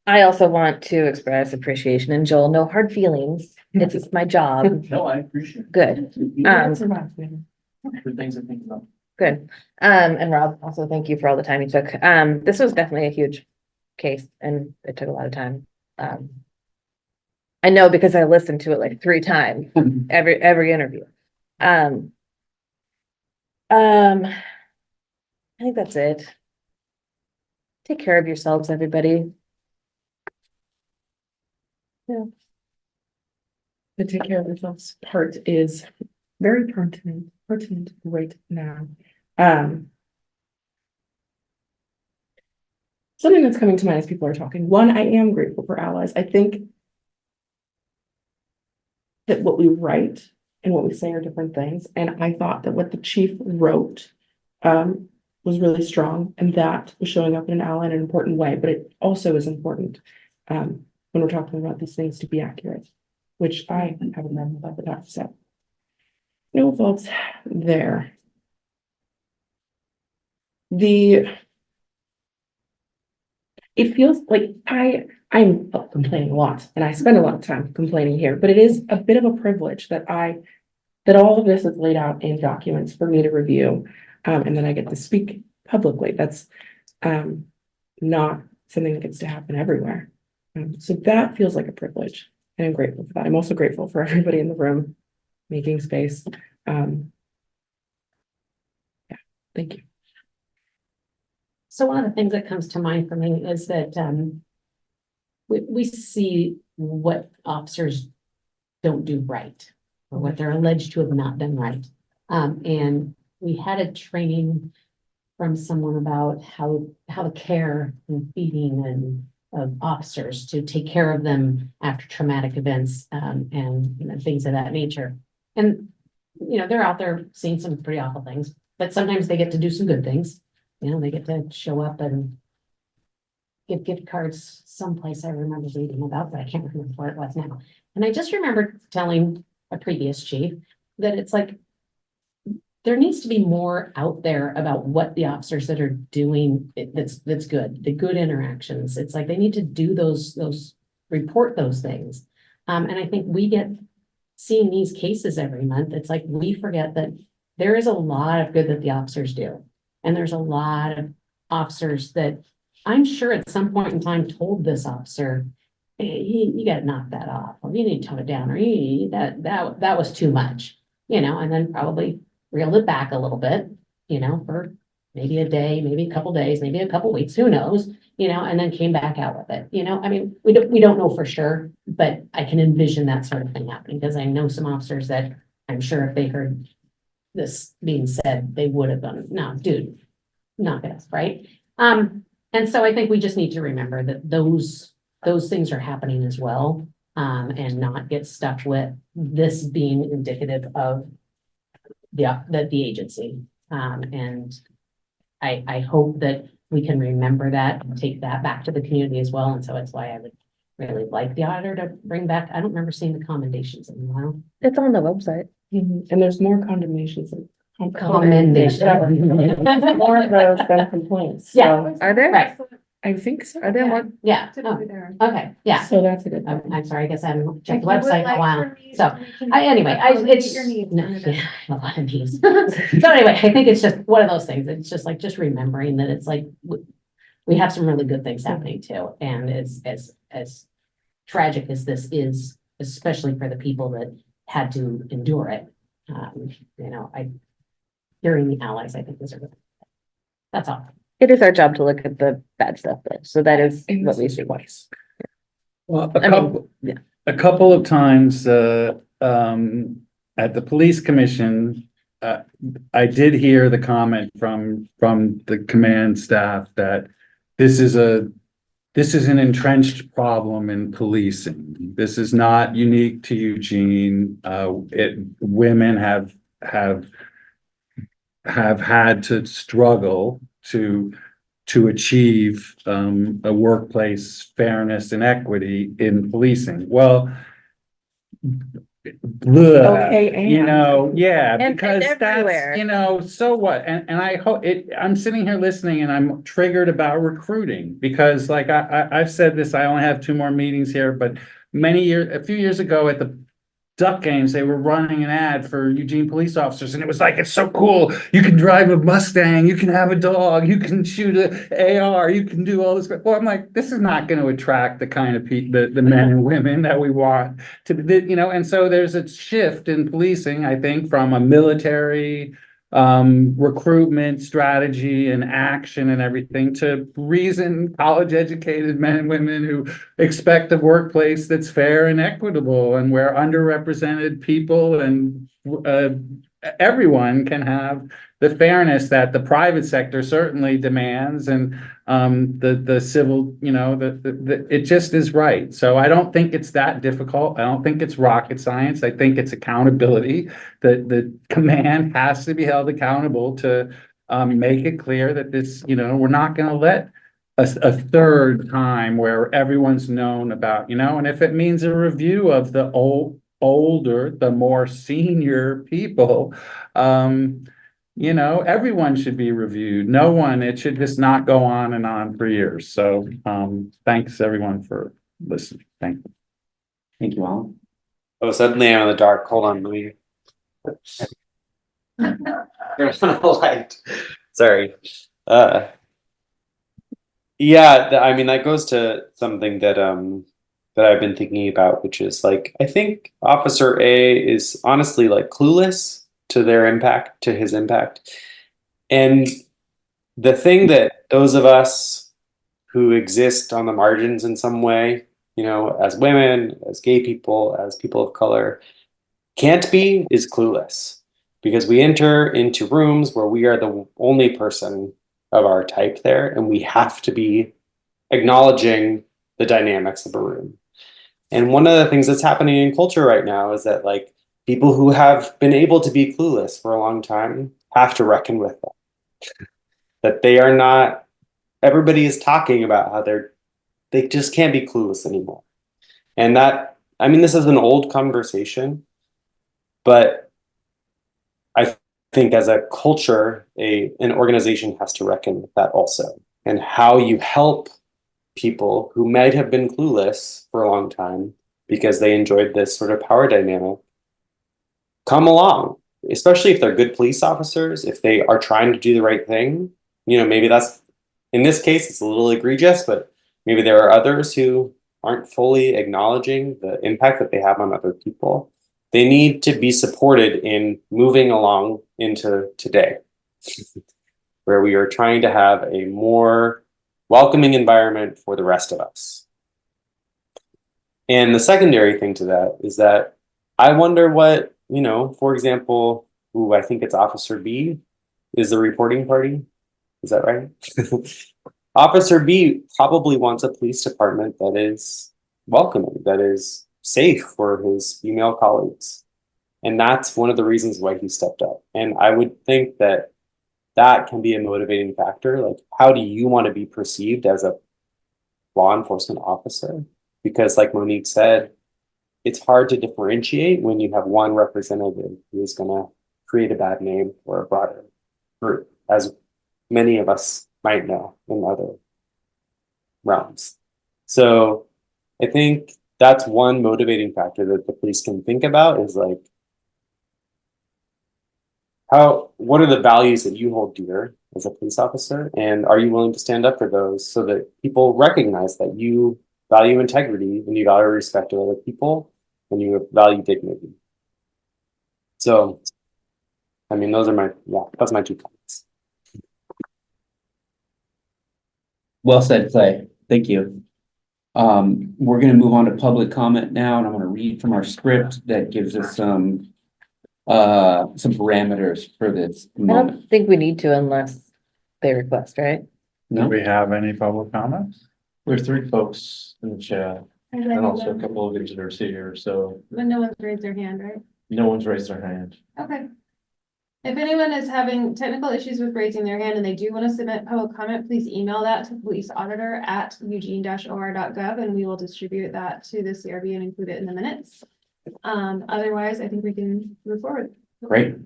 I also want to express appreciation, and Joel, no hard feelings. It's my job. No, I appreciate it. Good, Good things to think about. good. And Rob, also thank you for all the time you took. This was definitely a huge case and it took a lot of time. I know because I listened to it like 3 times, every interview. I think that's it. Take care of yourselves, everybody. The take care of yourselves part is very pertinent right now. Something that's coming to mind as people are talking. One, I am grateful for allies. I think that what we write and what we say are different things. And I thought that what the chief wrote was really strong, and that was showing up in an ally in an important way. But it also is important when we're talking about these things to be accurate, which I have a memo about the top set. No faults there. It feels like I'm complaining a lot, and I spend a lot of time complaining here, but it is a bit of a privilege that all of this is laid out in documents for me to review, and then I get to speak publicly. That's not something that gets to happen everywhere. So that feels like a privilege, and I'm grateful for that. I'm also grateful for everybody in the room making space. Thank you. So one of the things that comes to mind for me is that we see what officers don't do right, or what they're alleged to have not done right. And we had a training from someone about how to care and feeding and of officers to take care of them after traumatic events and things of that nature. And they're out there seeing some pretty awful things, but sometimes they get to do some good things. They get to show up and give gift cards someplace I remember reading about, but I can't remember where it was now. And I just remember telling a previous chief that it's like, there needs to be more out there about what the officers that are doing that's good, the good interactions. It's like they need to do those report those things. And I think we get seeing these cases every month. It's like we forget that there is a lot of good that the officers do. And there's a lot of officers that I'm sure at some point in time told this officer, hey, you gotta knock that off, or you need to tone it down, or that was too much, and then probably reeled it back a little bit, for maybe a day, maybe a couple days, maybe a couple weeks, who knows, and then came back out with it, I mean, we don't know for sure, but I can envision that sort of thing happening, because I know some officers that I'm sure if they heard this being said, they would have gone, no, dude, knock it off, right? And so I think we just need to remember that those things are happening as well, and not get stuck with this being indicative of the agency. And I hope that we can remember that and take that back to the community as well. And so it's why I would really like the auditor to bring back, I don't remember seeing the commendations in a while. It's on the website. And there's more condemnations. than Commendations. More of those than complaints. Yeah. So Are there? Right. I think so. Are there more? Yeah, Typically there. okay, yeah. So that's a good. I'm sorry, I guess I haven't checked the If you would website in a like while. for me So, to- we can anyway, accommodate it's, your needs no, under this. yeah, a lot of needs. So anyway, I think it's just one of those things. It's just like, just remembering that it's like, we have some really good things happening too. And as tragic as this is, especially for the people that had to endure it, hearing the allies, I think is a good. That's all. It is our job to look at the bad stuff, though, so that is And what this we is should. twice. Well, I mean, yeah. a couple of times, at the police commission, I did hear the comment from the command staff that this is an entrenched problem in policing. This is not unique to Eugene. Women have had to struggle to achieve a workplace fairness and equity in policing. Well, Okay, and- yeah, And because everywhere. that's, so what? And I hope I'm sitting here listening and I'm triggered about recruiting because like I've said this, I only have 2 more meetings here, but a few years ago at the Duck games, they were running an ad for Eugene police officers, and it was like, it's so cool. You can drive a Mustang, you can have a dog, you can shoot a AR, you can do all this. Well, I'm like, this is not going to attract the kind of the men and women that we want to, and so there's a shift in policing, I think, from a military recruitment strategy and action and everything to reasoned, college-educated men and women who expect a workplace that's fair and equitable and where underrepresented people and everyone can have the fairness that the private sector certainly demands and the civil, it just is right. So I don't think it's that difficult. I don't think it's rocket science. I think it's accountability. The command has to be held accountable to make it clear that this, we're not going to let a third time where everyone's known about, and if it means a review of the older, the more senior people, everyone should be reviewed. No one, it should just not go on and on for years. So, thanks everyone for listening. Thank you. Thank you all. Oh, suddenly I'm in the dark. Hold on, let me. Turn on the light. Sorry. Yeah, I mean that goes to something that that I've been thinking about, which is like I think Officer A is honestly like clueless to his impact. And the thing that those of us who exist on the margins in some way, as women, as gay people, as people of color, can't be is clueless. Because we enter into rooms where we are the only person of our type there, and we have to be acknowledging the dynamics of a room. And one of the things that's happening in culture right now is that like people who have been able to be clueless for a long time have to reckon with them. That they are not, everybody is talking about how they just can't be clueless anymore. And that, I mean, this is an old conversation, but I think as a culture, an organization has to reckon with that also. And how you help people who might have been clueless for a long time because they enjoyed this sort of power dynamic, come along, especially if they're good police officers, if they are trying to do the right thing. You know, maybe that's, in this case, it's a little egregious, but maybe there are others who aren't fully acknowledging the impact that they have on other people. They need to be supported in moving along into today, where we are trying to have a more welcoming environment for the rest of us. And the secondary thing to that is that I wonder what, you know, for example, I think it's Officer B is the reporting party. Is that right? Officer B probably wants a police department that is welcoming, that is safe for his female colleagues. And that's one of the reasons why he stepped up. And I would think that that can be a motivating factor. Like, how do you want to be perceived as a law enforcement officer? Because like Monique said, it's hard to differentiate when you have one representative who is going to create a bad name for a broader group, as many of us might know in other realms. So I think that's one motivating factor that the police can think about, is like, what are the values that you hold dear as a police officer? And are you willing to stand up for those so that people recognize that you value integrity and you value respect of other people and you value dignity? So, I mean, that's my 2 comments. Well said, Clay. Thank you. We're gonna move on to public comment now, and I'm gonna read from our script that gives us some parameters for this I moment. don't think we need to unless they request, right? Do No? we have any public comments? There's 3 folks in the chat And and also a couple of visitors here, so But no one's raised their hand, right? no one's raised their hand. Okay. If anyone is having technical issues with raising their hand and they do want to submit public comment, please email that to policeauditor@eugene-or.gov and we will distribute that to the CRB and include it in the minutes. Otherwise, I think we can move forward. Great.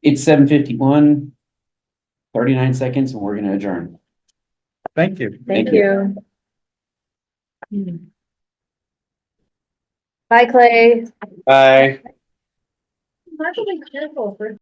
It's 7:51. 39 seconds and we're gonna adjourn. Thank you. Thank Thank you. Bye, Clay. Bye. Might be careful for